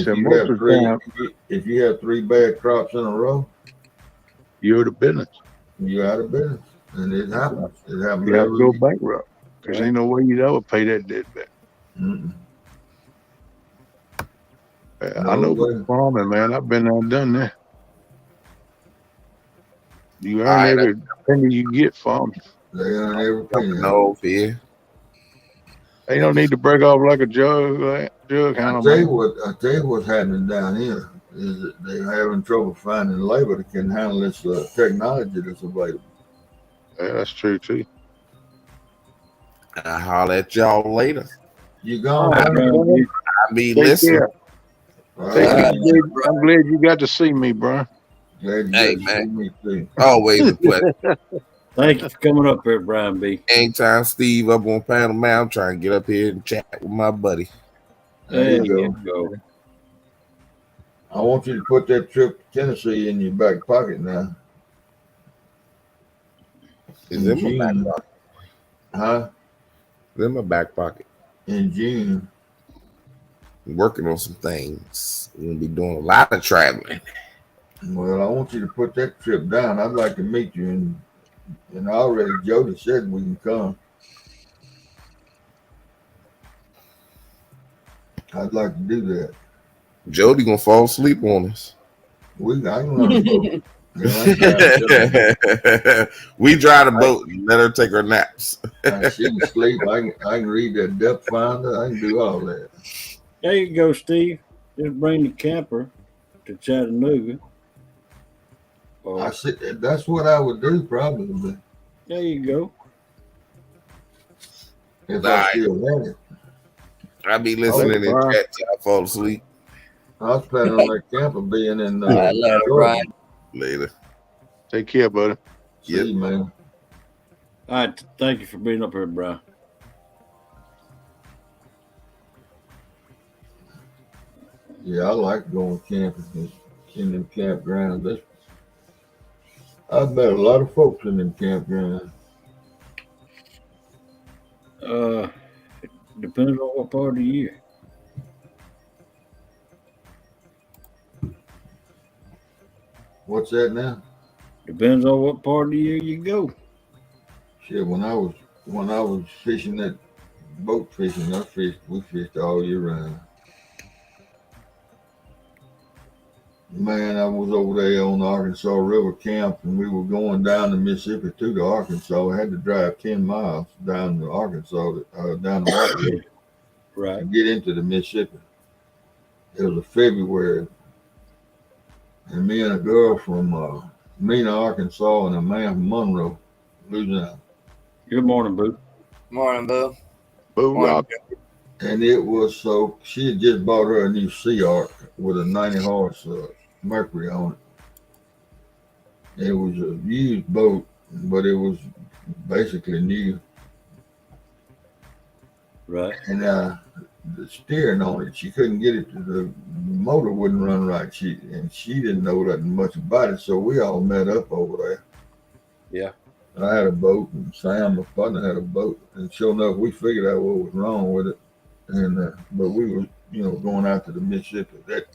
Speaker 4: if you have 3 bad crops in a row,
Speaker 1: you're out of business.
Speaker 4: You're out of business. And it happens. It happens.
Speaker 1: You have to go bankrupt. Because ain't no way you'd ever pay that debt back.
Speaker 4: Mm-mm.
Speaker 1: I know farming, man. I've been there and done that. You earn every penny you get farming.
Speaker 4: They earn every penny.
Speaker 7: No fear.
Speaker 1: They don't need to break off like a jug handle.
Speaker 4: I'll tell you what's happening down here. is that they're having trouble finding labor that can handle this technology that's available.
Speaker 1: Yeah, that's true too.
Speaker 7: I'll holler at y'all later.
Speaker 4: You
Speaker 1: All
Speaker 4: gone,
Speaker 1: right,
Speaker 4: man?
Speaker 3: Brian,
Speaker 1: man.
Speaker 7: I'll be
Speaker 1: Take
Speaker 7: listening.
Speaker 1: care.
Speaker 4: All
Speaker 1: Take
Speaker 4: right.
Speaker 1: care. I'm glad you got to see me, bro.
Speaker 4: Glad you
Speaker 7: Hey,
Speaker 4: got to see
Speaker 7: man.
Speaker 4: me too.
Speaker 7: Always a pleasure.
Speaker 3: thank you for coming up here, Brian B.
Speaker 7: Anytime Steve up on panel, man, I'm trying to get up here and chat with my buddy.
Speaker 4: There you go. I want you to put that trip to Tennessee in your back pocket now.
Speaker 7: It's in my back
Speaker 4: June.
Speaker 7: pocket.
Speaker 4: Huh?
Speaker 7: It's in my back pocket.
Speaker 4: In June.
Speaker 7: I'm working on some things. We're gonna be doing a lot of traveling.
Speaker 4: Well, I want you to put that trip down. I'd like to meet you, and already Jody said we can come. I'd like to do that.
Speaker 7: Jody gonna fall asleep on us.
Speaker 4: I can run a boat. Yeah,
Speaker 7: We drive the boat and let her take her naps.
Speaker 4: she can sleep. I can read that depth finder. I can do all that.
Speaker 3: There you go, Steve. Just bring the camper to Chattanooga.
Speaker 4: I said that's what I would do probably.
Speaker 3: There you go.
Speaker 4: If I still had it.
Speaker 7: I'll be listening in chat till I fall asleep.
Speaker 4: I was planning on that camper being in
Speaker 5: Later, Brian.
Speaker 7: Later.
Speaker 1: Take care, buddy.
Speaker 4: See you, man.
Speaker 3: All right. Thank you for being up here, Brian.
Speaker 4: Yeah, I like going camping in them campgrounds. I've met a lot of folks in them campgrounds.
Speaker 3: It depends on what part of the year.
Speaker 4: What's that now?
Speaker 3: Depends on what part of the year you go.
Speaker 4: Shit, when I was fishing that boat fishing, we fished all year round. Man, I was over there on the Arkansas River camp, and we were going down the Mississippi to the Arkansas. I had to drive 10 miles down to Arkansas, down the White River,
Speaker 3: Right.
Speaker 4: to get into the Mississippi. It was a February, and me and a girl from Mena, Arkansas, and a man from Monroe, Louisiana.
Speaker 3: Good morning, Boo.
Speaker 5: Morning, Boo.
Speaker 1: Boo rock.
Speaker 4: And it was so, she had just bought her a new Sea Ark with a 90 horse Mercury on it. It was a used boat, but it was basically new.
Speaker 3: Right.
Speaker 4: And the steering on it, she couldn't get it to the motor wouldn't run right. She didn't know that much about it, so we all met up over there.
Speaker 3: Yeah.
Speaker 4: I had a boat, and Sam, my partner, had a boat, and sure enough, we figured out what was wrong with it. And but we were, going out to the Mississippi. That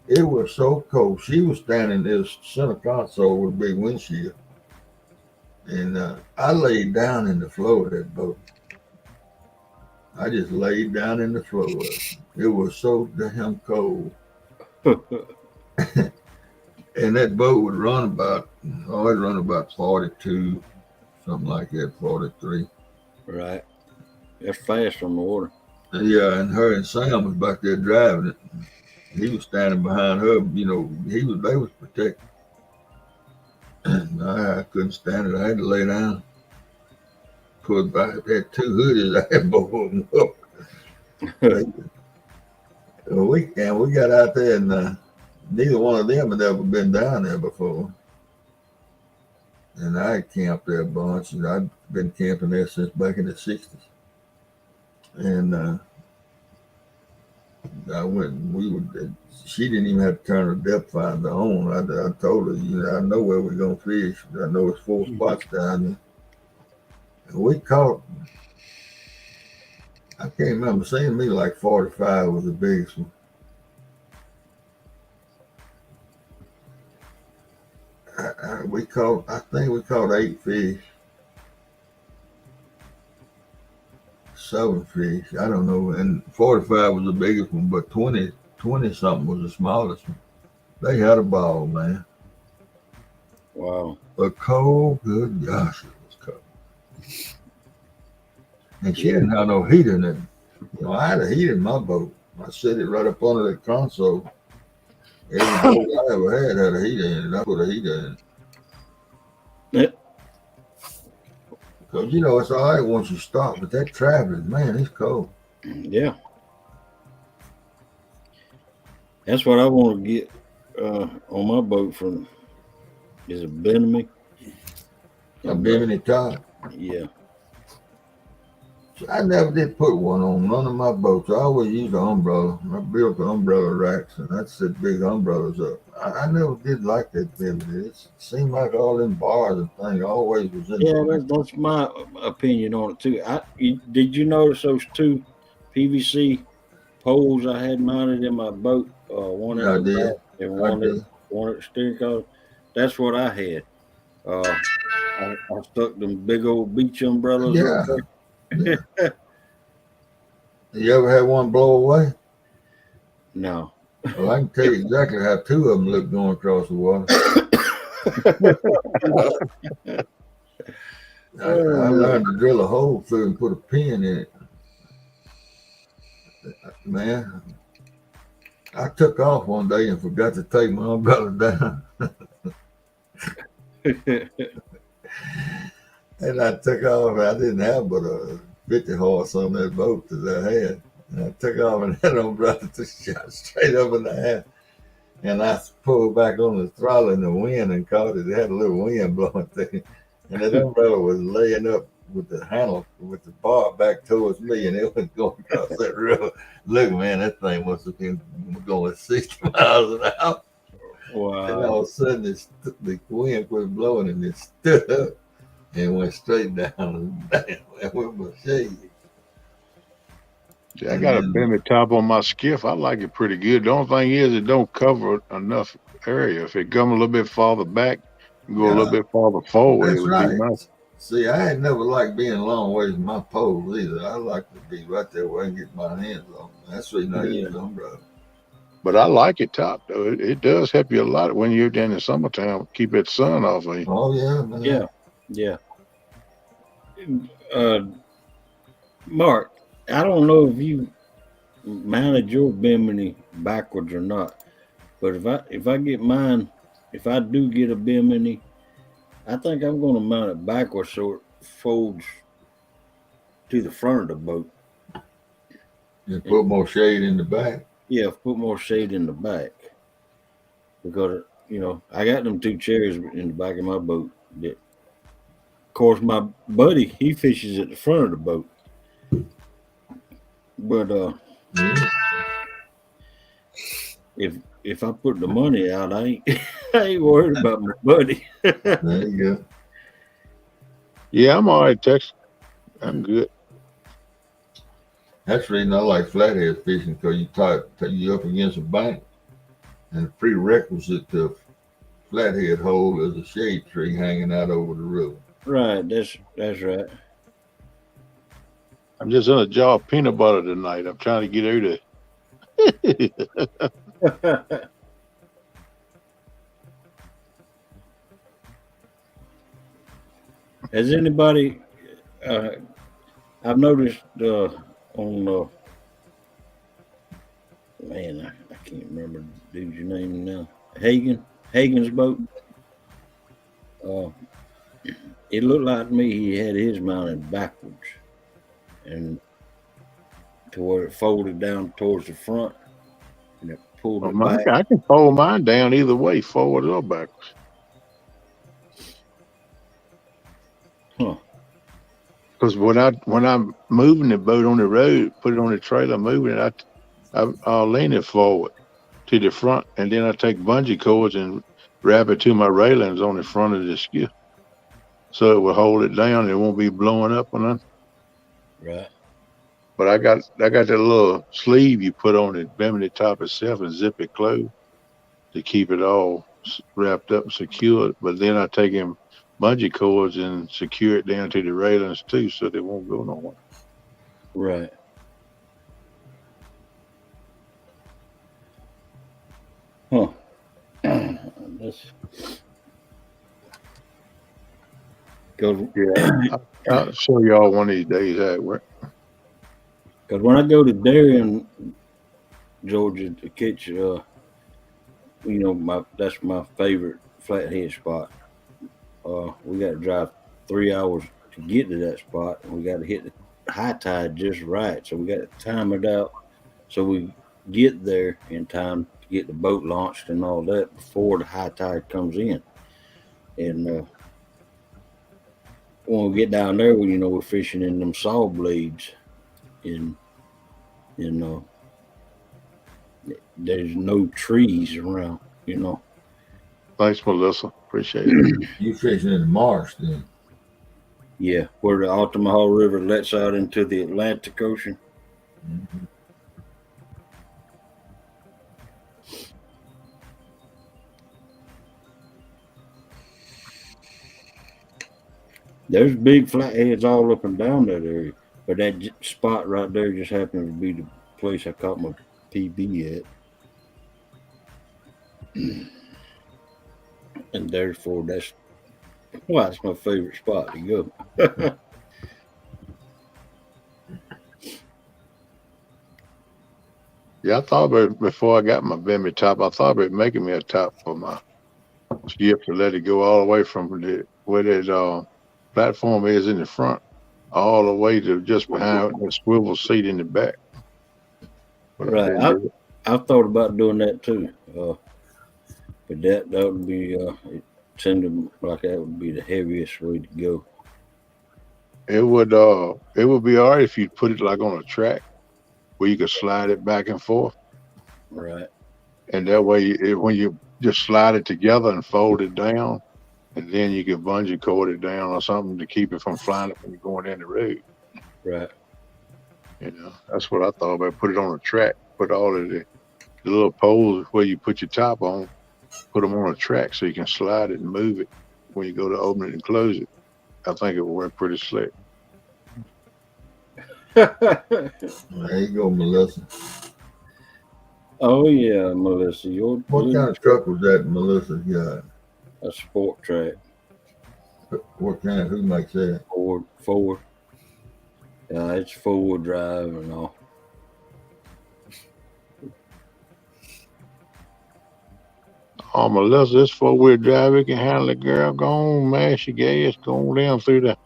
Speaker 4: it was so cold. She was standing in this center console with a big windshield, and I laid down in the floor of that boat. I just laid down in the floor of it. It was so damn cold. And that boat would run about 42, something like that, 43.
Speaker 3: Right. That's fast from the water.
Speaker 4: Yeah, and her and Sam was back there driving it. He was standing behind her, they was protected. I couldn't stand it. I had to lay down. Put back, had two hoodies, I had both of them up. We got out there, and neither one of them had ever been down there before. And I had camped there a bunch, and I'd been camping there since back in the 60s. And I went, she didn't even have to turn her depth finder on. I told her, I know where we're going to fish. I know it's 4 spots down there. And we caught, I can't remember, seemed to me like 45 was the biggest one. I think we caught 8 fish. 7 fish, I don't know, and 45 was the biggest one, but 20 something was the smallest one. They had a ball, man.
Speaker 3: Wow.
Speaker 4: But cold, good gosh, it was cold. And she didn't have no heater in it. I had a heater in my boat. I set it right up under the console. Every boat I ever had a heater in it. I put a heater in it.
Speaker 3: Yep.
Speaker 4: Because, you know, it's all right once you stop, but that traveling, man, it's cold.
Speaker 3: Yeah. That's what I want to get on my boat from is a Bimini.
Speaker 4: A Bimini top.
Speaker 3: Yeah.
Speaker 4: I never did put one on none of my boats. I always used an umbrella. I built the umbrella racks, and I'd set big umbrellas up. I never did like that Bimini. It seemed like all them bars and things always was in
Speaker 3: Yeah,
Speaker 4: the
Speaker 3: that's my opinion on it too. Did you notice those two PVC poles I had mounted in my boat? One at
Speaker 4: I
Speaker 3: the
Speaker 4: did.
Speaker 3: back and
Speaker 4: I did.
Speaker 3: one at the steering column. That's what I had. I stuck them big old beach umbrellas up
Speaker 4: Yeah.
Speaker 3: there.
Speaker 4: Yeah. You ever had one blow away?
Speaker 3: No.
Speaker 4: Well, I can tell you exactly how two of them look going across the water. I learned to drill a hole through and put a pin in it. Man, I took off one day and forgot to take my umbrella down. And I took off. I didn't have but a 50 horse on that boat that I had. And I took off and that umbrella just shot straight up in the air. And I pulled back on the throttle in the wind and caught it. It had a little wind blowing through. And that umbrella was laying up with the handle, with the bar back towards me, and it was going across that river. Look, man, that thing must have been going 60 miles an hour.
Speaker 3: Wow.
Speaker 4: And all of a sudden, the wind quit blowing and it stood up and went straight down. And damn, that went my shade.
Speaker 1: I got a Bimini top on my skiff. I like it pretty good. The only thing is it don't cover enough area. If it come a little bit farther back, go a little bit farther forward, it would be nice.
Speaker 4: See, I had never liked being a long ways from my poles either. I like to be right there where I can get my hands on. That's the reason I use the umbrella.
Speaker 1: But I like it top though. It does help you a lot when you're down in summertime. Keep that sun off of you.
Speaker 4: Oh yeah, man.
Speaker 3: Yeah. Mark, I don't know if you mounted your Bimini backwards or not, but if I get mine, if I do get a Bimini, I think I'm going to mount it backwards so it folds to the front of the boat.
Speaker 4: And put more shade in the back.
Speaker 3: Yeah, put more shade in the back. Because, you know, I got them two chairs in the back of my boat. That, of course, my buddy, he fishes at the front of the boat. But if I put the money out, I ain't worried about my buddy.
Speaker 4: There you go.
Speaker 1: Yeah, I'm all right, Texas. I'm good.
Speaker 4: That's the reason I like flathead fishing, because you up against a bank, and the prerequisite to flathead hole is a shade tree hanging out over the river.
Speaker 3: Right, that's right.
Speaker 1: I'm just in a jar of peanut butter tonight. I'm trying to get out of there.
Speaker 3: Has anybody? I've noticed on man, I can't remember the dude's name now. Hagen's boat. It looked like to me he had his mounted backwards, and to where it folded down towards the front, and it pulled it back.
Speaker 1: I can fold mine down either way, forward or backwards.
Speaker 3: Huh.
Speaker 1: Because when I'm moving the boat on the road, put it on the trailer, moving it, I'll lean it forward to the front, and then I take bungee cords and wrap it to my railings on the front of the skiff, so it will hold it down. It won't be blowing up or nothing.
Speaker 3: Right.
Speaker 1: But I got that little sleeve you put on the Bimini top itself and zip it closed to keep it all wrapped up and secured. But then I take him bungee cords and secure it down to the railings too, so they won't go nowhere.
Speaker 3: Right. Huh.
Speaker 1: Yeah, I'll show y'all one of these days how it works.
Speaker 3: Because when I go to Darien, Georgia to catch. That's my favorite flathead spot. We got to drive 3 hours to get to that spot, and we got to hit the high tide just right. So we got to time it out so we get there in time to get the boat launched and all that before the high tide comes in. And when we get down there, we're fishing in them saw blades, and there's no trees around.
Speaker 1: Thanks, Melissa. Appreciate it.
Speaker 4: You fishing in the marsh then?
Speaker 3: Yeah, where the Altamaha River lets out into the Atlantic Ocean.
Speaker 4: Mm-hmm.
Speaker 3: There's big flatheads all up and down that area, but that spot right there just happens to be the place I caught my PB at. And therefore, that's why it's my favorite spot to go.
Speaker 1: Yeah, I thought about it before I got my Bimby top. I thought about making me a top for my skip to let it go all the way from where that platform is in the front, all the way to just behind the swivel seat in the back. But
Speaker 3: Right. I've thought about doing that too. But that would be it seemed like that would be the heaviest way to go.
Speaker 1: It would be all right if you put it like on a track where you could slide it back and forth.
Speaker 3: Right.
Speaker 1: And that way when you just slide it together and fold it down, and then you can bungee cord it down or something to keep it from flying up when you're going down the road.
Speaker 3: Right.
Speaker 1: That's what I thought about. Put it on a track, put all of the little poles where you put your top on, put them on a track so you can slide it and move it when you go to open it and close it. I think it will work pretty slick.
Speaker 4: There you go, Melissa.
Speaker 3: Oh yeah, Melissa.
Speaker 4: What kind of truck was that Melissa got?
Speaker 3: A sport track.
Speaker 4: What kind? Who makes that?
Speaker 3: Ford. It's 4-wheel drive and all.
Speaker 1: Oh, Melissa, this 4-wheel drive, it can handle it, girl. Go on, mash your gas, go on down through the.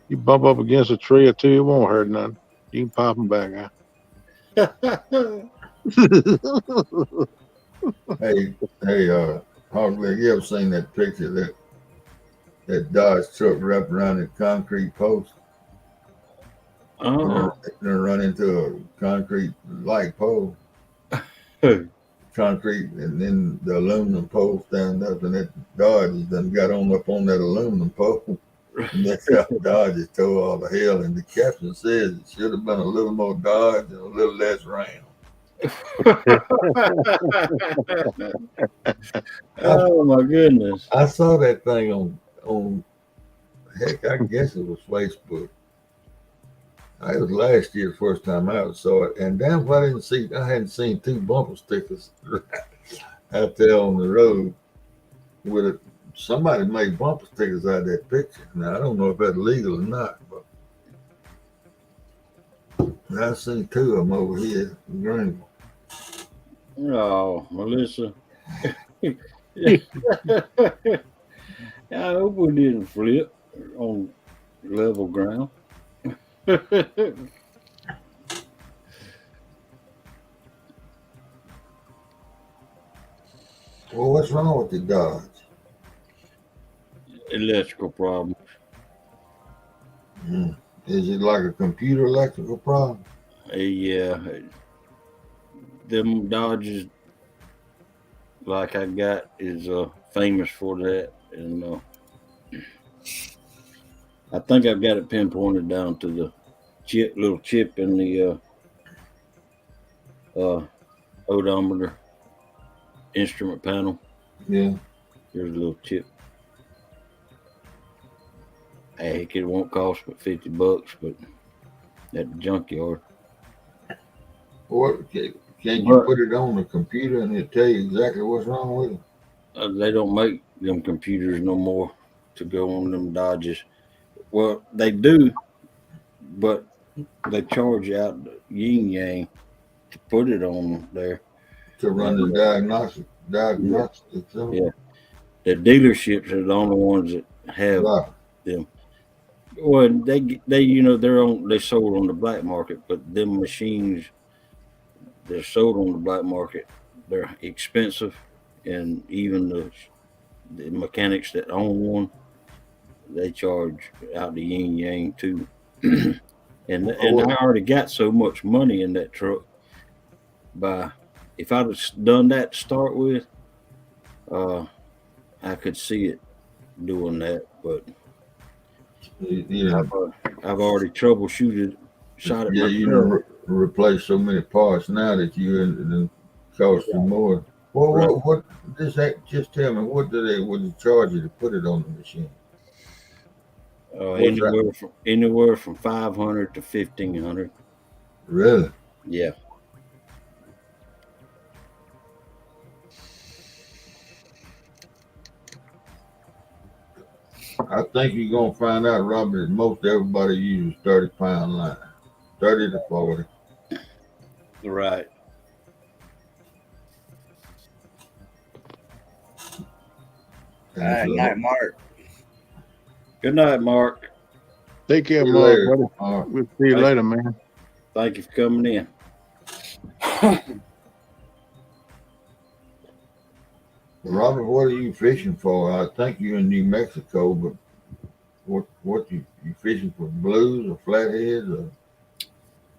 Speaker 1: You bump up against a tree or two, it won't hurt nothing. You can pop them back out.
Speaker 4: Hey, Hogleg, you ever seen that picture that Dodge truck wrapped around the concrete post?
Speaker 3: Oh.
Speaker 4: They're run into a concrete light pole. Concrete, and then the aluminum pole stand up, and that Dodge has done got on up on that aluminum pole. And that's how Dodge has tore all the hell. And the captain says it should have been a little more Dodge and a little less round.
Speaker 3: Oh my goodness!
Speaker 4: I saw that thing on heck, I guess it was Facebook. It was last year, the first time I saw it, and damn, I hadn't seen 2 bumper stickers out there on the road with it. Somebody made bumper stickers out of that picture. Now I don't know if that's legal or not, but I've seen 2 of them over here in Greenville.
Speaker 3: Oh, Melissa. I hope we didn't flip on level ground.
Speaker 4: Well, what's wrong with the Dodge?
Speaker 3: Electrical problems.
Speaker 4: Is it like a computer electrical problem?
Speaker 3: Yeah. Them Dodges like I got is famous for that, and I think I've got it pinpointed down to the little chip in the odometer instrument panel.
Speaker 4: Yeah.
Speaker 3: There's a little chip. Heck, it won't cost but $50, but at the junkyard.
Speaker 4: What can you put it on the computer and it'll tell you exactly what's wrong with it?
Speaker 3: They don't make them computers no more to go on them Dodges. Well, they do, but they charge you out the yin yang to put it on there.
Speaker 4: To run the diagnostics.
Speaker 3: Yeah. The dealerships are the only ones that have
Speaker 4: Right.
Speaker 3: them. Well, they they're sold on the black market, but them machines they're sold on the black market, they're expensive, and even the mechanics that own one, they charge out the yin yang too. and I already got so much money in that truck. By if I'd have done that to start with, I could see it doing that, but I've already troubleshooted, shot it myself.
Speaker 4: Replace so many parts now that you cost you more. Well, what just tell me, what would they charge you to put it on the machine?
Speaker 3: Anywhere from 500 to 1,500.
Speaker 4: Really?
Speaker 3: Yeah.
Speaker 4: I think you're gonna find out, Robert, that most everybody uses 30-pound line, 30 to 40.
Speaker 3: Right.
Speaker 5: Night, Mark.
Speaker 3: Good night, Mark.
Speaker 1: Take care,
Speaker 4: See you
Speaker 1: Mark,
Speaker 4: later.
Speaker 1: buddy. We'll see you later, man.
Speaker 3: Thank you for coming in.
Speaker 4: Robert, what are you fishing for? I think you're in New Mexico, but what you fishing for? Blues or flatheads or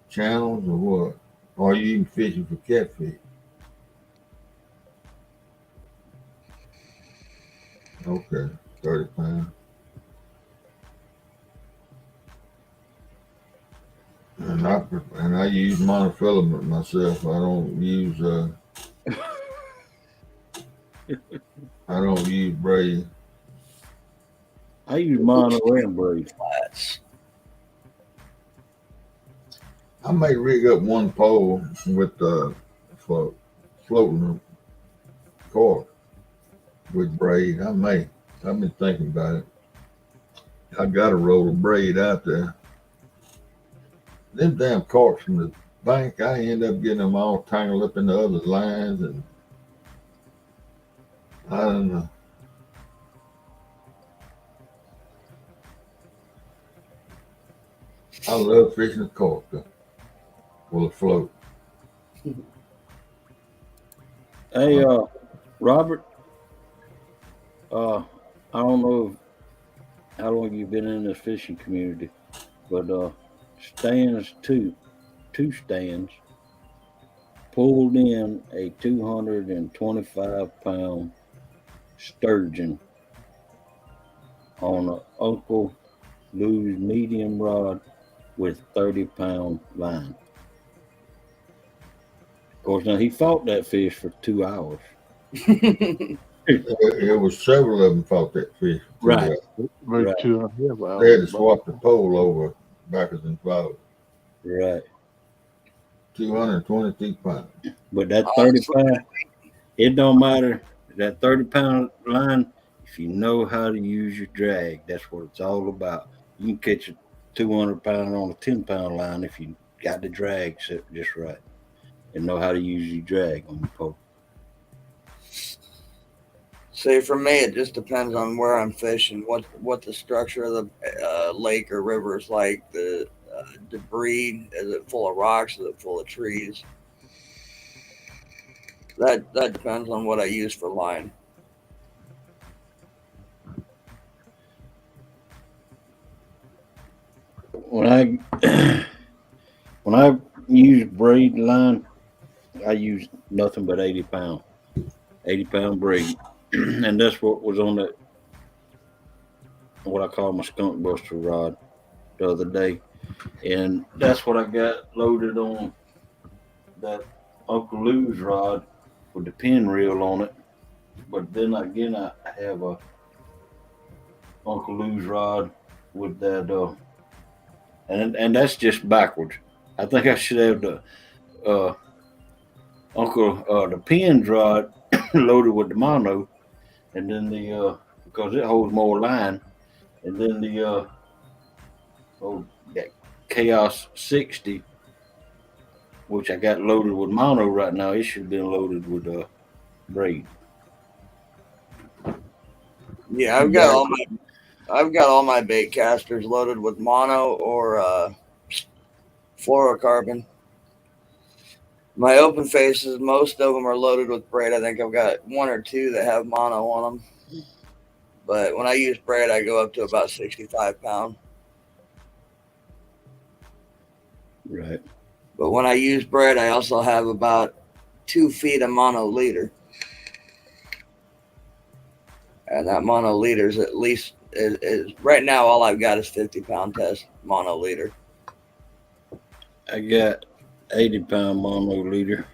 Speaker 4: channels or what? Or are you even fishing for catfish? Okay, 30 pounds. And I use monofilament myself. I don't use braid.
Speaker 3: I use mono and braid.
Speaker 5: Flats.
Speaker 4: I may rig up one pole with for floating a cord with braid. I may. I've been thinking about it. I got a roll of braid out there. Them damn corks from the bank, I end up getting them all tangled up in the other lines, and I don't know. I love fishing a cork though, with a float.
Speaker 3: Hey, Robert. I don't know how long you've been in this fishing community, but two stands pulled in a 225-pound sturgeon on an Uncle Lou's medium rod with 30-pound line. Of course, now he fought that fish for 2 hours.
Speaker 4: It was several of them fought that fish.
Speaker 3: Right.
Speaker 4: They had to swap the pole over backwards and forwards.
Speaker 3: Right.
Speaker 4: 222 pounds.
Speaker 3: But that 30-pound, it don't matter. That 30-pound line, if you know how to use your drag, that's what it's all about. You can catch a 200-pound on a 10-pound line if you got the drag set just right and know how to use your drag on your pole.
Speaker 5: See, for me, it just depends on where I'm fishing, what the structure of the lake or river is like, the debris. Is it full of rocks? Is it full of trees? That depends on what I use for line.
Speaker 3: When I use braid line, I use nothing but 80-pound braid, and that's what was on that what I call my skunk buster rod the other day, and that's what I got loaded on that Uncle Lou's rod with the pin reel on it. But then again, I have a Uncle Lou's rod with that, and that's just backwards. I think I should have the the pin rod loaded with the mono, and then the because it holds more line, and then the that Chaos 60 which I got loaded with mono right now. It should have been loaded with braid.
Speaker 5: Yeah, I've got all my bait casters loaded with mono or fluorocarbon. My open faces, most of them are loaded with braid. I think I've got one or two that have mono on them. But when I use braid, I go up to about 65 pounds.
Speaker 3: Right.
Speaker 5: But when I use braid, I also have about 2 feet of mono leader. And that mono leader is at least, is right now all I've got is 50-pound test mono leader.
Speaker 3: I got 80-pound mono leader.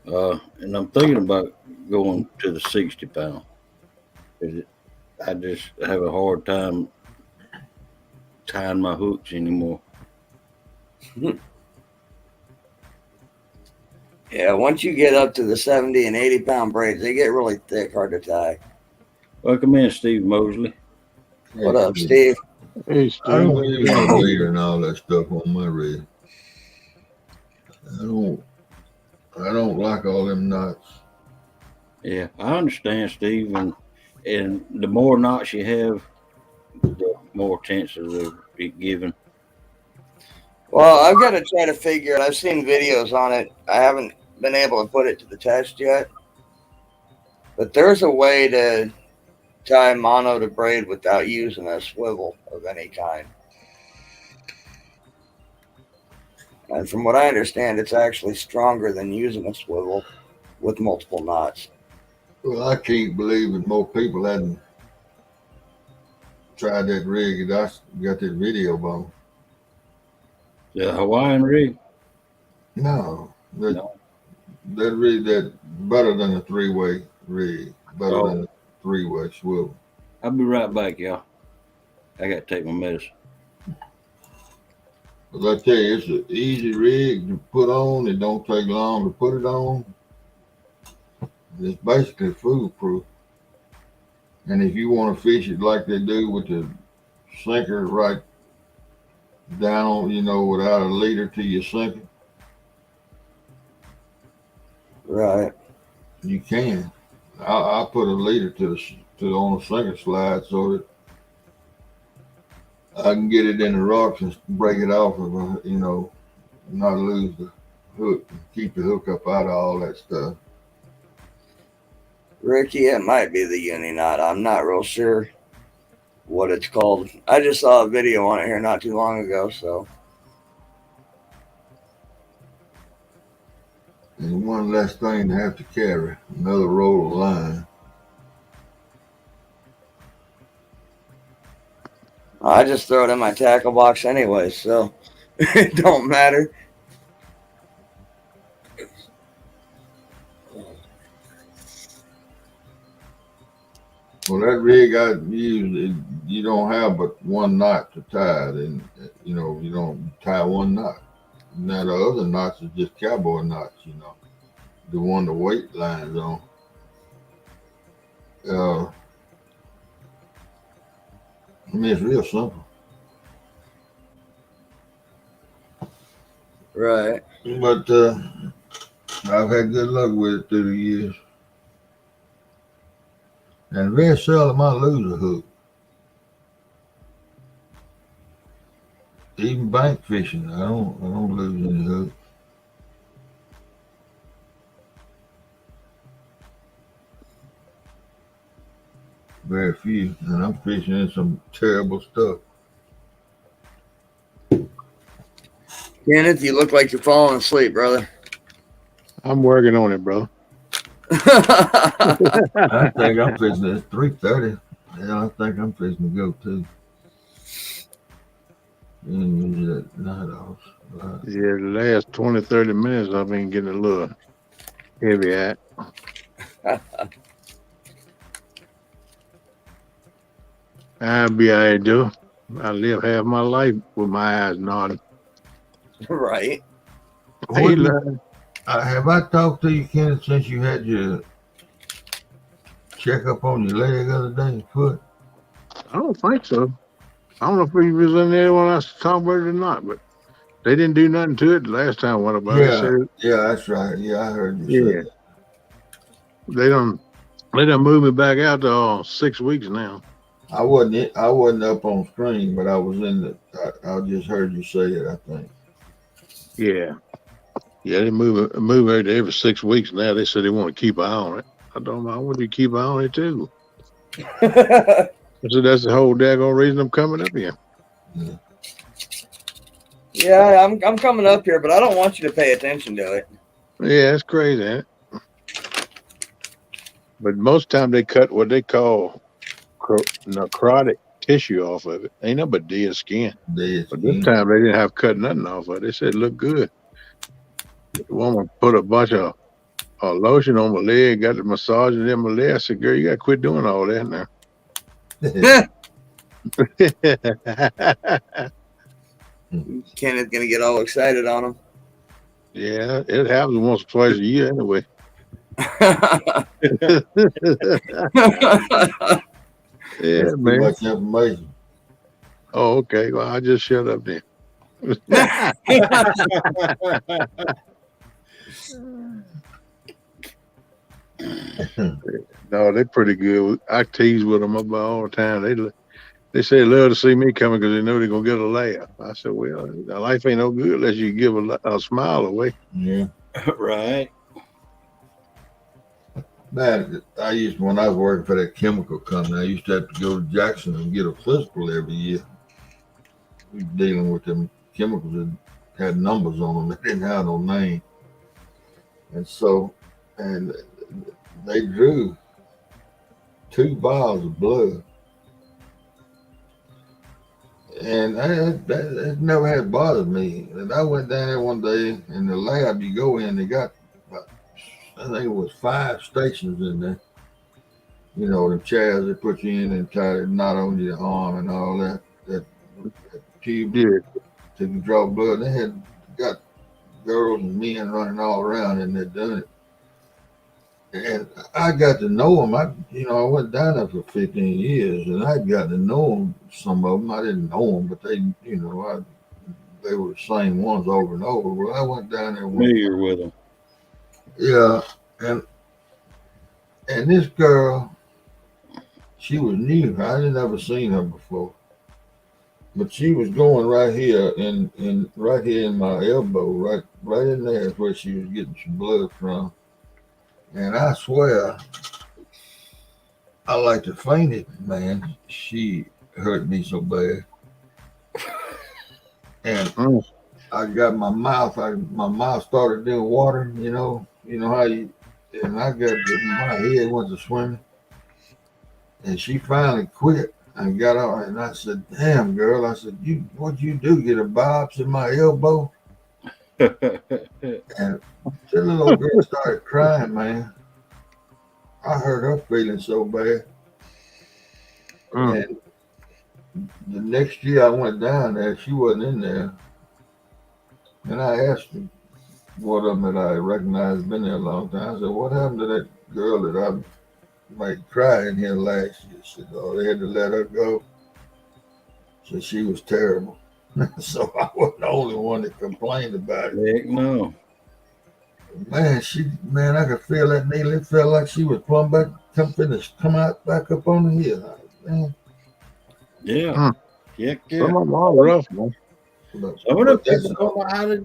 Speaker 3: And I'm thinking about going to the 60-pound. I just have a hard time tying my hooks anymore.
Speaker 5: Yeah, once you get up to the 70 and 80-pound braids, they get really thick, hard to tie.
Speaker 3: Welcome in, Steve Mosley.
Speaker 5: What up, Steve?
Speaker 1: Hey, Steve.
Speaker 4: I don't use no leader and all that stuff on my rig. I don't like all them knots.
Speaker 3: Yeah, I understand, Steve, and the more knots you have, the more chances of it giving.
Speaker 5: Well, I've got to try to figure it. I've seen videos on it. I haven't been able to put it to the test yet. But there's a way to tie mono to braid without using a swivel of any kind. And from what I understand, it's actually stronger than using a swivel with multiple knots.
Speaker 4: Well, I can't believe that more people hadn't tried that rig that I got that video on.
Speaker 3: The Hawaiian rig?
Speaker 4: No. That rig that better than a 3-way rig. Better than a 3-way swivel.
Speaker 3: I'll be right back, y'all. I got to take my medicine.
Speaker 4: But I tell you, it's an easy rig to put on. It don't take long to put it on. It's basically foolproof. And if you want to fish it like they do with the sinker right down, without a leader to your sinker,
Speaker 5: Right.
Speaker 4: you can. I put a leader on the sinker slide so that I can get it in the rocks and break it off of, not lose the hook, and keep the hook up out of all that stuff.
Speaker 5: Ricky, it might be the uni knot. I'm not real sure what it's called. I just saw a video on it here not too long ago, so.
Speaker 4: And one less thing to have to carry, another roll of line.
Speaker 5: I just throw it in my tackle box anyway, so it don't matter.
Speaker 4: Well, that rig I use, you don't have but one knot to tie it, and you don't tie one knot. Now the other knots are just cowboy knots, the one the weight lines on. It's real simple.
Speaker 5: Right.
Speaker 4: But I've had good luck with it through the years. And very seldom I lose a hook. Even bank fishing, I don't lose any hooks. Very few, and I'm fishing in some terrible stuff.
Speaker 5: Kenneth, you look like you're falling asleep, brother.
Speaker 1: I'm working on it, bro.
Speaker 4: I think I'm fishing at 3:30. Yeah, I think I'm fishing to go too. And use that night off. Right.
Speaker 1: Yeah, the last 20, 30 minutes I've been getting a little heavy at. I'll be all right, though. I live half my life with my eyes nodding.
Speaker 5: Right.
Speaker 1: Hey,
Speaker 4: have I talked to you, Kenneth, since you had your checkup on your leg the other day, foot?
Speaker 1: I don't think so. I don't know if he was in there when I was talking about it or not, but They didn't do nothing to it the last time I went about. They said,
Speaker 4: that's right. Yeah, I heard you say
Speaker 1: yeah,
Speaker 4: that.
Speaker 1: they done moved me back out to 6 weeks now.
Speaker 4: I wasn't up on screen, but I was in the. I just heard you say it. I think.
Speaker 1: Yeah. Yeah, they move it every 6 weeks now. They said they want to keep an eye on it. I don't know. I want to keep an eye on it too. So that's the whole daggone reason I'm coming up here.
Speaker 5: Yeah, I'm coming up here, but I don't want you to pay attention to it.
Speaker 1: Yeah, it's crazy, ain't it? But most time they cut what they call necrotic tissue off of it. Ain't nothing but dead skin. But this time they didn't have cut nothing off of it. They said it looked good. The woman put a bunch of lotion on my leg, got the massaging in my leg. I said, girl, you got to quit doing all that now.
Speaker 5: Kenneth's going to get all excited on him.
Speaker 1: Yeah, it happens once or twice a year anyway. Yeah,
Speaker 4: that's
Speaker 1: man.
Speaker 4: Too much information.
Speaker 1: Oh, okay. Well, I just shut up then. No, they're pretty good. I tease with them about all the time. They say they love to see me coming because they know they're gonna get a laugh. I said, well, life ain't no good unless you give a smile away.
Speaker 4: Yeah.
Speaker 3: Right.
Speaker 4: Man, when I was working for that chemical company, I used to have to go to Jackson and get a physical every year. We were dealing with them chemicals that had numbers on them. They didn't have no name. And they drew 2 vials of blood. And that never had bothered me. And I went down there one day in the lab you go in, they got, I think it was 5 stations in there. You know, the chairs they put you in and tie a knot on your arm and all that tube to draw blood. They had got girls and men running all around and they're doing it. And I got to know them. I went down there for 15 years, and I got to know them. Some of them I didn't know them, but they were the same ones over and over. Well, I went down there
Speaker 3: familiar with them.
Speaker 4: Yeah, and this girl, she was new. I had never seen her before, but she was going right here in my elbow, right in there is where she was getting some blood from. And I swear, I like to faint it, man. She hurt me so bad. And I got my mouth started doing water, you know how and I got my head went to swimming. And she finally quit and got out. And I said, damn, girl. I said, what'd you do? Get a biopsy in my elbow? And the little old girl started crying, man. I hurt her feeling so bad. And the next year I went down there, she wasn't in there. And I asked her, one of them that I recognized been there a long time. I said, what happened to that girl that I made cry in here last year? She said, oh, they had to let her go. So she was terrible. So I wasn't the only one that complained about it.
Speaker 3: Heck no.
Speaker 4: Man, I could feel that needle. It felt like she was come out back up on the hill. Man.
Speaker 3: Yeah. Yeah.
Speaker 1: Some of them are rough, man.
Speaker 3: Some of the people don't know how to,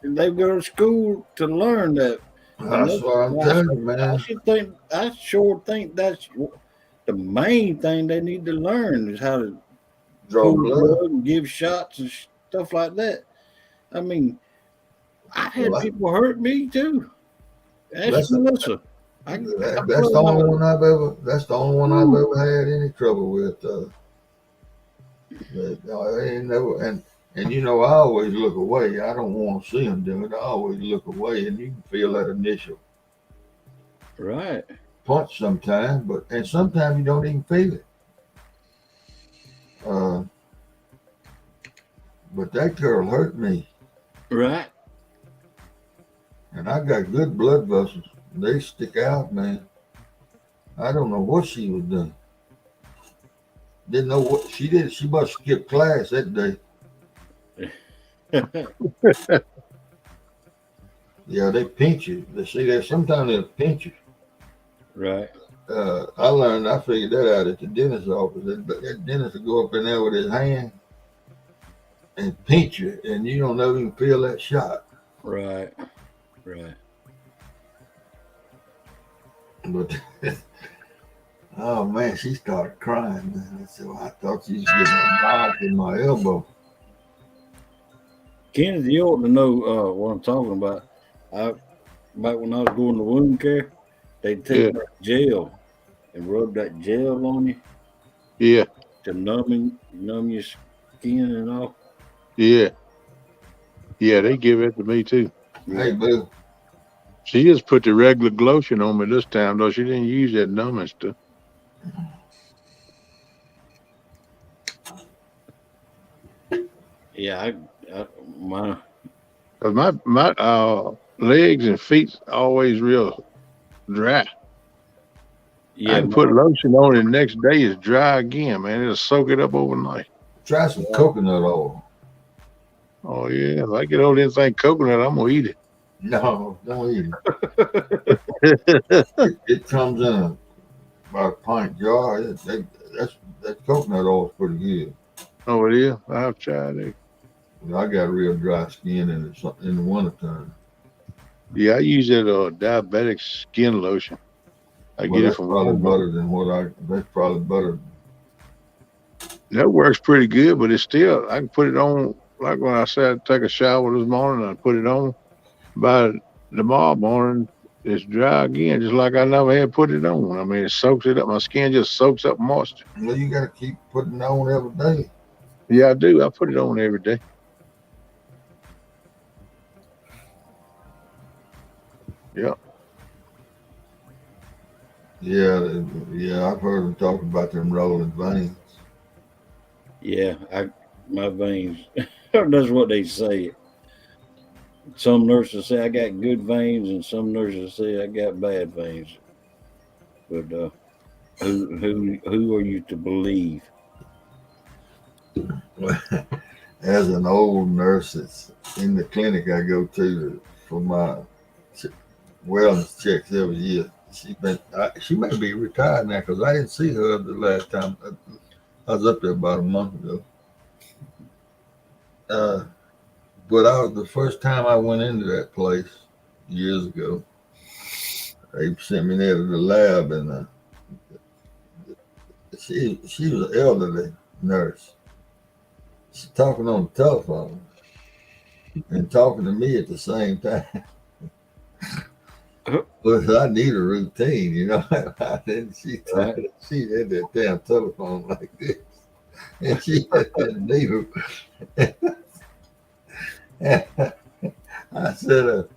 Speaker 3: they go to school to learn that.
Speaker 4: That's what I'm telling you, man.
Speaker 3: I sure think that's the main thing they need to learn is how to
Speaker 4: draw blood
Speaker 3: and give shots and stuff like that. I mean, I had people hurt me too. That's Melissa.
Speaker 4: That's the only one I've ever had any trouble with. I ain't never, and I always look away. I don't want to see them do it. I always look away, and you can feel that initial punch sometimes, and sometimes you don't even feel it. But that girl hurt me.
Speaker 3: Right.
Speaker 4: And I got good blood vessels. They stick out, man. I don't know what she was doing. Didn't know what she did. She must skip class that day. Yeah, they pinch you. They see that sometimes they'll pinch you.
Speaker 3: Right.
Speaker 4: I figured that out at the dentist's office. That dentist will go up in there with his hand and pinch you, and you don't know you can feel that shot.
Speaker 3: Right. Right.
Speaker 4: But oh man, she started crying. Man. I said, well, I thought she was getting a knock in my elbow.
Speaker 3: Kenneth, you ought to know what I'm talking about. Back when I was going to wound care, they'd take that gel and rub that gel on you.
Speaker 1: Yeah.
Speaker 3: To numb your skin and all.
Speaker 1: Yeah. Yeah, they give it to me too.
Speaker 4: Hey, boo.
Speaker 1: She just put the regular lotion on me this time, though. She didn't use that numbing stuff.
Speaker 3: Yeah, my
Speaker 1: Cause my legs and feet always real dry.
Speaker 3: yeah.
Speaker 1: I can put lotion on it the next day, it's dry again, man. It'll soak it up overnight.
Speaker 4: Try some coconut oil.
Speaker 1: Oh yeah, if I get hold of anything coconut, I'm gonna eat it.
Speaker 4: No, don't eat it. It comes in about a pint jar. That coconut oil is pretty good.
Speaker 1: Oh, it is. I've tried it.
Speaker 4: I got real dry skin in the wintertime.
Speaker 1: Yeah, I use that diabetic skin lotion. I get it from
Speaker 4: probably
Speaker 1: Walmart.
Speaker 4: better than that's probably better.
Speaker 1: That works pretty good, but it's still I can put it on like when I said take a shower this morning, I put it on. By tomorrow morning, it's dry again, just like I never had put it on. I mean, it soaks it up. My skin just soaks up moisture.
Speaker 4: Well, you got to keep putting it on every day.
Speaker 1: Yeah, I do. I put it on every day. Yeah.
Speaker 4: Yeah. I've heard them talk about them rolling veins.
Speaker 3: Yeah, my veins. That's what they say. Some nurses say I got good veins, and some nurses say I got bad veins. But who are you to believe?
Speaker 4: As an old nurse, it's in the clinic I go to for my wellness checks every year. She may be retired now because I didn't see her the last time. I was up there about a month ago. But the first time I went into that place years ago, they sent me there to the lab, and she was an elderly nurse. She's talking on the telephone and talking to me at the same time. But I need a routine, you know. She had that damn telephone like this, and she had that needle. I said,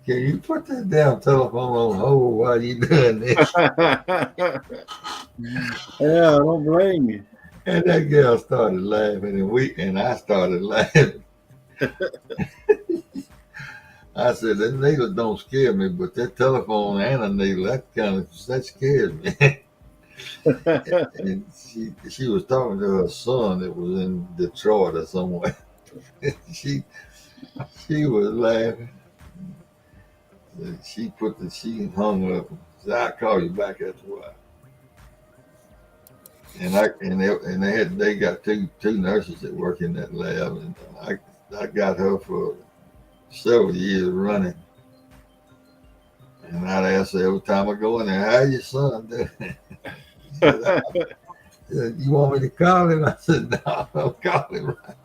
Speaker 4: "Can you put that damn telephone on hold while you doing this?"
Speaker 3: Yeah, I don't blame you.
Speaker 4: And that girl started laughing, and I started laughing. I said, "That needle don't scare me, but that telephone and a needle, that scares me." And she was talking to her son that was in Detroit or somewhere. she was laughing. She hung up. Said, "I'll call you back after a while." And they got two nurses that work in that lab, and I got her for several years running. And I'd ask her every time I go in there, "How's your son doing?" Said, "You want me to call him?" I said, "No, I'll call him right."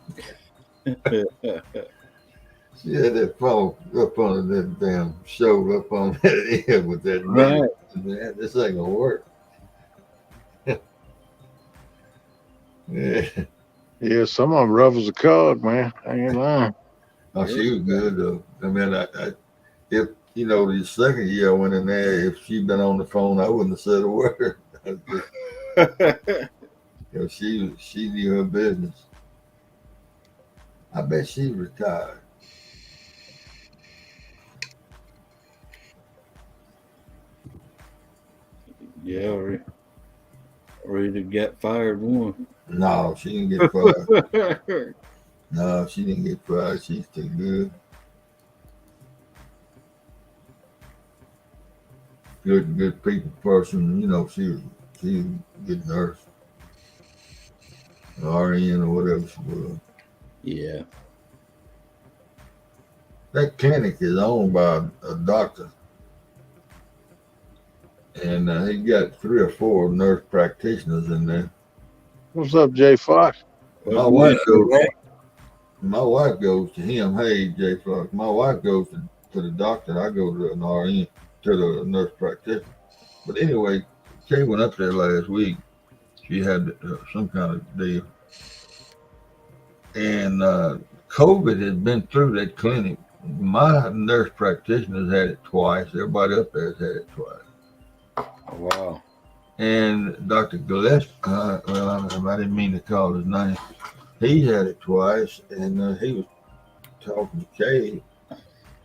Speaker 4: She had that phone up on that damn shoulder, up on that ear with that needle. Man, this ain't gonna work.
Speaker 1: Yeah, some of them rough as a cog, man. I ain't lying.
Speaker 4: Oh, she was good though. I mean, if the second year I went in there, if she'd been on the phone, I wouldn't have said a word. She knew her business. I bet she retired.
Speaker 3: Yeah, or either got fired one.
Speaker 4: No, she didn't get fired. No, she didn't get fried. She's too good. Good people person. You know, she was a good nurse, RN or whatever she was.
Speaker 3: Yeah.
Speaker 4: That clinic is owned by a doctor, and he got 3 or 4 nurse practitioners in there.
Speaker 1: What's up, Jay Fox?
Speaker 4: My
Speaker 3: Well,
Speaker 4: wife goes.
Speaker 5: Right?
Speaker 4: My wife goes to him. Hey, Jay Fox. My wife goes to the doctor. I go to an RN, to the nurse practitioner. But anyway, Kay went up there last week. She had some kind of deal, and COVID has been through that clinic. My nurse practitioner's had it twice. Everybody up there has had it twice.
Speaker 3: Oh, wow.
Speaker 4: And Dr. Gillespie, well, I didn't mean to call his name. He had it twice, and he was talking to Kay,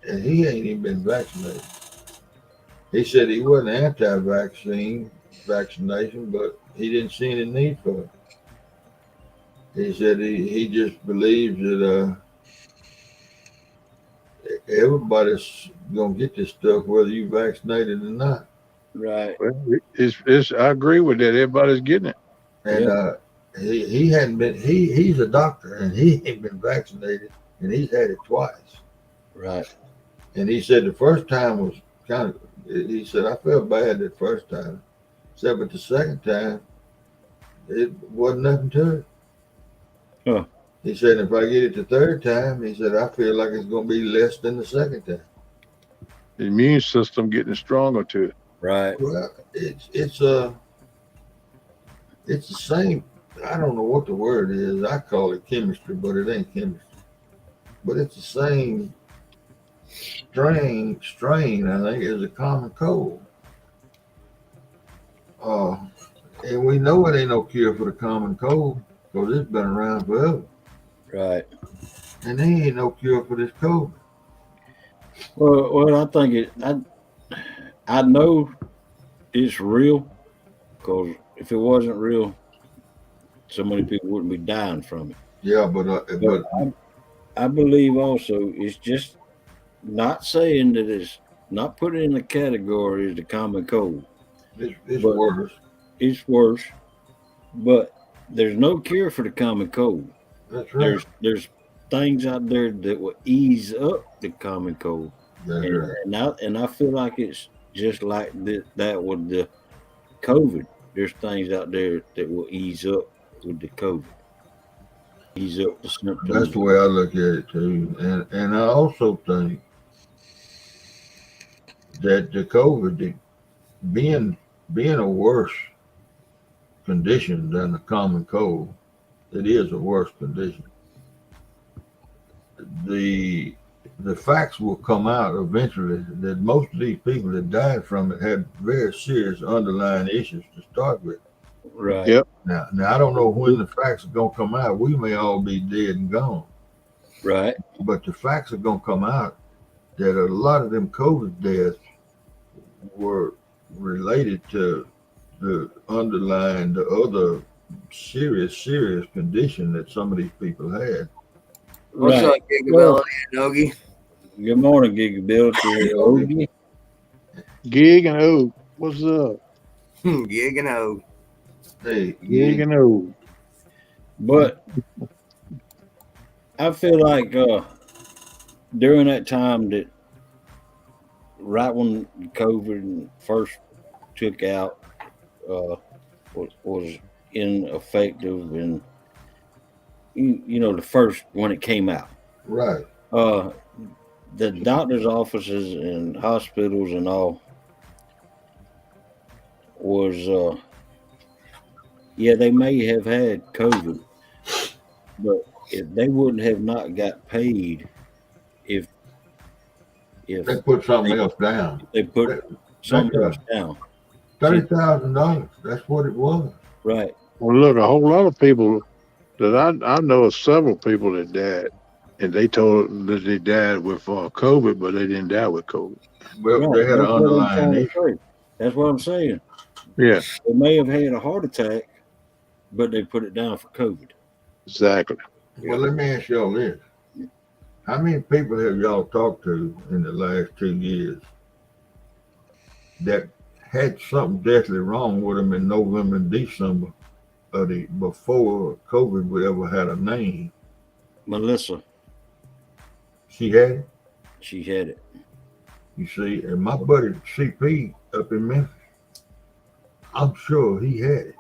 Speaker 4: and he ain't even been vaccinated. He said he wasn't vaccination, but he didn't see any need for it. He said he just believes that everybody's gonna get this stuff whether you vaccinated or not.
Speaker 3: Right.
Speaker 1: Well, it's I agree with that. Everybody's getting it.
Speaker 4: And he hadn't been. He's a doctor and he ain't been vaccinated, and he's had it twice.
Speaker 3: Right.
Speaker 4: And he said the first time was kind of. He said I felt bad the first time. He said, but the second time, it wasn't nothing to it.
Speaker 3: Huh.
Speaker 4: He said if I get it the third time, he said I feel like it's going to be less than the second time.
Speaker 1: The immune system getting stronger to it.
Speaker 3: Right.
Speaker 4: Well, it's the same. I don't know what the word is. I call it chemistry, but it ain't chemistry. But it's the same strain. I think as a common cold. And we know it ain't no cure for the common cold because it's been around forever.
Speaker 3: Right.
Speaker 4: And there ain't no cure for this COVID.
Speaker 3: Well, I think I know it's real because if it wasn't real, so many people wouldn't be dying from it.
Speaker 4: Yeah, but
Speaker 3: I believe also it's just not saying that it's not put in the category as the common cold.
Speaker 4: it's
Speaker 3: but
Speaker 4: worse.
Speaker 3: It's worse, but there's no cure for the common cold.
Speaker 4: That's right.
Speaker 3: There's things out there that will ease up the common cold.
Speaker 4: That's right.
Speaker 3: And I feel like it's just like that with the COVID. There's things out there that will ease up with the COVID. Ease up the symptoms.
Speaker 4: That's the way I look at it too. And I also think that the COVID being a worse condition than the common cold, it is a worse condition. The facts will come out eventually that most of these people that died from it had very serious underlying issues to start with.
Speaker 3: Right.
Speaker 1: Yep.
Speaker 4: Now I don't know when the facts are gonna come out. We may all be dead and gone.
Speaker 3: Right.
Speaker 4: But the facts are gonna come out that a lot of them COVID deaths were related to the underlying the other serious condition that some of these people had.
Speaker 5: What's up, Gigability and Ogie?
Speaker 3: Good morning, Gigability. Ogie.
Speaker 1: Gig and O. What's up?
Speaker 5: Gig and O.
Speaker 4: Hey,
Speaker 1: Gig and O.
Speaker 3: But I feel like during that time that right when COVID first took out was ineffective and you know the first when it came out.
Speaker 4: Right.
Speaker 3: The doctor's offices and hospitals and all was they may have had COVID, but if they wouldn't have not got paid if
Speaker 4: they put something else down.
Speaker 3: They put something else down.
Speaker 4: $30,000. That's what it was.
Speaker 3: Right.
Speaker 1: Well, look, a whole lot of people that I know of several people that died, and they told that they died with COVID, but they didn't die with COVID.
Speaker 4: Well, they had an underlying issue.
Speaker 3: That's what I'm saying.
Speaker 1: Yeah.
Speaker 3: They may have had a heart attack, but they put it down for COVID.
Speaker 1: Exactly.
Speaker 4: Well, let me ask y'all this. How many people have y'all talked to in the last 2 years that had something deathly wrong with them in November and December of the before COVID would ever had a name?
Speaker 3: Melissa,
Speaker 4: She had it,
Speaker 3: she had it.
Speaker 4: you see, and my buddy CP up in Memphis, I'm sure he had it.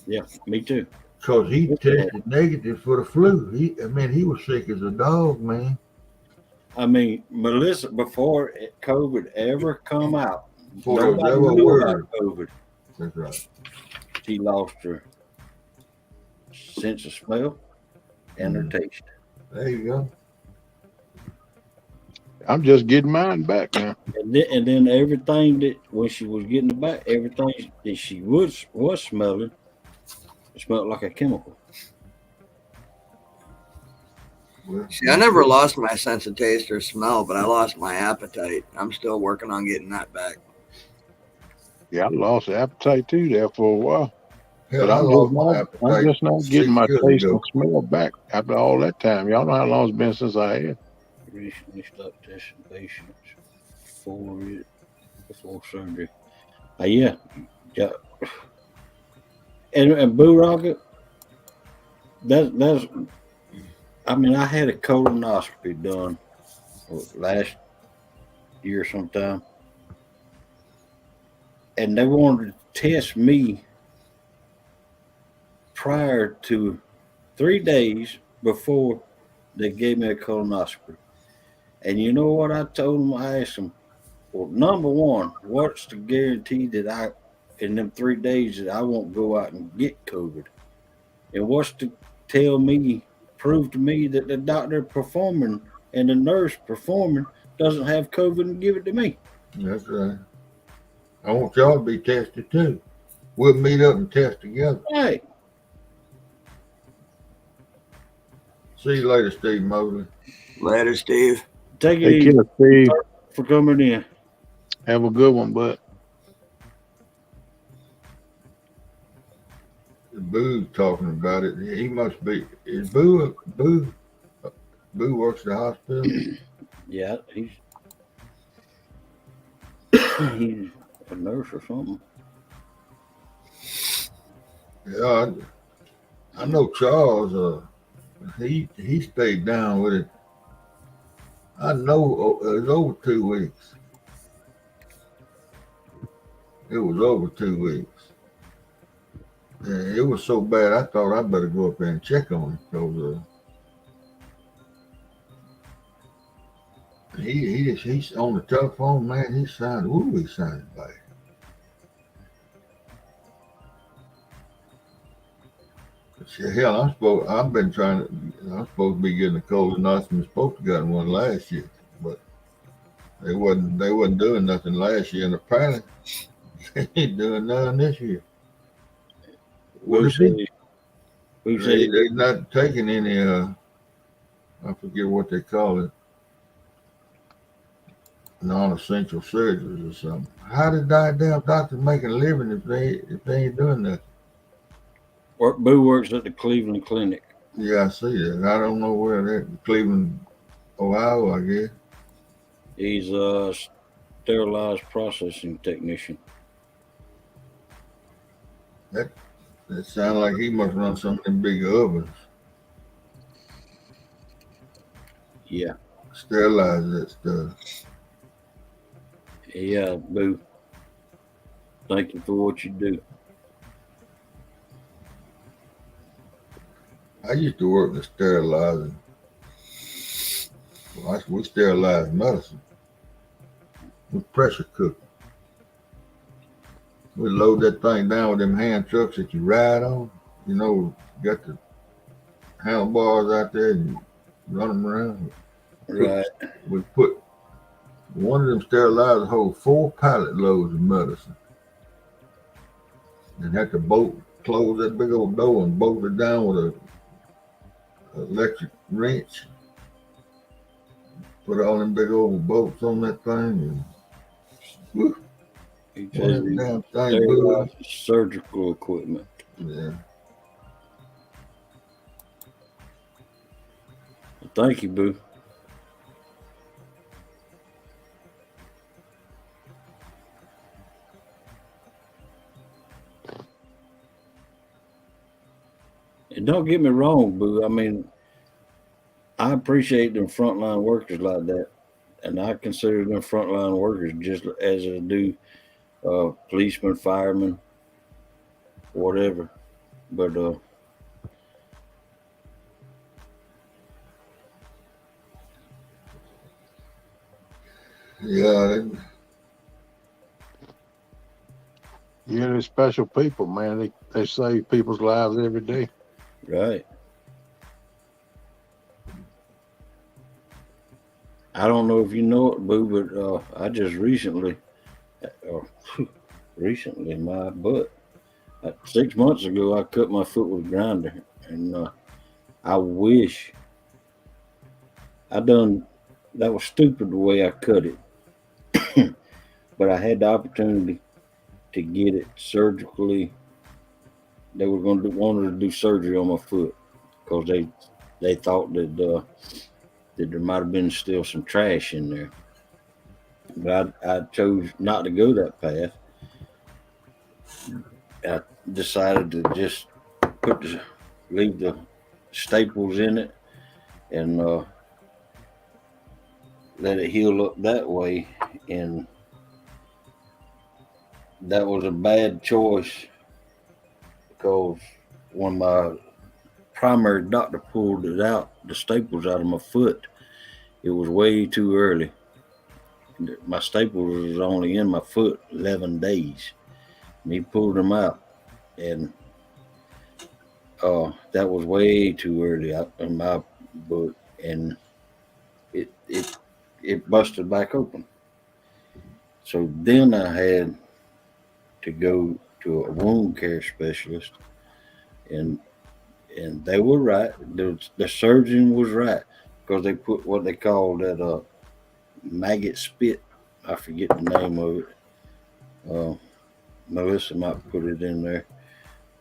Speaker 3: Yeah, me too.
Speaker 4: Because he tested negative for the flu. He was sick as a dog, man.
Speaker 3: I mean, Melissa, before COVID ever come out,
Speaker 4: Before there was
Speaker 3: nobody
Speaker 4: ever a
Speaker 3: knew
Speaker 4: word.
Speaker 3: about COVID.
Speaker 4: That's right.
Speaker 3: She lost her sense of smell and her taste.
Speaker 4: There you go.
Speaker 1: I'm just getting mine back now.
Speaker 3: And then everything that when she was getting it back, everything that she was smelling, it smelled like a chemical.
Speaker 4: Well,
Speaker 5: See, I never lost my sense of taste or smell, but I lost my appetite. I'm still working on getting that back.
Speaker 1: Yeah, I lost the appetite too there for a while.
Speaker 4: hell,
Speaker 1: But
Speaker 4: I lost my
Speaker 1: I'm
Speaker 4: appetite
Speaker 1: just not
Speaker 4: 6
Speaker 1: getting my
Speaker 4: years
Speaker 1: taste
Speaker 4: ago.
Speaker 1: and smell back after all that time. Y'all know how long it's been since I had.
Speaker 3: Recently stopped testing patients before surgery. Yeah. And Boo Rocket, that's. I mean, I had a colonoscopy done last year sometime, and they wanted to test me prior to 3 days before they gave me a colonoscopy. And you know what I told them? I asked them, well, number one, what's the guarantee that in them 3 days that I won't go out and get COVID? And what's to prove to me that the doctor performing and the nurse performing doesn't have COVID and give it to me?
Speaker 4: That's right. I want y'all to be tested too. We'll meet up and test together.
Speaker 3: Hey,
Speaker 4: See you later, Steve Mosley.
Speaker 5: Later, Steve.
Speaker 3: take it
Speaker 1: Take
Speaker 3: easy
Speaker 1: care, Steve.
Speaker 3: for coming in.
Speaker 1: Have a good one, bud.
Speaker 4: Boo talking about it. He must be. Is Boo works at the hospital?
Speaker 3: Yeah, he's a nurse or something.
Speaker 4: Yeah, I know Charles. He stayed down with it. I know it was over 2 weeks. It was over 2 weeks. And it was so bad, I thought I better go up there and check on him because he's on the telephone, man. He sounded bad. Hell, I'm supposed to be getting a colonoscopy. Supposed to got one last year, but they wasn't doing nothing last year, and apparently they ain't doing nothing this year. What is it? They're not taking any. I forget what they call it. Non-essential surgeries or something. How did damn doctors make a living if they ain't doing that?
Speaker 3: Boo works at the Cleveland Clinic.
Speaker 4: Yeah, I see that. I don't know where that Cleveland, Ohio, I guess.
Speaker 3: He's a sterilized processing technician.
Speaker 4: That sounds like he must run some of them big ovens.
Speaker 3: Yeah.
Speaker 4: Sterilize that stuff.
Speaker 3: Yeah, Boo. Thank you for what you do.
Speaker 4: I used to work in sterilizing. We sterilize medicine. We pressure cook. We load that thing down with them hand trucks that you ride on. You know, got the handlebars out there and you run them around.
Speaker 3: Right.
Speaker 4: We put one of them sterilizers hold 4 pallet loads of medicine. And had to close that big old door and bolt it down with a electric wrench. Put all them big old bolts on that thing and whew,
Speaker 3: He says he
Speaker 4: damn thing
Speaker 3: sterilizes surgical equipment.
Speaker 4: Yeah.
Speaker 3: Thank you, boo. And don't get me wrong, boo. I mean, I appreciate them frontline workers like that, and I consider them frontline workers just as I do policemen, firemen, whatever. But
Speaker 4: Yeah,
Speaker 1: Yeah, they're special people, man. They save people's lives every day.
Speaker 3: right. I don't know if you know it, boo, but I just recently my butt. 6 months ago, I cut my foot with a grinder, and I wish I done. That was stupid the way I cut it, but I had the opportunity to get it surgically. They were going to wanted to do surgery on my foot because they thought that there might have been still some trash in there. But I chose not to go that path. I decided to just leave the staples in it and let it heal up that way. And that was a bad choice because when my primary doctor pulled the staples out of my foot, it was way too early. My staples was only in my foot 11 days. And he pulled them out. And that was way too early in my book. And it, it, it busted back open. So then I had to go to a wound care specialist, and they were right. The surgeon was right because they put what they call that maggot spit. I forget the name of it. Uh, Melissa might put it in there,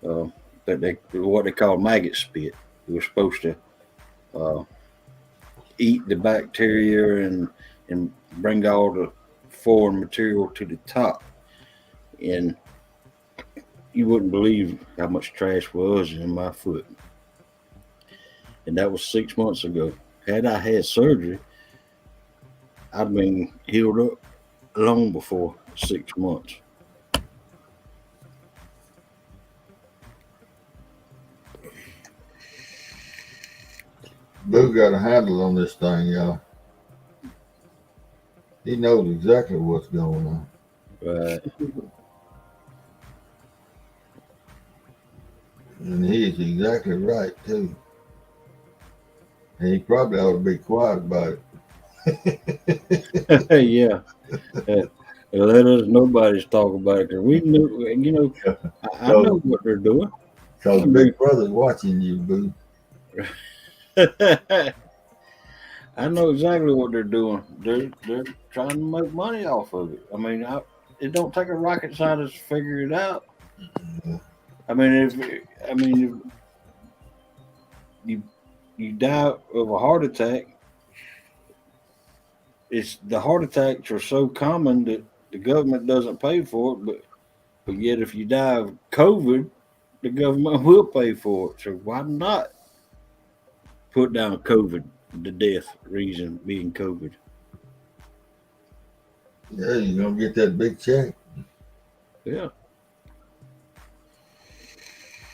Speaker 3: uh, but what they call maggot spit. It was supposed to uh, eat the bacteria and bring all the foreign material to the top. And you wouldn't believe how much trash was in my foot. And that was 6 months ago. Had I had surgery, I'd been healed up long before 6 months.
Speaker 4: Boo got a handle on this thing, y'all. He knows exactly what's going on.
Speaker 3: Right.
Speaker 4: And he is exactly right, too. And he probably ought to be quiet about it.
Speaker 3: Yeah. Let us nobody's talk about it because we knew, I know what they're doing.
Speaker 4: Because
Speaker 3: I mean,
Speaker 4: Big Brother's watching you, Boo.
Speaker 3: I know exactly what they're doing. They're trying to make money off of it. I mean, it don't take a rocket scientist to figure it out. I mean, if you die of a heart attack, the heart attacks are so common that the government doesn't pay for it. But yet, if you die of COVID, the government will pay for it. So why not put down COVID, the death reason being COVID?
Speaker 4: Yeah, you're going to get that big check.
Speaker 3: Yeah.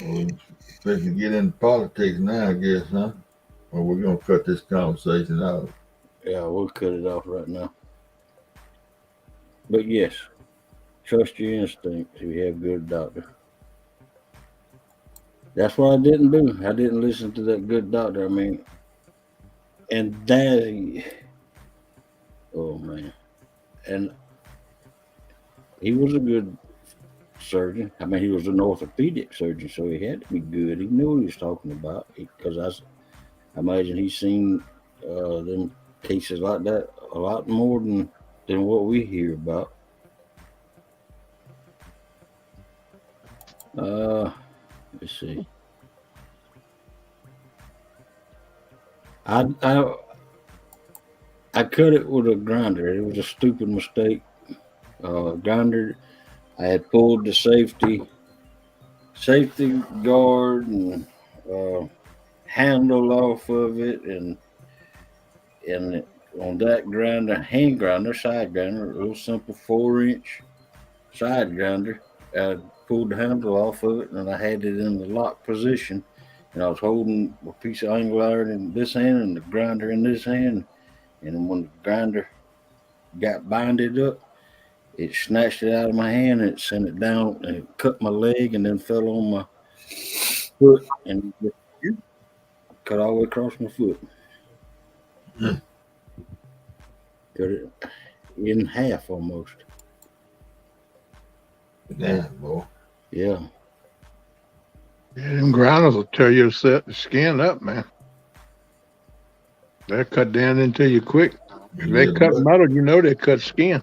Speaker 4: Well, supposed to get into politics now, I guess, huh? Or we're going to cut this conversation out.
Speaker 3: Yeah, we'll cut it off right now. But yes, trust your instincts if you have a good doctor. That's what I didn't do. I didn't listen to that good doctor. I mean, and that, oh man. And he was a good surgeon. I mean, he was an orthopedic surgeon, so he had to be good. He knew what he was talking about because I imagine he's seen them cases like that a lot more than what we hear about. Let's see. I cut it with a grinder. It was a stupid mistake. Grinder. I had pulled the safety guard and handle off of it, and on that grinder, hand grinder, side grinder, a little simple 4-inch side grinder. I pulled the handle off of it, and I had it in the lock position. And I was holding a piece of angle iron in this hand and the grinder in this hand. And when the grinder got binded up, it snatched it out of my hand and it sent it down and it cut my leg and then fell on my foot and cut all the way across my foot. Cut it in half almost.
Speaker 4: Damn, boy.
Speaker 3: Yeah.
Speaker 1: Yeah, them grinders will tear your skin up, man. They'll cut down into you quick. If they cut metal, you know they cut skin.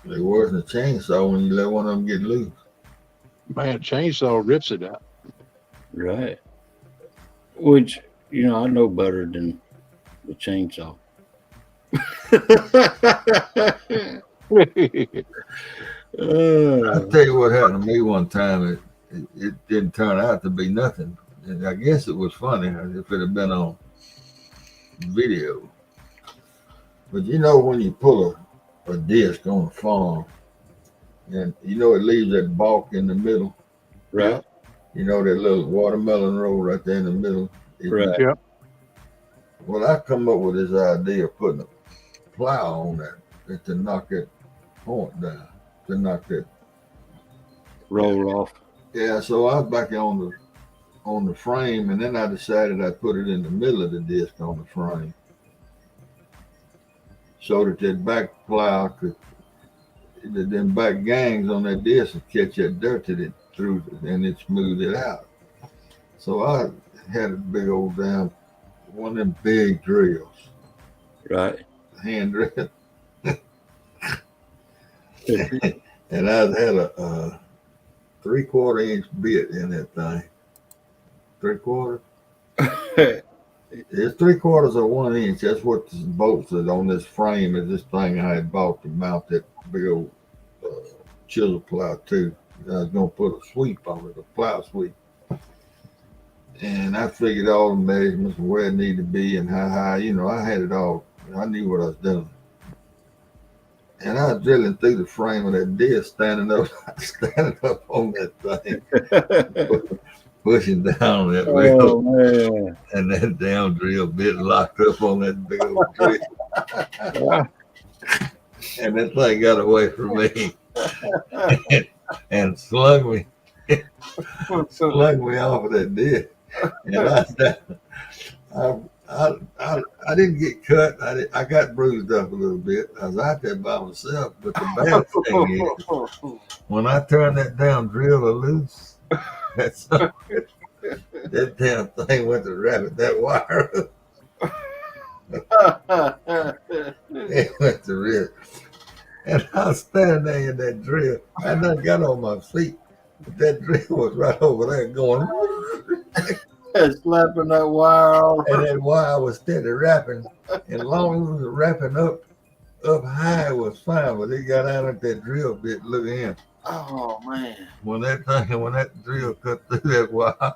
Speaker 4: They worse than a chainsaw when you let one of them get loose.
Speaker 1: Man, chainsaw rips it out.
Speaker 3: Right. Which, I know better than the chainsaw.
Speaker 4: I'll tell you what happened to me one time. It didn't turn out to be nothing. And I guess it was funny if it had been on video. But when you pull a disc on a farm, and it leaves that balk in the middle.
Speaker 3: Right.
Speaker 4: That little watermelon row right there in the middle.
Speaker 3: Right.
Speaker 1: Yeah.
Speaker 4: Well, I come up with this idea of putting a plow on that to knock that point down, to knock that
Speaker 3: roll off.
Speaker 4: Yeah, so I was back on the frame, and then I decided I'd put it in the middle of the disc on the frame, so that back plow them back gangs on that disc would catch that dirt that it threw, and it smoothed it out. So I had a big old one of them big drills,
Speaker 3: right,
Speaker 4: hand drill, and I had a 3/4 inch bit in that thing. 3/4. It's 3/4 of 1 inch. That's what the bolts is on this frame of this thing I had bought to mount that big old chisel plow to. I was gonna put a sweep on it, a plow sweep. And I figured all the measurements and where it needed to be and how high, I had it all. I knew what I was doing. And I was drilling through the frame of that disc, standing up on that thing, pushing down that wheel.
Speaker 3: Man.
Speaker 4: And that down drill bit locked up on that big old drill. And that thing got away from me and slung me off of that disc. And I didn't get cut. I got bruised up a little bit. I was out there by myself. But the bad thing is, when I turned that damn drill loose, that damn thing went to wrapping that wire up. It went to rip. And I was standing there in that drill. I done got on my feet. But that drill was right over there going.
Speaker 3: Slapping that wire off.
Speaker 4: And that wire was steady wrapping. And as long as it was wrapping up high, it was fine. But it got out of that drill bit. Look at him.
Speaker 3: Oh, man.
Speaker 4: When that drill cut through that wire,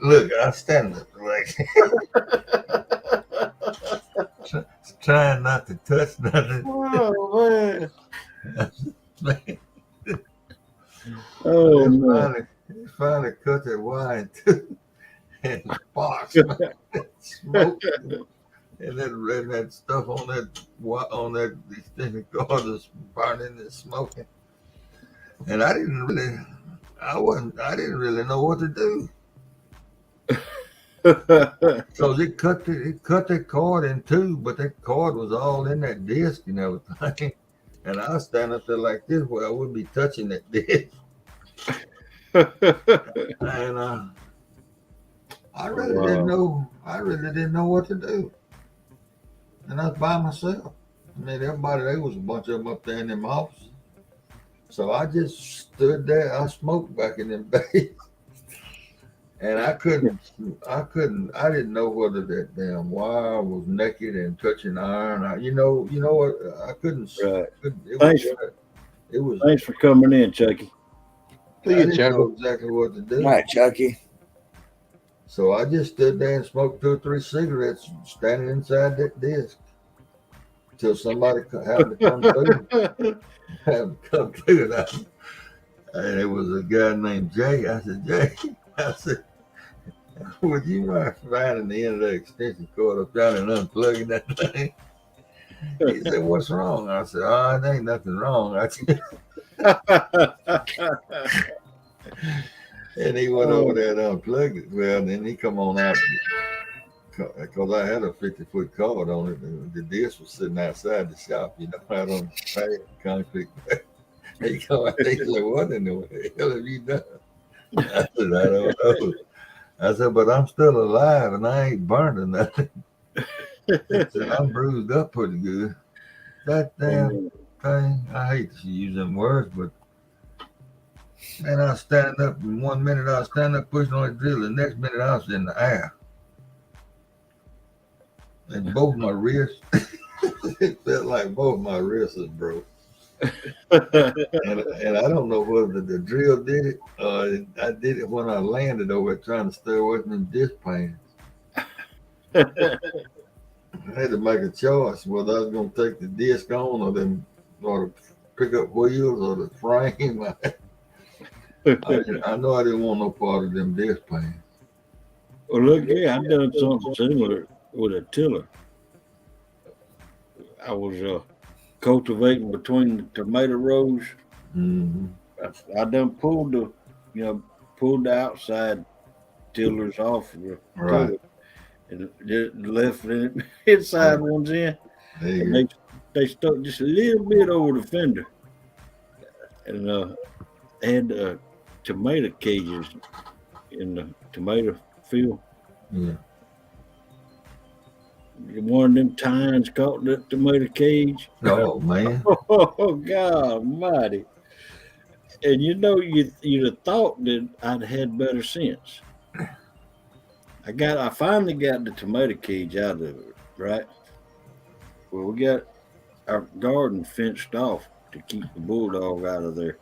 Speaker 4: look, I stand up like trying not to touch nothing.
Speaker 3: Oh, man.
Speaker 4: Oh, man. It finally cut that wire in two. And sparks, smoke, and that stuff on that extension cord is burning and smoking. And I didn't really know what to do. So it cut that cord in two, but that cord was all in that disc and everything. And I was standing up there like this, where I wouldn't be touching that disc. And I really didn't know what to do. And I was by myself. I mean, everybody, there was a bunch of them up there in them offices. So I just stood there. I smoked back in them days. And I didn't know whether that damn wire was naked and touching iron. You know what? I couldn't.
Speaker 3: Right.
Speaker 4: It was.
Speaker 3: Thanks for coming in, Chucky.
Speaker 1: See
Speaker 4: I
Speaker 1: you,
Speaker 4: didn't
Speaker 1: Chucky.
Speaker 4: know exactly what to do.
Speaker 5: All right, Chucky.
Speaker 4: So I just stood there and smoked 2 or 3 cigarettes standing inside that desk till somebody happened to come through. And it was a guy named Jay. I said, Jay, I said, would you mind finding the end of the extension cord up down and unplugging that thing? He said, what's wrong? I said, oh, there ain't nothing wrong. And he went over there and unplugged it. Well, then he come on out because I had a 50-foot cord on it. The disc was sitting outside the shop, out on the pad, concrete. He come out, he said, what in the hell have you done? I said, I don't know. I said, but I'm still alive and I ain't burned or nothing. I said, I'm bruised up pretty good. That damn thing, I hate to use them words, but man, I was standing up. In 1 minute, I was standing up pushing on the drill. The next minute, I was in the air. And both my wrists, it felt like both my wrists was broke. and I don't know whether the drill did it or I did it when I landed over trying to stay away from them disc pains. I had to make a choice whether I was going to take the disc on or the pickup wheels or the frame. I know I didn't want no part of them disc pains.
Speaker 3: Well, look here, I've done something similar with a tiller. I was cultivating between the tomato rows.
Speaker 4: Mm-hmm.
Speaker 3: I done pulled the outside tillers off the
Speaker 4: Right.
Speaker 3: and just left the inside ones in. And they stuck just a little bit over the fender. And had tomato cages in the tomato field.
Speaker 4: Yeah.
Speaker 3: One of them tines caught the tomato cage.
Speaker 4: Oh man.
Speaker 3: Oh God Almighty! And you'd have thought that I'd had better sense. I finally got the tomato cage out of it, right? Well, we got our garden fenced off to keep the bulldog out of there.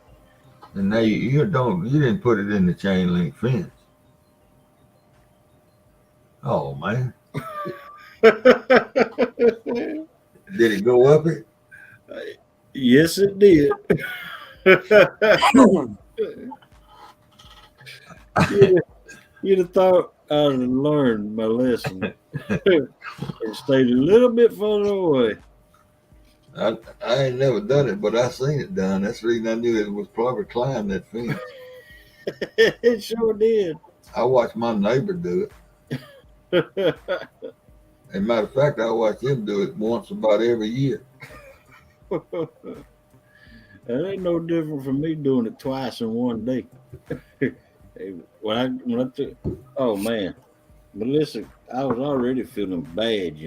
Speaker 4: And now you didn't put it in the chain link fence. Oh man. Did it go up it?
Speaker 3: Yes, it did. You'd have thought I'd have learned my lesson and stayed a little bit further away.
Speaker 4: I ain't never done it, but I seen it done. That's the reason I knew it was probably climbing that fence.
Speaker 3: It sure did.
Speaker 4: I watched my neighbor do it. As a matter of fact, I watch him do it once about every year.
Speaker 3: That ain't no different from me doing it twice in one day. when I took, oh man, Melissa, I was already feeling bad,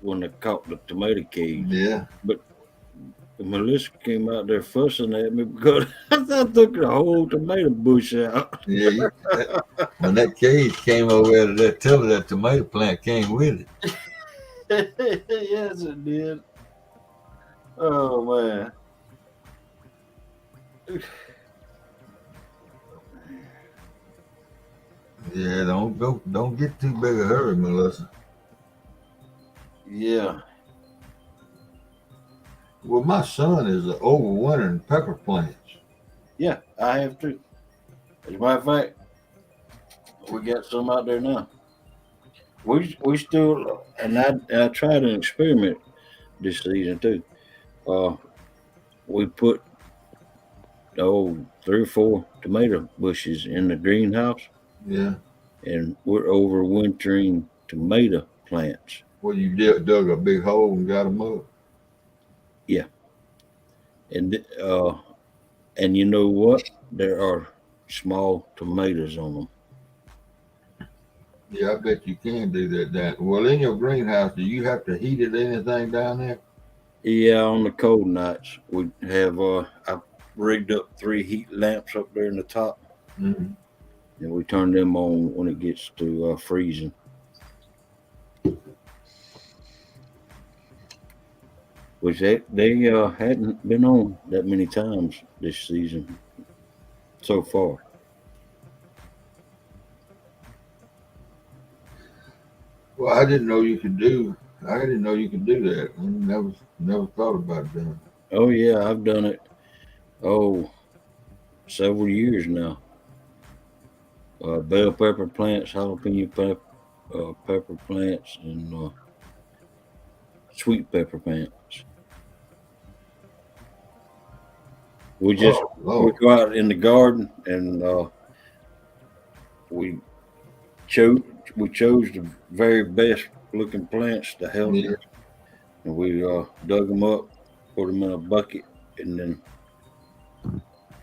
Speaker 3: when I caught the tomato cage.
Speaker 4: Yeah.
Speaker 3: But Melissa came out there fussing at me because I took the whole tomato bush out.
Speaker 4: Yeah. When that cage came over out of that tiller, that tomato plant came with it.
Speaker 3: Yes, it did. Oh man.
Speaker 4: Yeah, don't get too big a hurry, Melissa.
Speaker 3: Yeah.
Speaker 4: Well, my son is overwintering pepper plants.
Speaker 3: Yeah, I have too. As a matter of fact, we got some out there now. We still, and I tried an experiment this season too. We put 3 or 4 tomato bushes in the greenhouse.
Speaker 4: Yeah.
Speaker 3: And we're overwintering tomato plants.
Speaker 4: Well, you dug a big hole and got them up.
Speaker 3: Yeah. And you know what? There are small tomatoes on them.
Speaker 4: Yeah, I bet you can do that. Well, in your greenhouse, do you have to heat it anything down there?
Speaker 3: Yeah, on the cold nights, we have, I rigged up 3 heat lamps up there in the top.
Speaker 4: Mm-hmm.
Speaker 3: and we turn them on when it gets to freezing. Which they hadn't been on that many times this season so far.
Speaker 4: Well, I didn't know you could do. I didn't know you could do that. I never thought about that.
Speaker 3: Oh yeah, I've done it. Oh, several years now. Bell pepper plants, jalapeno pepper plants, and sweet pepper plants. We just
Speaker 4: Oh,
Speaker 3: we
Speaker 4: Lord.
Speaker 3: go out in the garden and we chose the very best looking plants, the healthiest, and we dug them up, put them in a bucket, and then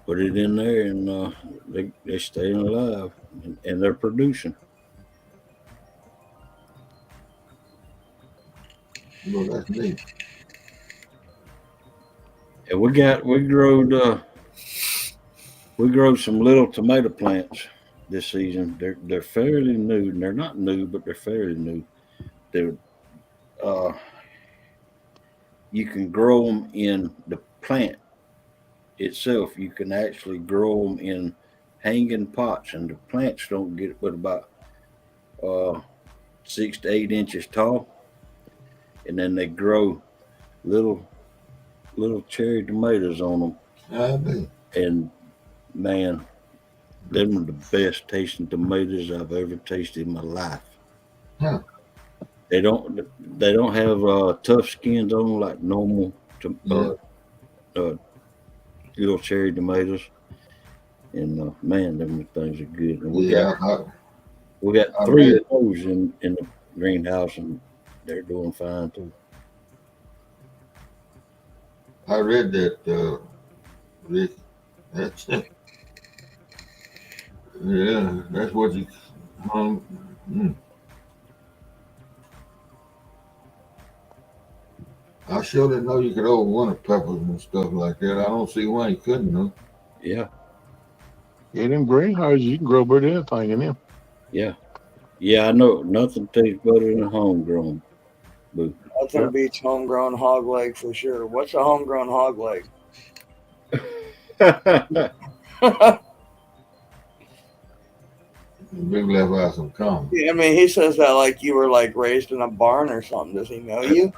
Speaker 3: put it in there, and they staying alive and they're producing.
Speaker 4: Well, that's neat.
Speaker 3: And we growed some little tomato plants this season. They're fairly new. They're not new, but they're fairly new. They're uh, you can grow them in the plant itself. You can actually grow them in hanging pots, and the plants don't get but about uh, 6 to 8 inches tall, and then they grow little cherry tomatoes on them.
Speaker 4: I do.
Speaker 3: And man, them are the best tasting tomatoes I've ever tasted in my life.
Speaker 4: Huh.
Speaker 3: They don't have tough skins on them like normal little cherry tomatoes. And man, them things are good. And we got
Speaker 4: I
Speaker 3: three
Speaker 4: read.
Speaker 3: of those in the greenhouse, and they're doing fine too.
Speaker 4: I read that. Rick, that's yeah. That's what you. Mm. I sure didn't know you could overwinter peppers and stuff like that. I don't see why you couldn't. Though.
Speaker 3: Yeah,
Speaker 1: In them greenhouses, you can grow bird anything in them.
Speaker 3: yeah. I know nothing tastes better than homegrown. Boo.
Speaker 5: Nothing beats homegrown hog leg for sure. What's a homegrown hog leg?
Speaker 4: Big left out some comments.
Speaker 5: I mean, he says that like you were like raised in a barn or something. Does he know you?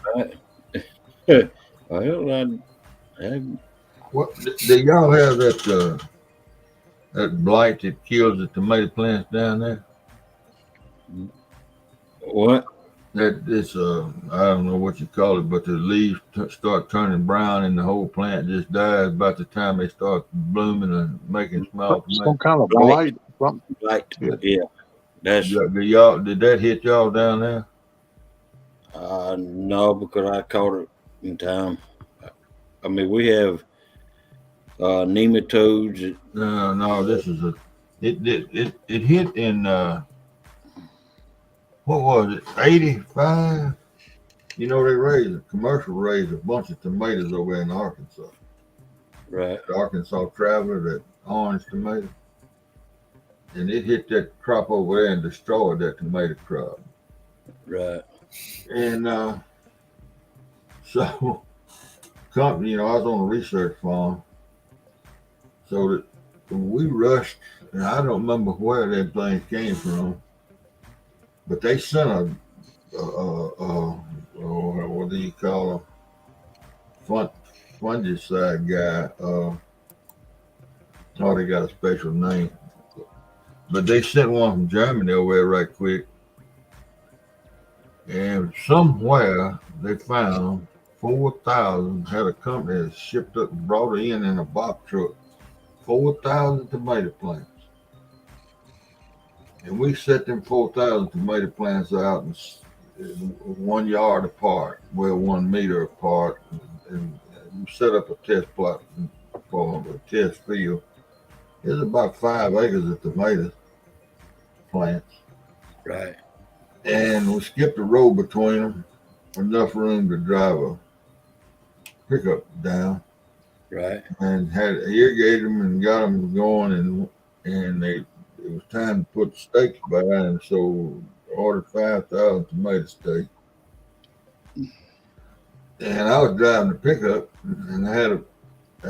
Speaker 3: Well,
Speaker 4: What do y'all have that blight that kills the tomato plants down there?
Speaker 3: what?
Speaker 4: That it's I don't know what you call it, but the leaves start turning brown and the whole plant just dies about the time they start blooming and making small
Speaker 1: Some
Speaker 4: tomatoes.
Speaker 1: kind of
Speaker 3: Blight.
Speaker 1: blight.
Speaker 3: Like,
Speaker 1: Yeah.
Speaker 3: yeah, that's
Speaker 4: Did that hit y'all down there?
Speaker 3: no, because I caught it in time. I mean, we have nematodes.
Speaker 4: No, this is it hit in what was it, 85? You know, they raised a bunch of tomatoes over there in Arkansas.
Speaker 3: Right.
Speaker 4: The Arkansas Traveler, that orange tomato. And it hit that crop over there and destroyed that tomato crop.
Speaker 3: Right.
Speaker 4: And so, company, I was on a research farm. So that we rushed, and I don't remember where that thing came from, but they sent what do you call a fungicide guy? They got a special name, but they sent one from Germany over there right quick, and somewhere they found 4,000. Had a company that shipped up and brought it in a box truck. 4,000 tomato plants. And we set them 4,000 tomato plants out in 1 yard apart, 1 meter apart, and we set up a test plot for a test field. There's about 5 acres of tomato plants.
Speaker 3: Right.
Speaker 4: And we skipped a row between them, enough room to drive a pickup down.
Speaker 3: Right.
Speaker 4: And had irrigated them and got them going, and it was time to put the steaks by, and so ordered 5,000 tomato steaks. And I was driving the pickup, and I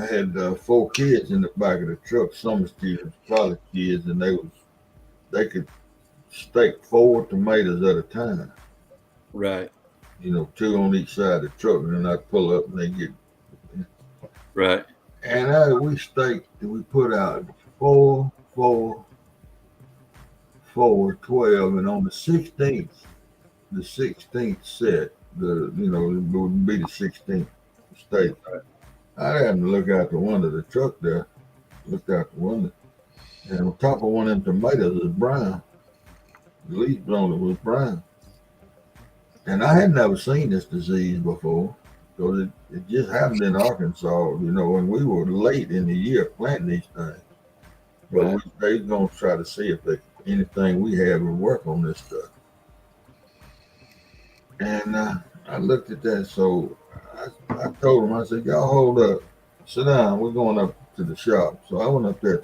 Speaker 4: had 4 kids in the back of the truck, summer students, college kids, and they could stake 4 tomatoes at a time.
Speaker 3: Right.
Speaker 4: 2 on each side of the truck, and then I pull up and they get.
Speaker 3: Right.
Speaker 4: And we staked, we put out 4, 4, 4, 12, and on the 16th set, it would be the 16th stake. I happened to look out the window of the truck there, looked out the window, and on top of one of them tomatoes was brown. The leaves on it was brown. And I had never seen this disease before, because it just happened in Arkansas, when we were late in the year planting these things. But they're going to try to see if anything we had would work on this stuff. And I looked at that, so I told them, I said, y'all hold up, sit down, we're going up to the shop. So I went up there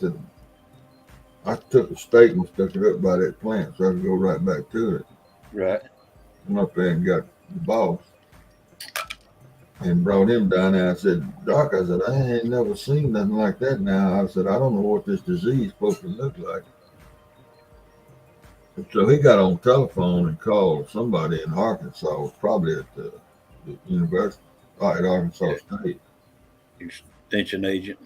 Speaker 4: I took a stake and stuck it up by that plant so I could go right back to it.
Speaker 3: Right.
Speaker 4: Went up there and got the boss and brought him down there. I said, Doc, I said, I ain't never seen nothing like that now. I said, I don't know what this disease is supposed to look like. And so he got on telephone and called somebody in Arkansas, probably at the university, at Arkansas State.
Speaker 3: Extension agent.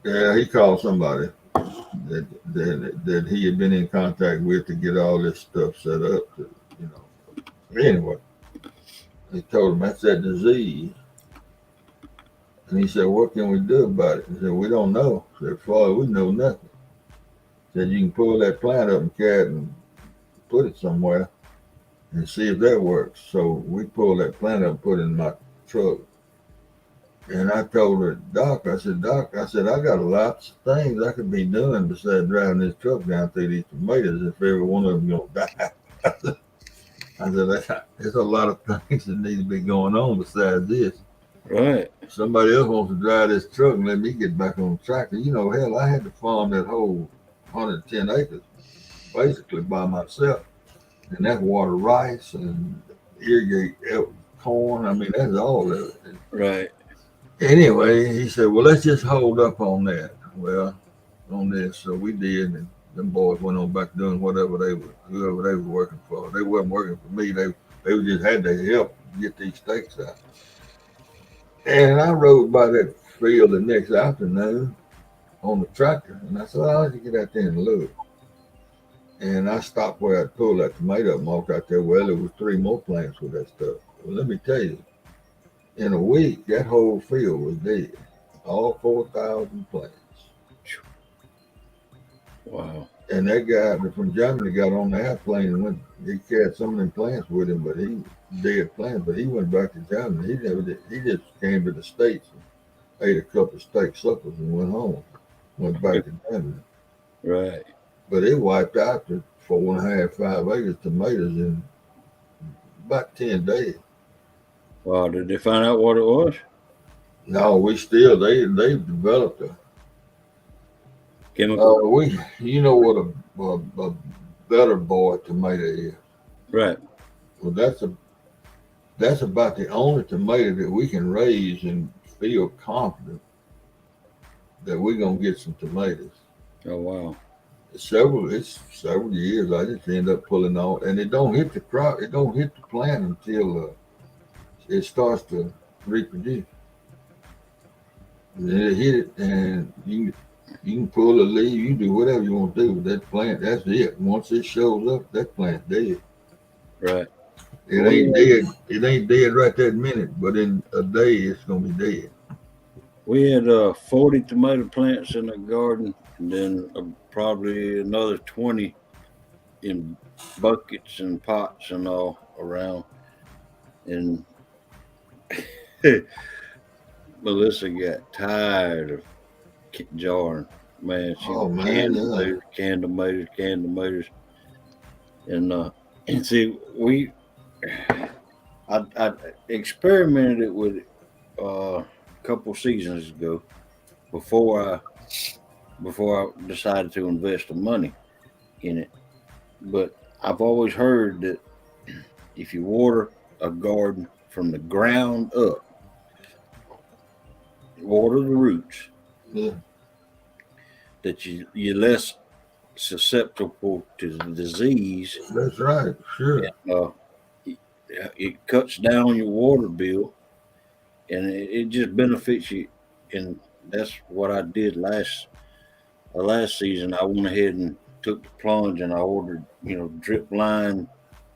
Speaker 4: Yeah, he called somebody that he had been in contact with to get all this stuff set up. Anyway, he told him that's that disease. And he said, what can we do about it? He said, we don't know. He said, Floyd, we know nothing. He said, you can pull that plant up and carry it and put it somewhere and see if that works. So we pulled that plant up and put it in my truck. And I told her, Doc, I said, I got a lot of things I could be doing besides driving this truck down through these tomatoes if every one of them going to die. I said, there's a lot of things that need to be going on besides this.
Speaker 3: Right.
Speaker 4: Somebody else wants to drive this truck and let me get back on the tractor. Hell, I had to farm that whole 110 acres basically by myself. And that's water rice and irrigate corn. I mean, that's all of it.
Speaker 3: Right.
Speaker 4: Anyway, he said, well, let's just hold up on that. Well, on this. So we did. And them boys went on back doing whoever they were working for. They wasn't working for me. They just had to help get these stakes out. And I rode by that field the next afternoon on the tractor. And I said, I'll just get out there and look. And I stopped where I pulled that tomato up and walked out there. Well, there was 3 more plants with that stuff. Well, let me tell you, in a week, that whole field was dead. All 4,000 plants.
Speaker 3: Wow.
Speaker 4: And that guy from Germany got on the airplane and went. He carried some of them plants with him, but he dead plants. But he went back to Germany. He never did. He just came to the States and ate a couple of steak suppers and went home. Went back to Germany.
Speaker 3: Right.
Speaker 4: But it wiped out the 4.5, 5 acres tomatoes in about 10 days.
Speaker 3: Wow. Did they find out what it was?
Speaker 4: No, they've developed a
Speaker 3: chemical.
Speaker 4: You know what a better Boar tomato is.
Speaker 3: Right.
Speaker 4: Well, that's about the only tomato that we can raise and feel confident that we're gonna get some tomatoes.
Speaker 3: Oh wow.
Speaker 4: It's several years. I just end up pulling on, and it don't hit the crop. It don't hit the plant until it starts to reproduce. And then it hit it, and you can pull a leaf. You can do whatever you want to do with that plant. That's it. Once it shows up, that plant's dead.
Speaker 3: Right.
Speaker 4: It ain't dead. It ain't dead right that minute, but in a day, it's gonna be dead.
Speaker 3: We had 40 tomato plants in the garden, and then probably another 20 in buckets and pots and all around. And Melissa got tired of jarring. Man, she canned tomatoes. And see, I experimented it with a couple seasons ago before before I decided to invest the money in it. But I've always heard that if you water a garden from the ground up, water the roots,
Speaker 4: Yeah.
Speaker 3: that you're less susceptible to the disease.
Speaker 4: That's right. Sure.
Speaker 3: Uh, it cuts down your water bill, and it just benefits you. And that's what I did last season. I went ahead and took the plunge, and I ordered, drip line,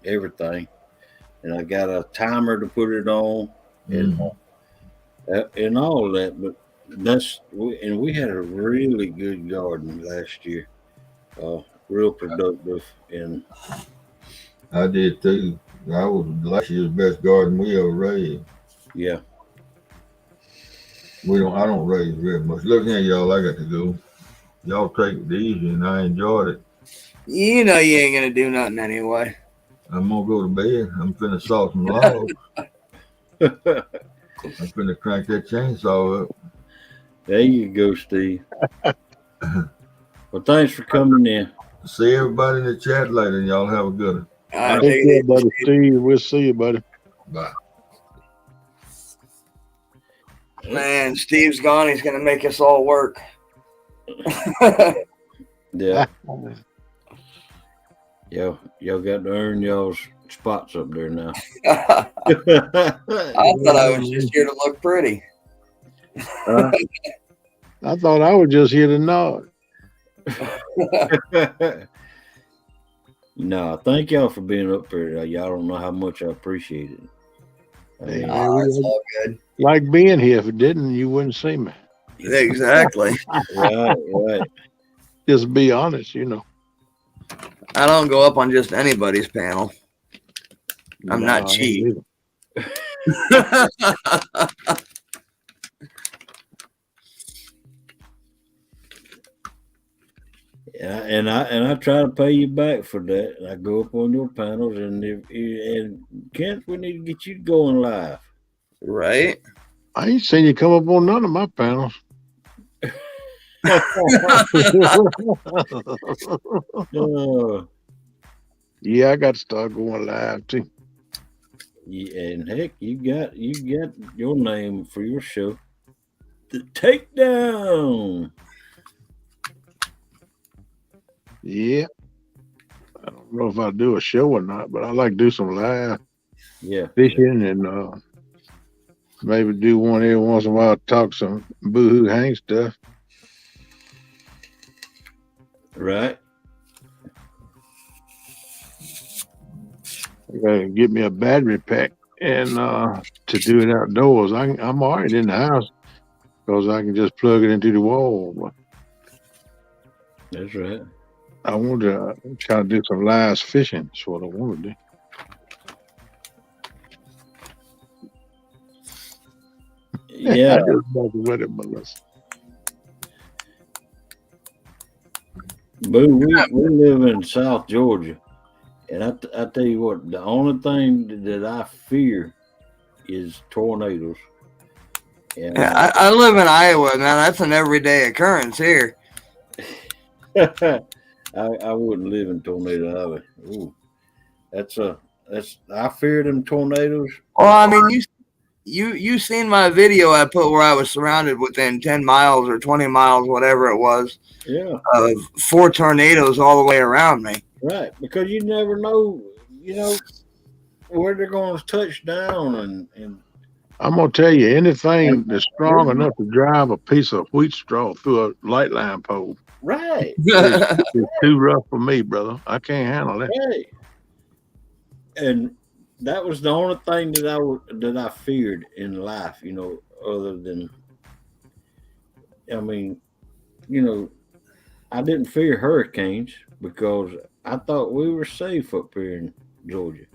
Speaker 3: everything, and I got a timer to put it on, and all of that. But we had a really good garden last year, real productive, and
Speaker 4: I did too. I was last year's best garden we ever raised.
Speaker 3: yeah.
Speaker 4: I don't raise very much. Looking at y'all, I got to go. Y'all take it easy, and I enjoyed it.
Speaker 5: You know you ain't gonna do nothing anyway.
Speaker 4: I'm gonna go to bed. I'm finna saw some logs. I'm finna crank that chainsaw up.
Speaker 3: There you go, Steve. Well, thanks for coming in.
Speaker 4: See everybody in the chat later, and y'all have a good one.
Speaker 5: All right,
Speaker 1: Take care, buddy Steve. We'll see you, buddy.
Speaker 4: Bye.
Speaker 5: Man, Steve's gone. He's gonna make us all work.
Speaker 3: Yeah. Y'all got to earn y'all's spots up there now.
Speaker 5: I thought I was just here to look pretty.
Speaker 1: I thought I was just here to nod.
Speaker 3: No, thank y'all for being up here. Y'all don't know how much I appreciate it. I mean,
Speaker 5: It's all good.
Speaker 1: Like being here. If it didn't, you wouldn't see me.
Speaker 5: Exactly.
Speaker 3: right.
Speaker 1: Just be honest,
Speaker 5: I don't go up on just anybody's panel. I'm not
Speaker 1: I
Speaker 5: cheap.
Speaker 1: ain't
Speaker 3: Yeah, and I try to pay you back for that. I go up on your panels, and Kent, we need to get you going live.
Speaker 5: Right?
Speaker 1: I ain't seen you come up on none of my panels. Yeah, I got to start going live too.
Speaker 3: Yeah, and heck, you got your name for your show, The Takedown.
Speaker 1: Yeah. I don't know if I'll do a show or not, but I like to do some live fishing and maybe do one every once in a while, talk some boohoo hang stuff.
Speaker 3: Right.
Speaker 1: I gotta get me a battery pack and to do it outdoors. I'm already in the house because I can just plug it into the wall.
Speaker 3: That's right.
Speaker 1: I want to try to do some live fishing. That's what I want to do.
Speaker 3: Yeah.
Speaker 1: I just messing with it, Melissa.
Speaker 3: Boo, we live in South Georgia, and I tell you what, the only thing that I fear is tornadoes. And,
Speaker 5: Yeah, I live in Iowa. Now that's an everyday occurrence here.
Speaker 3: I wouldn't live in tornado alley. Ooh, I fear them tornadoes.
Speaker 5: Well, I mean, you seen my video I put where I was surrounded within 10 miles or 20 miles, whatever it was, of 4 tornadoes all the way around me.
Speaker 3: Right, because you never know, where they're going to touch down, and
Speaker 1: I'm gonna tell you, anything that's strong enough to drive a piece of wheat straw through a light line pole,
Speaker 3: right,
Speaker 1: it's too rough for me, brother. I can't handle that.
Speaker 3: Right. And that was the only thing that I feared in life, other than, I mean, I didn't fear hurricanes because I thought we were safe up here in Georgia.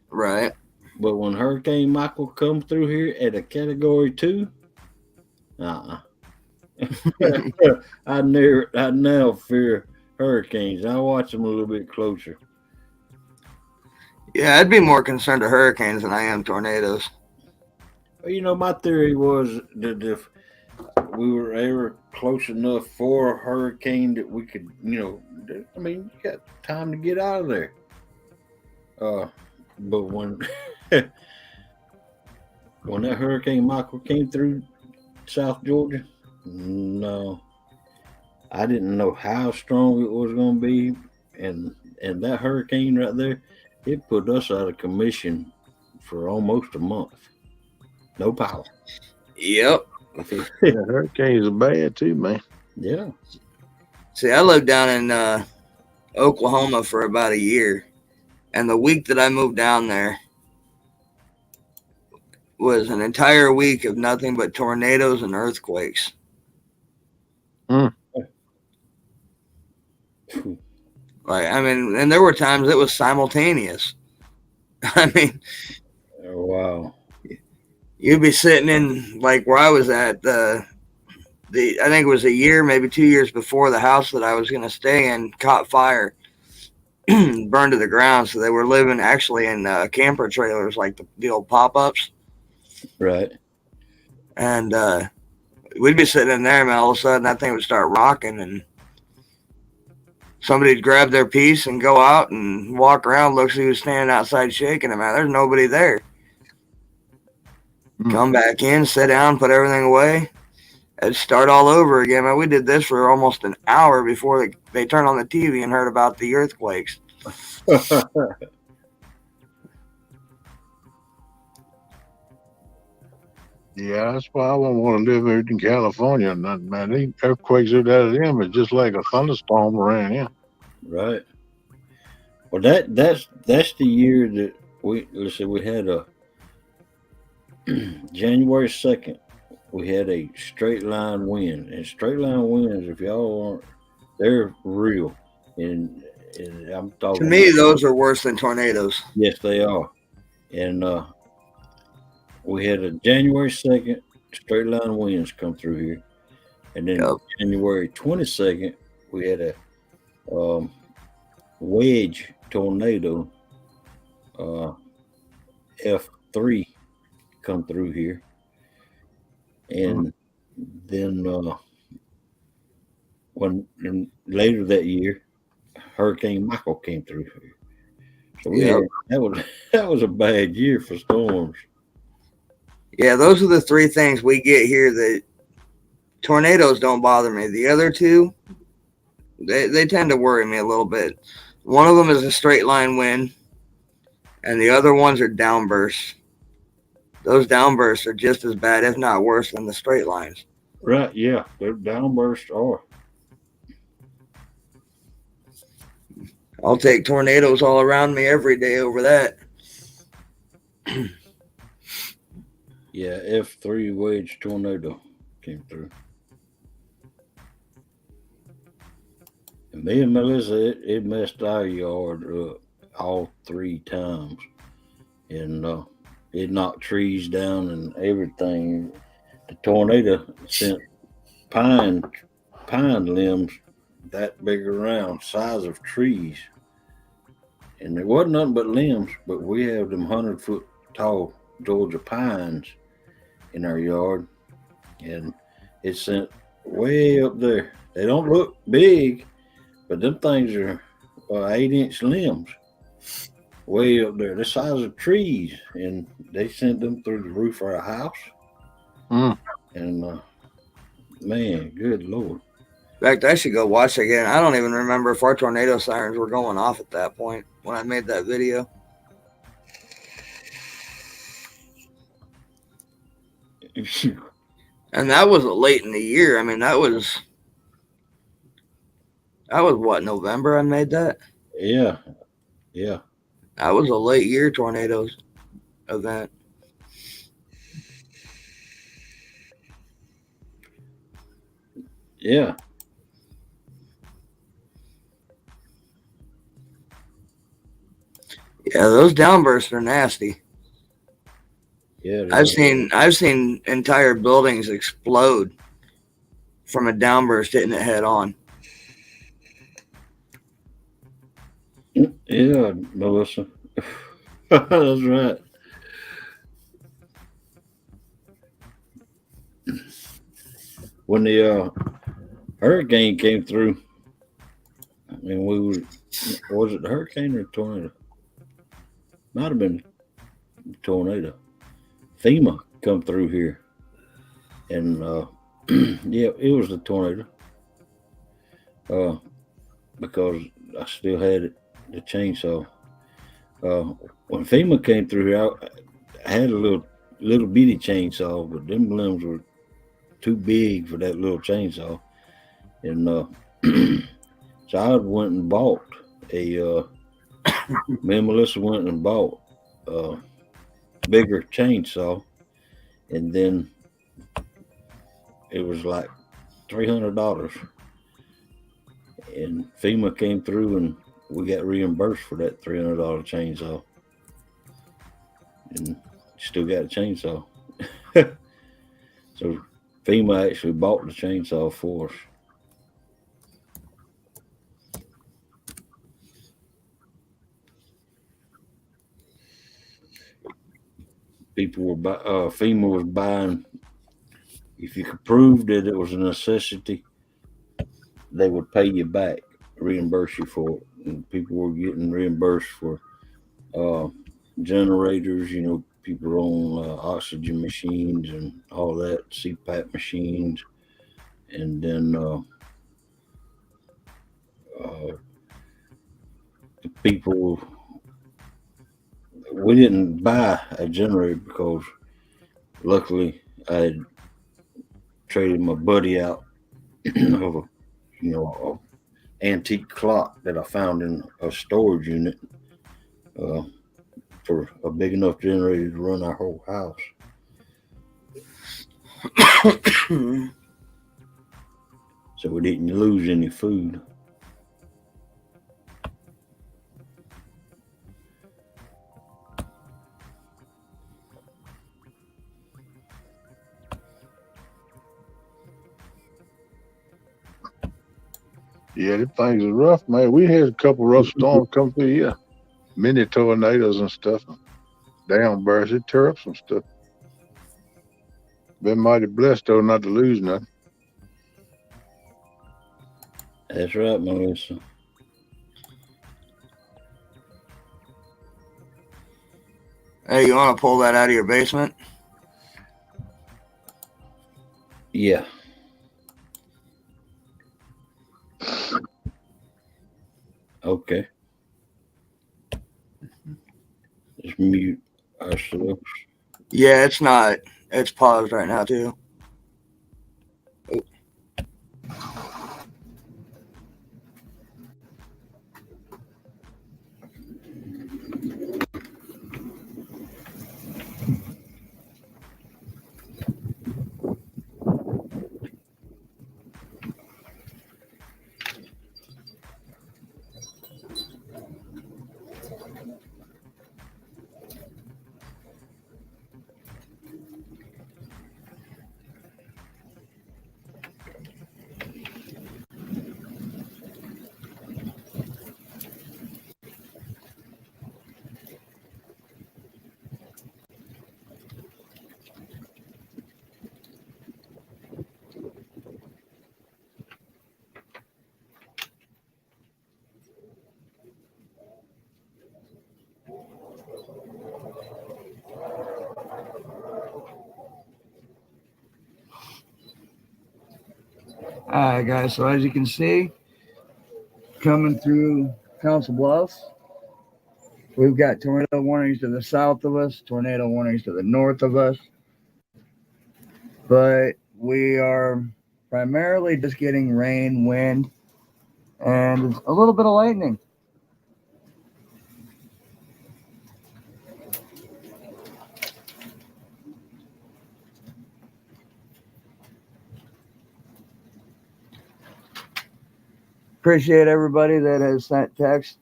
Speaker 5: Right.
Speaker 3: But when Hurricane Michael come through here at a Category 2, I now fear hurricanes. I watch them a little bit closer.
Speaker 5: Yeah, I'd be more concerned of hurricanes than I am tornadoes.
Speaker 3: My theory was that if we were ever close enough for a hurricane that we could, you got time to get out of there. But when when that Hurricane Michael came through South Georgia, no, I didn't know how strong it was going to be, and that hurricane right there, it put us out of commission for almost a month. No power.
Speaker 5: Yep.
Speaker 1: Hurricanes are bad too, man.
Speaker 3: Yeah.
Speaker 5: See, I lived down in Oklahoma for about a year, and the week that I moved down there was an entire week of nothing but tornadoes and earthquakes. Like, I mean, and there were times it was simultaneous. I mean,
Speaker 3: wow.
Speaker 5: You'd be sitting in, like where I was at, I think it was a year, maybe 2 years before the house that I was going to stay in caught fire, burned to the ground. So they were living actually in camper trailers, like the old pop-ups.
Speaker 3: Right.
Speaker 5: And we'd be sitting in there, and all of a sudden that thing would start rocking, and somebody'd grab their piece and go out and walk around, look who's standing outside shaking them. Man, there's nobody there. Come back in, sit down, put everything away, and start all over again. Man, we did this for almost an hour before they turned on the TV and heard about the earthquakes.
Speaker 1: Yeah, that's why I wouldn't want to live out in California. Nothing, man. These earthquakes are that of them. It's just like a thunderstorm around here.
Speaker 3: Right. Well, that's the year that we had a January 2nd. We had a straight line wind, and straight line winds, if y'all aren't, they're real. And I'm talking.
Speaker 5: To me, those are worse than tornadoes.
Speaker 3: Yes, they are. And we had a January 2nd straight line winds come through here, and then January 22nd we had a wedge tornado, F3 come through here, and then later that year, Hurricane Michael came through here. So that was a bad year for storms.
Speaker 5: Yeah, those are the three things we get here. That tornadoes don't bother me. The other two, they tend to worry me a little bit. One of them is a straight line wind, and the other ones are downbursts. Those downbursts are just as bad, if not worse, than the straight lines.
Speaker 3: Right, yeah. Their downbursts are.
Speaker 5: I'll take tornadoes all around me every day over that.
Speaker 3: Yeah, F3 wedge tornado came through. And me and Melissa, it messed our yard up all 3 times. And it knocked trees down and everything. The tornado sent pine limbs that big around, size of trees. And there wasn't nothing but limbs, but we have them 100-foot tall Georgia pines in our yard, and it sent way up there. They don't look big, but them things are 8-inch limbs way up there, the size of trees, and they sent them through the roof of our house. And man, good Lord.
Speaker 5: In fact, I should go watch again. I don't even remember if our tornado sirens were going off at that point when I made that video. And that was late in the year. I mean, that was what, November I made that?
Speaker 3: Yeah.
Speaker 5: That was a late year tornadoes event.
Speaker 3: Yeah.
Speaker 5: Yeah, those downbursts are nasty.
Speaker 3: Yeah.
Speaker 5: I've seen entire buildings explode from a downburst hitting it head on.
Speaker 3: Yeah, Melissa. That's right. When hurricane came through. I mean, was it the hurricane or the tornado? Might have been the tornado. FEMA come through here, and yeah, it was the tornado. Because I still had the chainsaw. When FEMA came through here, I had a little bitty chainsaw, but them limbs were too big for that little chainsaw, and so I went and bought a. Me and Melissa went and bought a bigger chainsaw, and then it was like $300. And FEMA came through, and we got reimbursed for that $300 chainsaw, and still got a chainsaw. So FEMA actually bought the chainsaw for us. FEMA was buying. If you could prove that it was a necessity, they would pay you back, reimburse you for it. And people were getting reimbursed for uh, generators. You know, people on oxygen machines and all that, CPAP machines, and then the people. We didn't buy a generator because luckily I had traded my buddy out of a antique clock that I found in a storage unit uh, for a big enough generator to run our whole house. So we didn't lose any food.
Speaker 1: Yeah, the things are rough, man. We had a couple rough storms come through here. Mini tornadoes and stuff. Downbursts. It tore up some stuff. Been mighty blessed though not to lose nothing.
Speaker 3: That's right, Melissa.
Speaker 5: Hey, you want to pull that out of your basement?
Speaker 3: Yeah. Okay. Just mute ourselves.
Speaker 5: Yeah, it's not. It's paused right now, too. All right, guys. So as you can see, coming through Council Bluffs, we've got tornado warnings to the south of us, tornado warnings to the north of us. But we are primarily just getting rain, wind, and a little bit of lightning. Appreciate everybody that has sent text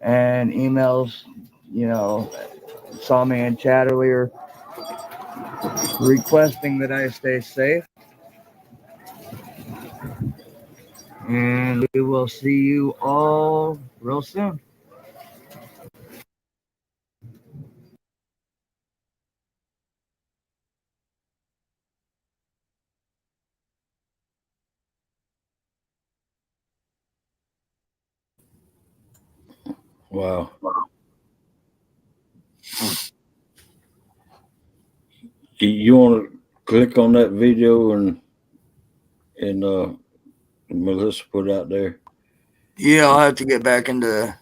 Speaker 5: and emails. You know, saw me in chat earlier requesting that I stay safe. And we will see you all real soon.
Speaker 3: Wow. You want to click on that video and Melissa put out there?
Speaker 5: Yeah, I'll have to get back into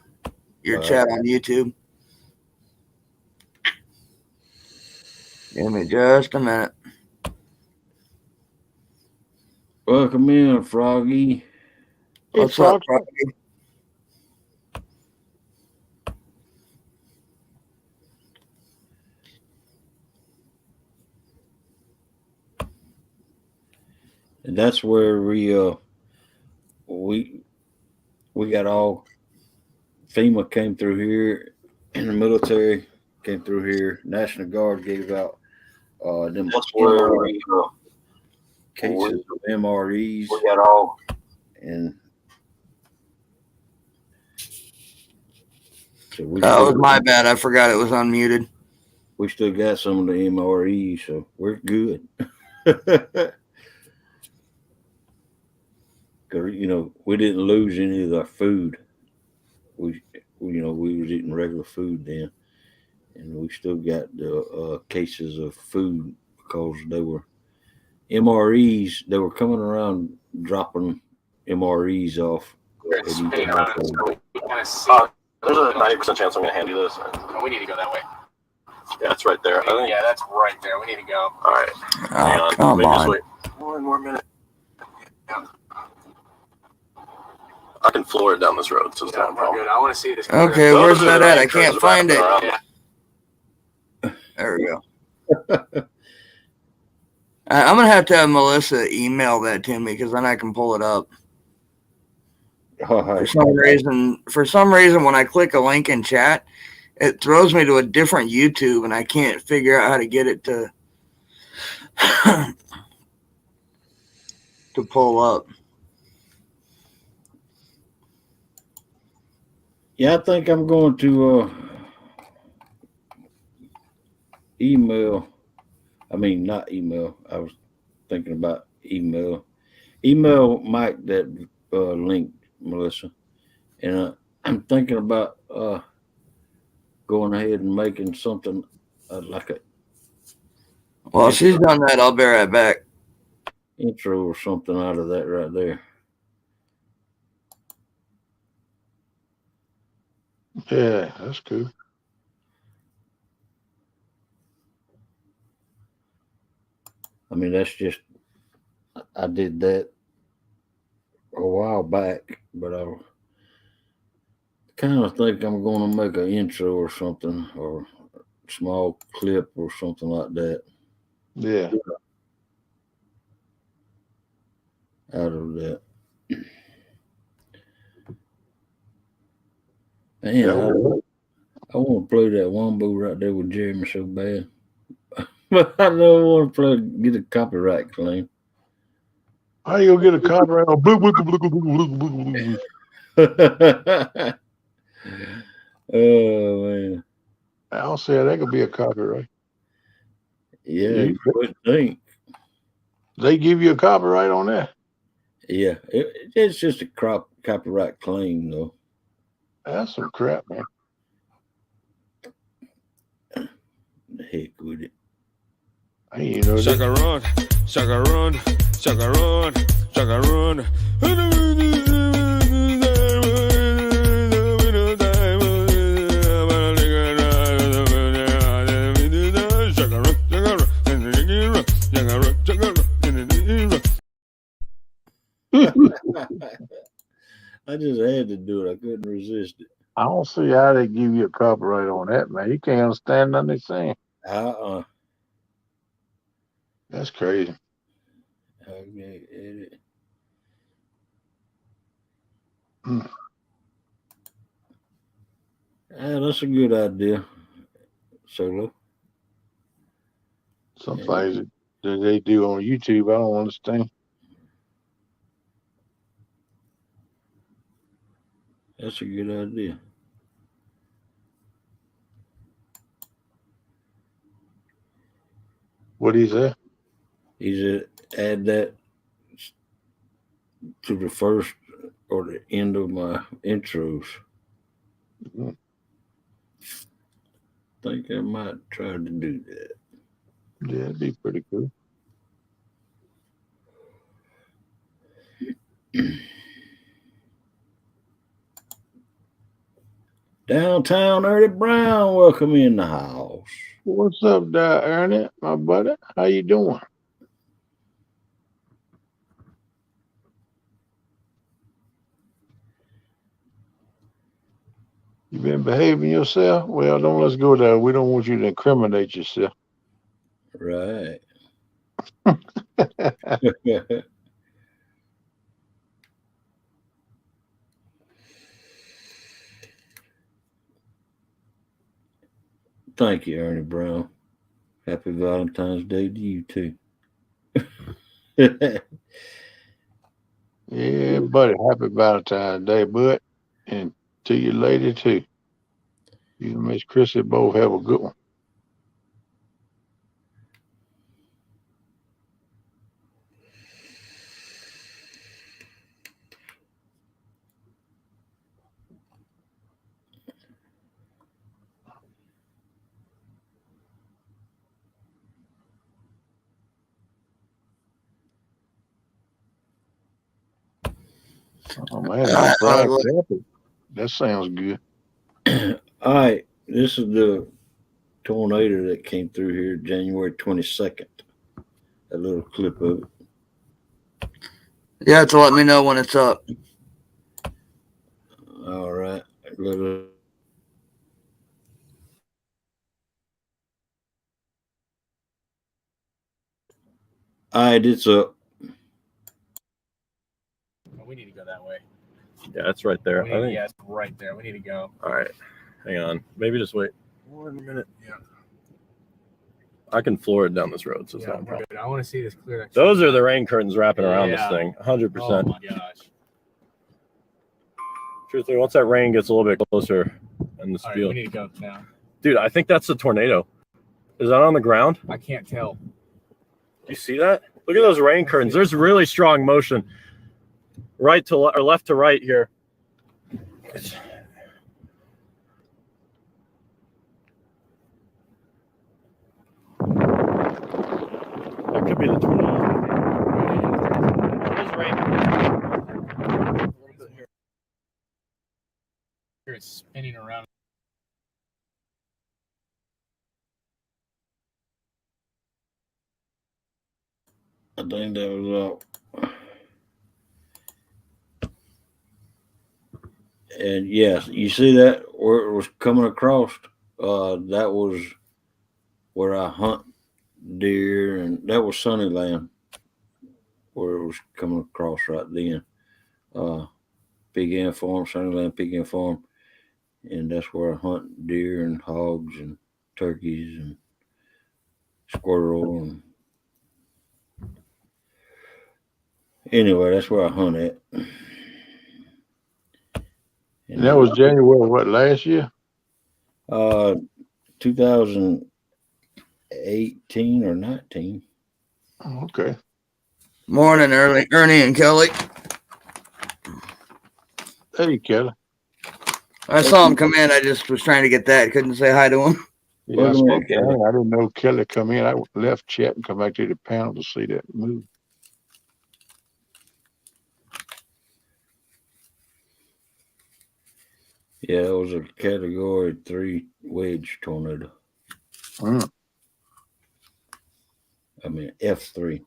Speaker 5: your chat on YouTube. Give me just a minute.
Speaker 3: Welcome in, Froggy.
Speaker 5: What's up, Froggy?
Speaker 3: And that's where we got all FEMA came through here, and the military came through here. National Guard gave out them MRE, cases of MREs. We got all, and so
Speaker 5: that was my bad. I forgot it was unmuted.
Speaker 3: We still got some of the MREs, so we're good. Because we didn't lose any of our food. We was eating regular food then, and we still got the cases of food because they were MREs. They were coming around dropping MREs off at each household.
Speaker 9: There's a 90% chance I'm going to hand you this. We need to go that way. Yeah, it's right there. Yeah, that's right there. We need to go. All right. Hang on.
Speaker 5: Come on.
Speaker 9: Just wait one more minute. Yeah. I can floor it down this road, so it's not a problem.
Speaker 2: Good. I want to see this.
Speaker 5: Okay, where's that at? I can't find it. There we go. I'm gonna have to have Melissa email that to me because then I can pull it up. For some reason, when I click a link in chat, it throws me to a different YouTube, and I can't figure out how to get it to to pull up.
Speaker 3: Yeah, I think I'm going to email. I mean, not email. I was thinking about email. Email Mike that link, Melissa. And I'm thinking about going ahead and making something like a.
Speaker 5: Well, she's done that. I'll be right back.
Speaker 3: Intro or something out of that right there.
Speaker 1: Yeah, that's cool.
Speaker 3: I mean, that's just, I did that a while back, but I kind of think I'm going to make an intro or something, or a small clip or something like that.
Speaker 1: Yeah.
Speaker 3: Out of that. Man, I want to play that wombo right there with Jeremy so bad. But I don't want to get a copyright claim.
Speaker 1: How you gonna get a copyright on blue, blue, blue, blue, blue, blue, blue?
Speaker 3: Oh man.
Speaker 1: I don't see how that could be a copyright.
Speaker 3: Yeah, you would think.
Speaker 1: They give you a copyright on that?
Speaker 3: Yeah, it's just a copyright claim, though.
Speaker 1: That's some crap, man.
Speaker 3: The heck with it.
Speaker 1: I ain't know that.
Speaker 10: Chacarone, chacarone, chacarone, chacarone.
Speaker 3: I just had to do it. I couldn't resist it.
Speaker 1: I don't see how they give you a copyright on that, man. You can't understand nothing they're saying. That's crazy.
Speaker 3: Okay, edit. That's a good idea, Solo.
Speaker 1: Some things that they do on YouTube, I don't understand.
Speaker 3: That's a good idea.
Speaker 1: What is that?
Speaker 3: He said add that to the first or the end of my intros. think I might try to do that.
Speaker 1: Yeah, it'd be pretty cool.
Speaker 3: Downtown Ernie Brown, welcome in the house.
Speaker 1: What's up, there, Ernie, my buddy? How you doing? You been behaving yourself? Well, don't let's go there. We don't want you to incriminate yourself.
Speaker 3: Right. Thank you, Ernie Brown. Happy Valentine's Day to you too.
Speaker 1: Yeah, buddy. Happy Valentine's Day, bud. And to your lady too. You and Miss Chrissy both have a good one. Oh man, that fried crappie. That sounds good.
Speaker 3: All right, this is the tornado that came through here January 22nd. A little clip of it.
Speaker 5: Yeah, to let me know when it's up.
Speaker 3: All right. All right, it's up.
Speaker 9: We need to go that way.
Speaker 11: Yeah, it's right there.
Speaker 9: I think, yeah, it's right there. We need to go.
Speaker 11: All right. Hang on. Maybe just wait 1 minute.
Speaker 9: Yeah.
Speaker 11: I can floor it down this road, so it's
Speaker 9: Yeah,
Speaker 11: not a problem.
Speaker 9: I want to see this clear.
Speaker 11: Those are the rain curtains wrapping around this thing. 100%.
Speaker 9: Oh my gosh.
Speaker 11: Truthfully, once that rain gets a little bit closer and the
Speaker 9: All
Speaker 11: field.
Speaker 9: right, we need to go now.
Speaker 11: Dude, I think that's a tornado. Is that on the ground?
Speaker 9: I can't tell.
Speaker 11: You see that? Look at those rain curtains. There's really strong motion. Right to or left to right here. That could be the tornado. There's rain.
Speaker 9: Here it's spinning around.
Speaker 3: I think that was up. And yes, you see that where it was coming across? That was where I hunt deer, and that was Sunnyland, where it was coming across right then. Pig End Farm, Sunnyland Pig End Farm, and that's where I hunt deer and hogs and turkeys and squirrel. And anyway, that's where I hunt at.
Speaker 1: And that was January, what, last year?
Speaker 3: 2018 or 19.
Speaker 1: Oh, okay.
Speaker 5: Morning, Ernie and Kelly.
Speaker 1: Hey, Kelly.
Speaker 5: I saw him come in. I just was trying to get that. Couldn't say hi to him.
Speaker 1: Yeah, I spoke to him. I didn't know Kelly come in. I left chat and come back to the panel to see that move.
Speaker 3: Yeah, it was a Category 3 wedge tornado.
Speaker 1: Mm.
Speaker 3: I mean, F3.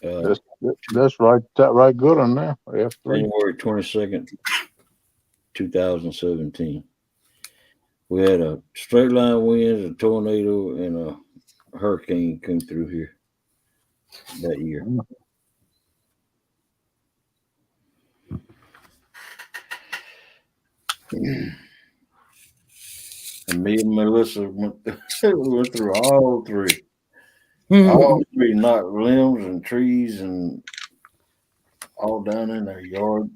Speaker 1: That's right. That right good on there. F3.
Speaker 3: January 22nd, 2017. We had a straight line winds, a tornado, and a hurricane come through here that year. And me and Melissa went through all three. All three knocked limbs and trees and all down in their yard.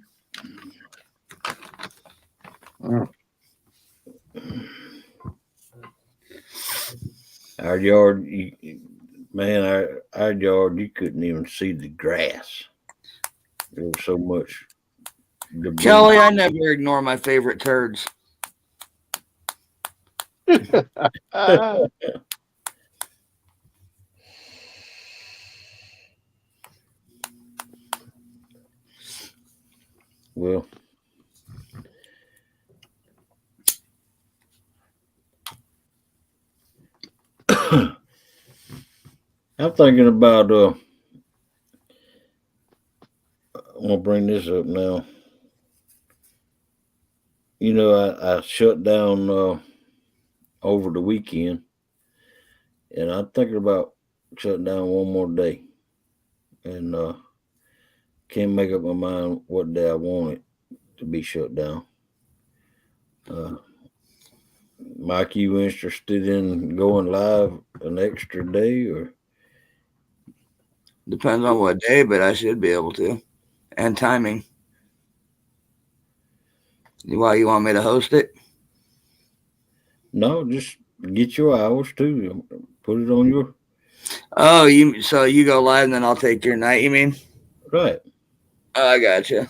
Speaker 3: Our yard, our yard, you couldn't even see the grass. There was so much debris.
Speaker 5: Kelly, I never ignore my favorite turds.
Speaker 3: Well, I'm thinking about I'm gonna bring this up now. You know, I shut down over the weekend, and I'm thinking about shutting down one more day, and can't make up my mind what day I want it to be shut down. Uh, Mike, you interested in going live an extra day, or
Speaker 5: Depends on what day, but I should be able to. And timing. Why you want me to host it?
Speaker 3: no? Just get your hours too. Put it on your
Speaker 5: Oh, you go live and then I'll take your night, you mean?
Speaker 3: right.
Speaker 5: Oh, I gotcha.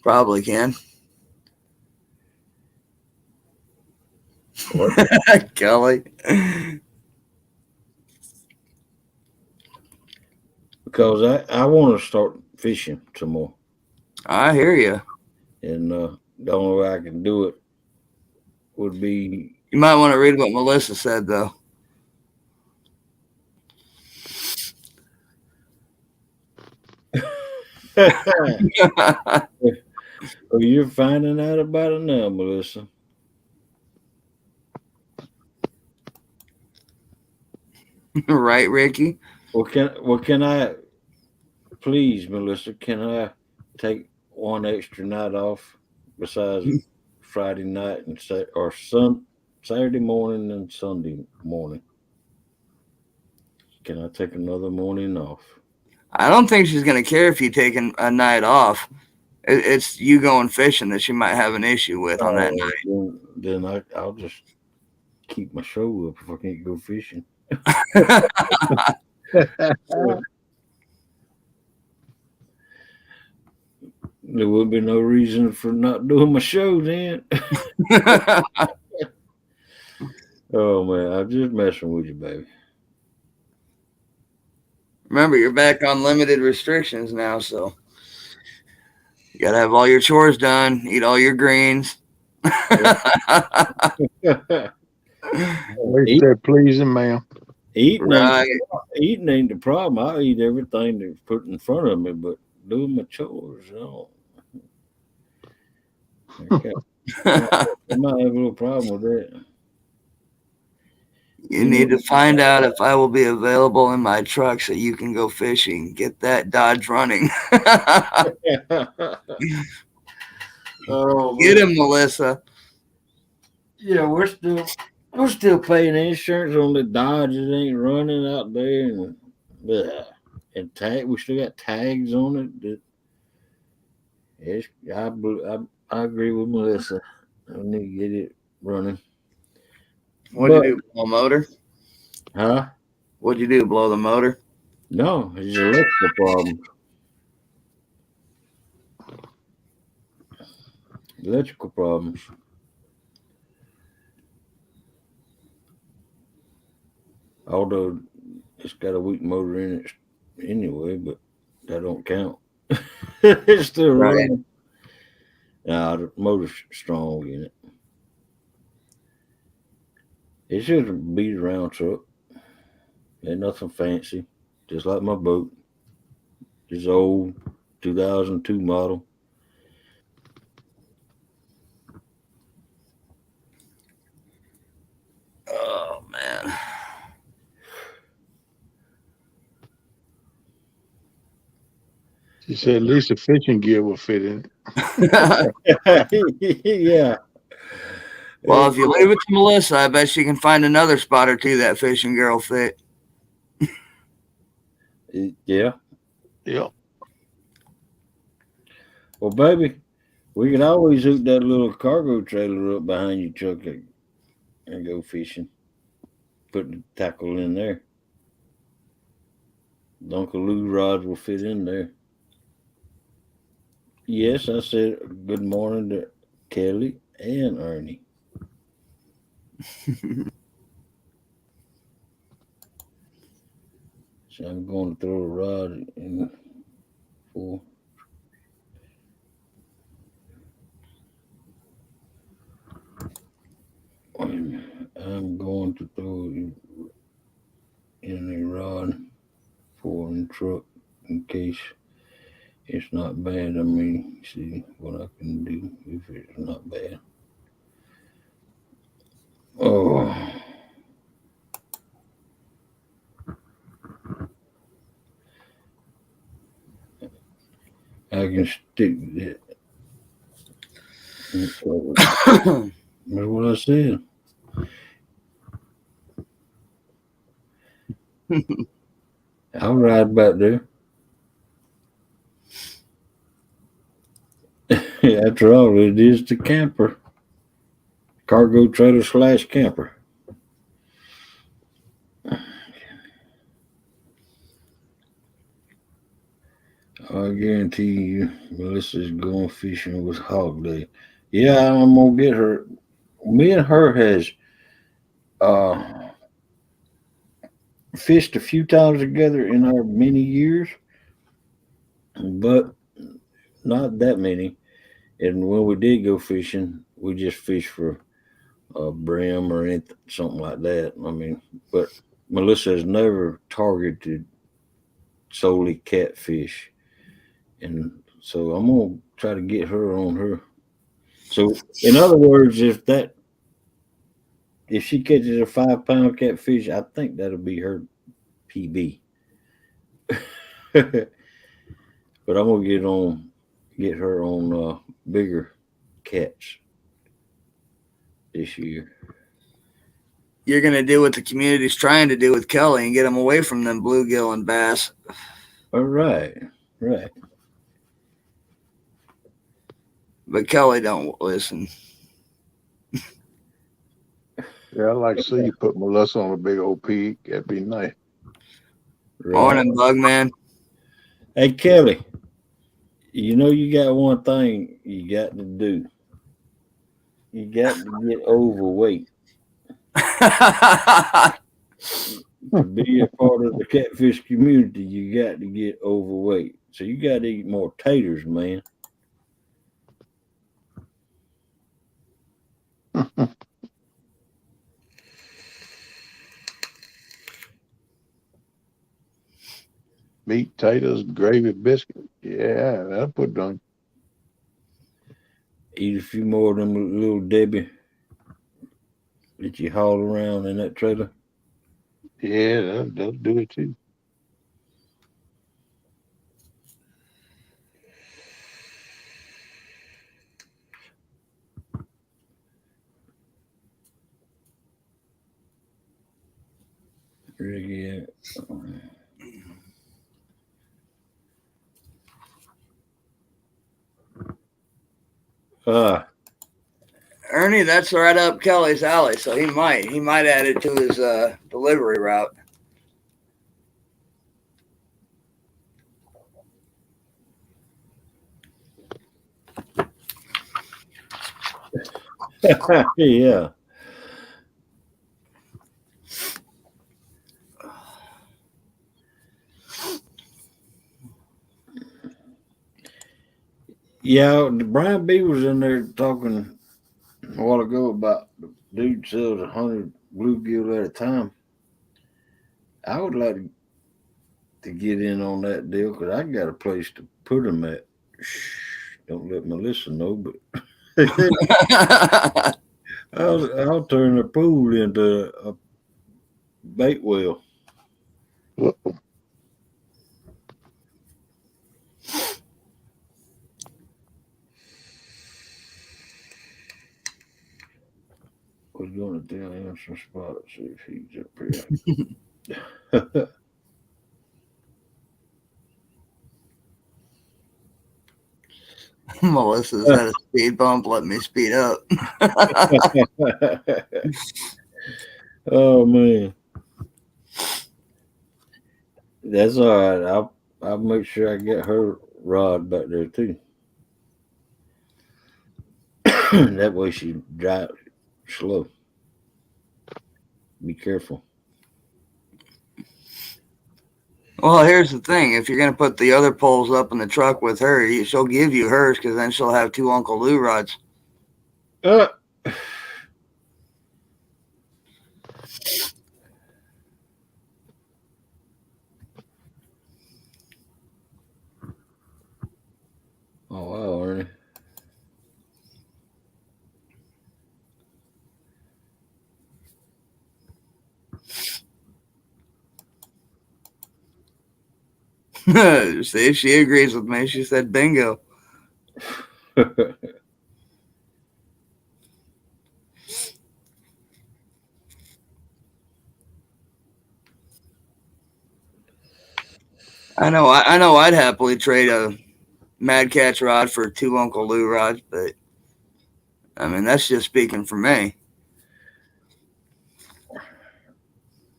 Speaker 5: Probably can.
Speaker 3: What?
Speaker 5: Kelly.
Speaker 3: Because I want to start fishing some more,
Speaker 5: I hear you.
Speaker 3: and the only way I can do it would be
Speaker 5: You might want to read what Melissa said, though.
Speaker 3: oh, you're finding out about it now, Melissa.
Speaker 5: Right, Ricky?
Speaker 3: Well, can I please, Melissa? Can I take one extra night off besides Friday night and Saturday morning and Sunday morning? Can I take another morning off?
Speaker 5: I don't think she's going to care if you take a night off. It's you going fishing that she might have an issue with on that night.
Speaker 3: Then I'll just keep my show up if I can't go fishing. There would be no reason for not doing my show then. Oh man, I'm just messing with you, baby.
Speaker 5: Remember, you're back on limited restrictions now, so you gotta have all your chores done, eat all your greens.
Speaker 1: They said pleasing, ma'am.
Speaker 3: Eating
Speaker 5: Right.
Speaker 3: ain't the problem. I eat everything that's put in front of me, but doing my chores, no. Okay. I might have a little problem with that.
Speaker 5: You need to find out if I will be available in my truck so you can go fishing. Get that Dodge running.
Speaker 3: Oh,
Speaker 5: Get him, Melissa.
Speaker 3: yeah, we're still paying insurance on the Dodge. It ain't running out there, and tag. We still got tags on it. I agree with Melissa. I need to get it running.
Speaker 5: What'd you do? Blow a motor?
Speaker 3: Huh?
Speaker 5: What'd you do? Blow the motor?
Speaker 3: No, it's electrical problem. Electrical problems. Although it's got a weak motor in it anyway, but that don't count. It's still running. Nah, the motor's strong in it. It's just a beat around truck. Ain't nothing fancy. Just like my boat. It's old 2002 model.
Speaker 5: Oh man.
Speaker 1: She said at least the fishing gear will fit in it.
Speaker 3: Yeah.
Speaker 5: Well, if you leave it to Melissa, I bet she can find another spot or two that fishing girl fit.
Speaker 3: Yeah.
Speaker 1: Yep.
Speaker 3: Well, baby, we can always hook that little cargo trailer up behind your truck and go fishing. Put the tackle in there. The Uncle Lou rods will fit in there. Yes, I said good morning to Kelly and Ernie. So I'm going to throw a rod in for. I'm going to throw in a rod for the truck in case it's not bad. I mean, see what I can do if it's not bad. Oh, I can stick that. That's what I said. I'll ride back there. After all, it is the camper. Cargo trailer / camper. I guarantee you, Melissa's going fishing with Hog Day. Yeah, I'm gonna get her. Me and her has uh, fished a few times together in our many years, but not that many. And when we did go fishing, we just fished for brim or anything, something like that. I mean, but Melissa has never targeted solely catfish, and so I'm gonna try to get her on her. So, in other words, if she catches a 5 pound catfish, I think that'll be her PB. But I'm gonna get her on bigger cats this year.
Speaker 5: You're gonna do what the community's trying to do with Kelly and get them away from them bluegill and bass.
Speaker 3: All right, right.
Speaker 5: But Kelly don't listen.
Speaker 1: Yeah, I'd like to see you put Melissa on a big old pig. That'd be nice.
Speaker 3: Right.
Speaker 5: Morning, Bug Man.
Speaker 3: Hey, Kelly, you know you got one thing you got to do. You got to get overweight to be a part of the catfish community. You got to get overweight, so you got to eat more taters, man.
Speaker 1: Meat, taters, gravy, biscuit. Yeah, that'll put it on.
Speaker 3: Eat a few more of them little Debbie that you haul around in that trailer.
Speaker 1: Yeah, that'll do it too.
Speaker 3: Yeah.
Speaker 5: Ernie, that's right up Kelly's alley, so he might add it to his delivery route.
Speaker 3: Yeah. Yeah, Brian B was in there talking a while ago about the dude sells 100 bluegill at a time. I would like to get in on that deal because I got a place to put them at. Shh, don't let Melissa know, but I'll turn the pool into a bait well.
Speaker 1: Uh-oh.
Speaker 3: Was going to tell him some spots, see if he's up here.
Speaker 5: Melissa's had a speed bump. Let me speed up.
Speaker 3: Oh man, that's all right. I'll make sure I get her rod back there too. That way she drives slow. Be careful.
Speaker 5: Well, here's the thing. If you're going to put the other poles up in the truck with her, she'll give you hers because then she'll have 2 Uncle Lou rods.
Speaker 3: Oh, wow, Ernie.
Speaker 5: See, she agrees with me. She said bingo. I know I'd happily trade a Mad Catz rod for 2 Uncle Lou rods, but I mean, that's just speaking for me.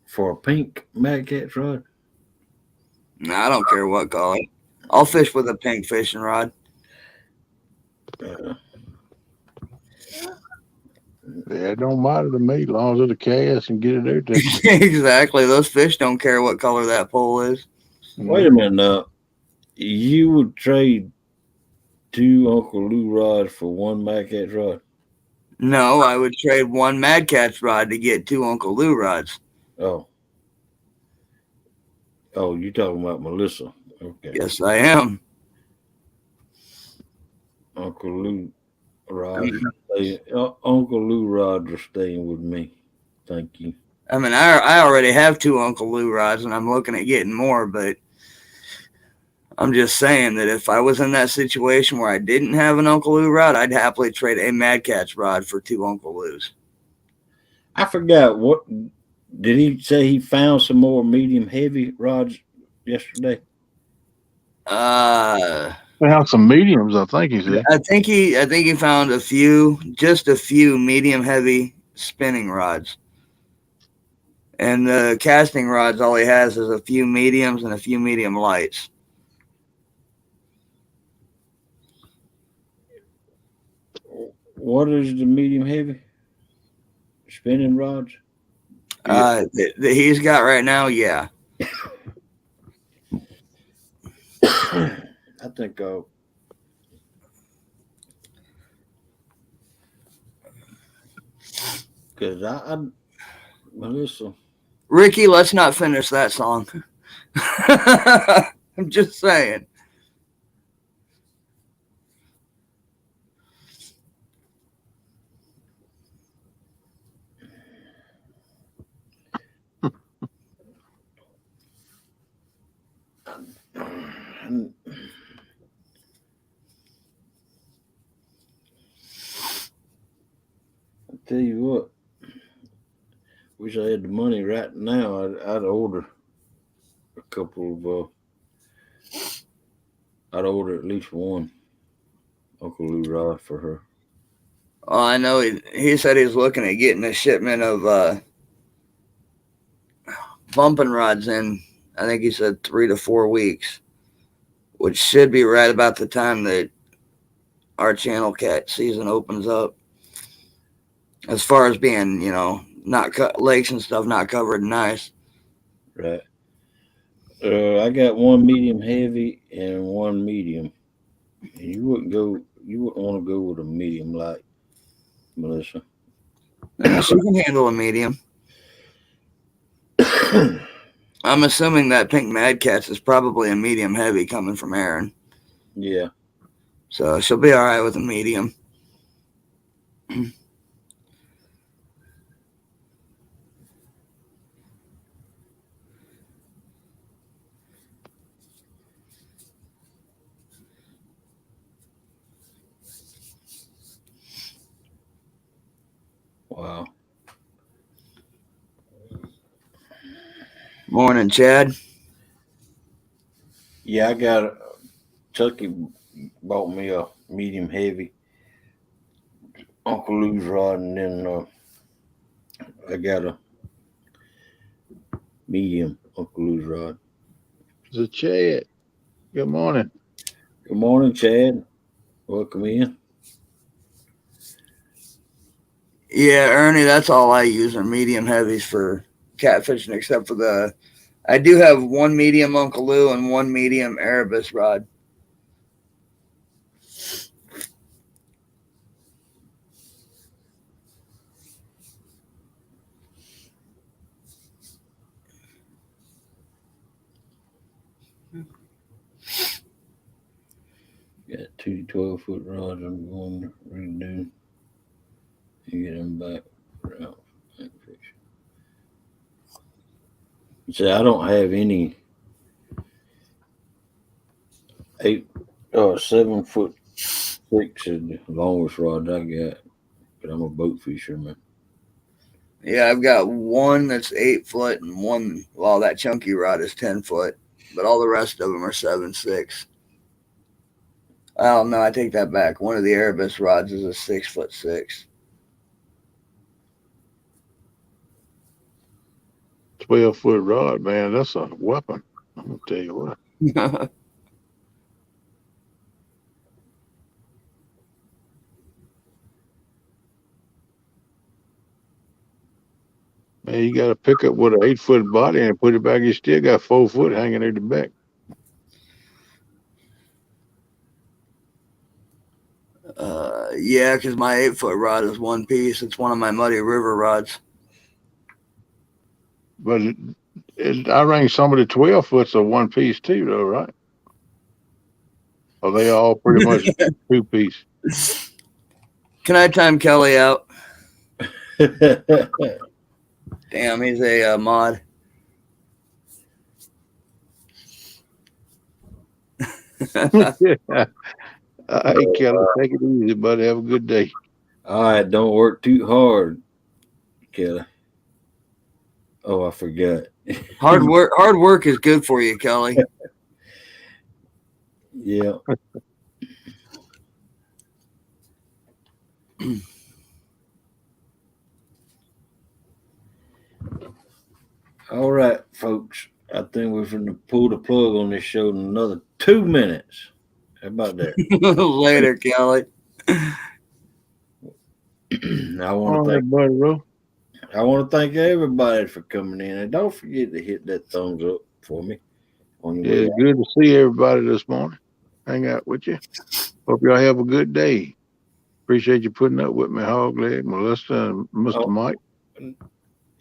Speaker 3: For a pink Mad Catz rod?
Speaker 5: No, I don't care what color. I'll fish with a pink fishing rod.
Speaker 1: Yeah, it don't matter to me as long as it's a cast and get it there.
Speaker 5: Exactly. Those fish don't care what color that pole is.
Speaker 3: Wait a minute now. You would trade 2 Uncle Lou rods for 1 Mad Catz rod?
Speaker 5: No, I would trade 1 Mad Catz rod to get 2 Uncle Lou rods.
Speaker 3: Oh. Oh, you're talking about Melissa. Okay.
Speaker 5: Yes, I am.
Speaker 3: Uncle Lou rods. Uncle Lou rods are staying with me. Thank you.
Speaker 5: I mean, I already have 2 Uncle Lou rods, and I'm looking at getting more, but I'm just saying that if I was in that situation where I didn't have an Uncle Lou rod, I'd happily trade a Mad Catz rod for 2 Uncle Lou's.
Speaker 3: I forgot what did he say? He found some more medium heavy rods yesterday.
Speaker 1: They have some mediums, I think he said.
Speaker 5: I think he found just a few medium heavy spinning rods. And the casting rods, all he has is a few mediums and a few medium lights.
Speaker 3: What is the medium heavy? Spinning rods?
Speaker 5: That he's got right now, yeah.
Speaker 3: I think because Melissa.
Speaker 5: Ricky, let's not finish that song. I'm just saying.
Speaker 3: I tell you what, wish I had the money right now. I'd order a couple of. I'd order at least 1 Uncle Lou rod for her.
Speaker 5: Oh, I know. He said he was looking at getting a shipment of bumping rods in. I think he said 3 to 4 weeks, which should be right about the time that our channel cat season opens up. As far as being, not lakes and stuff not covered in ice.
Speaker 3: Right. I got 1 medium heavy and 1 medium. And you wouldn't want to go with a medium light, Melissa.
Speaker 5: She can handle a medium. I'm assuming that pink Mad Catz is probably a medium heavy coming from Aaron.
Speaker 3: Yeah.
Speaker 5: So she'll be all right with a medium.
Speaker 3: Wow.
Speaker 5: Morning, Chad.
Speaker 3: Yeah, I got Chucky bought me a medium heavy Uncle Lou's rod, and then I got a medium Uncle Lou's rod.
Speaker 1: It's a Chad. Good morning.
Speaker 3: Good morning, Chad. Welcome in.
Speaker 5: Yeah, Ernie, that's all I use are medium heavies for catfishing, except for I do have one medium Uncle Lou and one medium Erebus rod.
Speaker 3: Got 2 12-foot rods I'm going to redo and get them back out. See, I don't have any 7'6" is the longest rod I got, but I'm a boat fisherman.
Speaker 5: Yeah, I've got one that's 8 foot and one. Well, that chunky rod is 10 foot, but all the rest of them are 7'6". Oh no, I take that back. One of the Erebus rods is a 6'6".
Speaker 1: 12-foot rod, man. That's a weapon. I'm gonna tell you what. Man, you got to pick up with an 8-foot body and put it back. You still got 4 foot hanging at the back.
Speaker 5: Yeah, because my 8-foot rod is one piece. It's one of my Muddy River rods.
Speaker 1: But I think some of the 12 foots are one piece too, though, right? Are they all pretty much 2 piece?
Speaker 5: Can I time Kelly out? Damn, he's a mod.
Speaker 1: Hey, Kelly, take it easy, buddy. Have a good day.
Speaker 3: All right, don't work too hard, Kelly. Oh, I forgot.
Speaker 5: Hard work is good for you, Kelly.
Speaker 3: Yeah. All right, folks. I think we're going to pull the plug on this show in another 2 minutes. How about that?
Speaker 5: Later, Kelly.
Speaker 3: I want to thank everybody for coming in, and don't forget to hit that thumbs up for me.
Speaker 1: Yeah, it's good to see everybody this morning. Hang out with you. Hope y'all have a good day. Appreciate you putting up with me, Hogleg, Melissa, and Mr. Mike.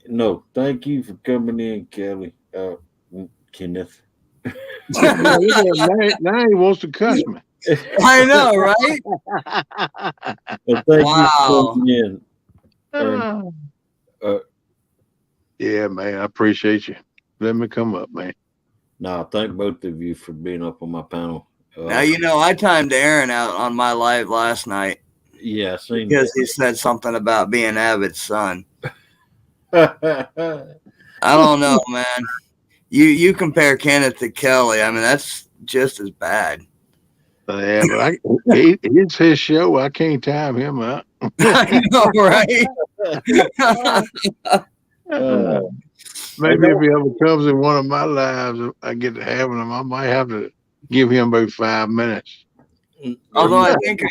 Speaker 3: No, thank you for coming in, Kelly. Kenneth.
Speaker 1: Now he wants to cuss me.
Speaker 5: I know, right?
Speaker 3: Well, thank you for coming in.
Speaker 1: Yeah, man, I appreciate you. Let me come up, man.
Speaker 3: No, thank both of you for being up on my panel.
Speaker 5: Now, I timed Aaron out on my live last night.
Speaker 3: Yeah, I seen
Speaker 5: because
Speaker 3: that.
Speaker 5: he said something about being Avid's son. I don't know, man. You compare Kenneth to Kelly. I mean, that's just as bad.
Speaker 1: Yeah, but it's his show. I can't time him out.
Speaker 5: I know, right?
Speaker 1: Maybe if he ever comes in one of my lives, I get to having him, I might have to give him about 5 minutes.
Speaker 5: Although I think,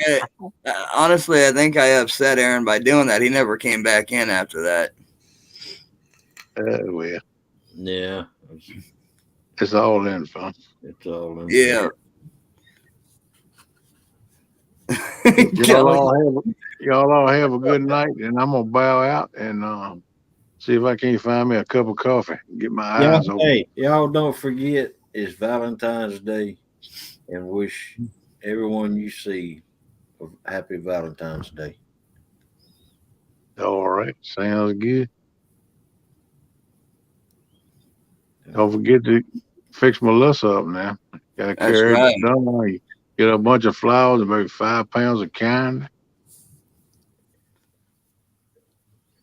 Speaker 5: honestly, I think I upset Aaron by doing that. He never came back in after that.
Speaker 1: Well.
Speaker 3: Yeah.
Speaker 1: It's all in fun.
Speaker 3: It's all in
Speaker 5: yeah.
Speaker 1: Y'all all have a good night, and I'm gonna bow out and see if I can't find me a cup of coffee. Get my eyes open.
Speaker 3: Hey, y'all don't forget it's Valentine's Day, and wish everyone you see a happy Valentine's Day.
Speaker 1: All right, sounds good. Don't forget to fix Melissa up now. Gotta carry her down. Get a bunch of flowers, maybe 5 pounds of candy.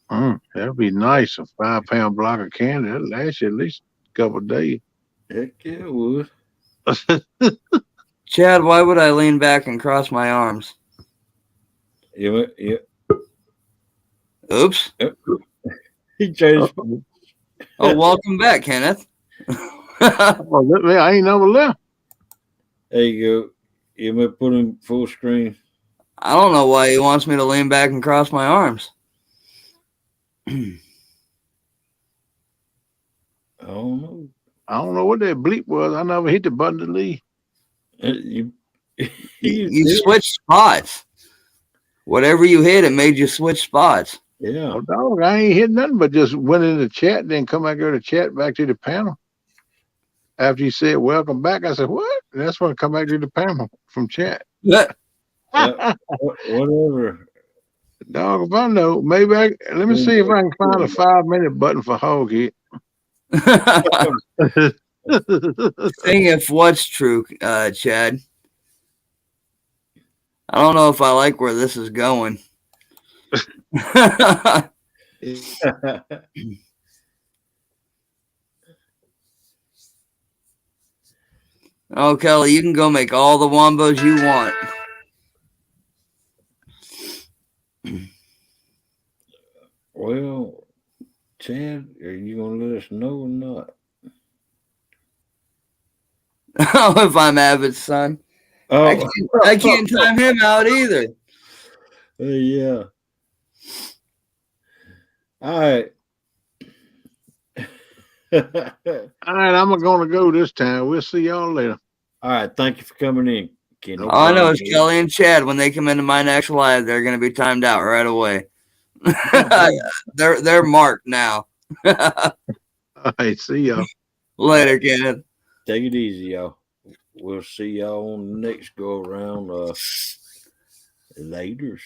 Speaker 1: That'd be nice. A 5-pound block of candy. That'll last you at least a couple of days.
Speaker 3: Heck yeah, it would.
Speaker 5: Chad, why would I lean back and cross my arms?
Speaker 3: Yeah.
Speaker 5: Oops.
Speaker 3: He changed.
Speaker 5: Oh, welcome back, Kenneth.
Speaker 1: I ain't never left.
Speaker 3: There you go. You may put him full screen.
Speaker 5: I don't know why he wants me to lean back and cross my arms.
Speaker 3: I don't know.
Speaker 1: I don't know what that bleep was. I never hit the button to leave.
Speaker 3: You
Speaker 5: You switched spots. Whatever you hit, it made you switch spots.
Speaker 3: Yeah.
Speaker 1: Oh, dog, I ain't hit nothing but just went in the chat, then come back over to chat back to the panel. After you said welcome back, I said, what? And that's when I come back to the panel from chat.
Speaker 3: Whatever.
Speaker 1: Dog, if I know, maybe let me see if I can find a 5-minute button for Hog Hit.
Speaker 5: Seeing if what's true, Chad. I don't know if I like where this is going. Oh, Kelly, you can go make all the wombos you want.
Speaker 3: Well, Chad, are you going to let us know or not?
Speaker 5: Oh, if I'm Abbott's son.
Speaker 3: Oh.
Speaker 5: I can't time him out either.
Speaker 3: Yeah. All right.
Speaker 1: All right, I'm going to go this time. We'll see y'all later.
Speaker 3: All right. Thank you for coming in, Kenny.
Speaker 5: All I know is Kelly and Chad, when they come into my next live, they're going to be timed out right away. They're marked now.
Speaker 1: All right, see y'all.
Speaker 5: Later, Kenneth.
Speaker 3: Take it easy, y'all. We'll see y'all on the next go around. Laters.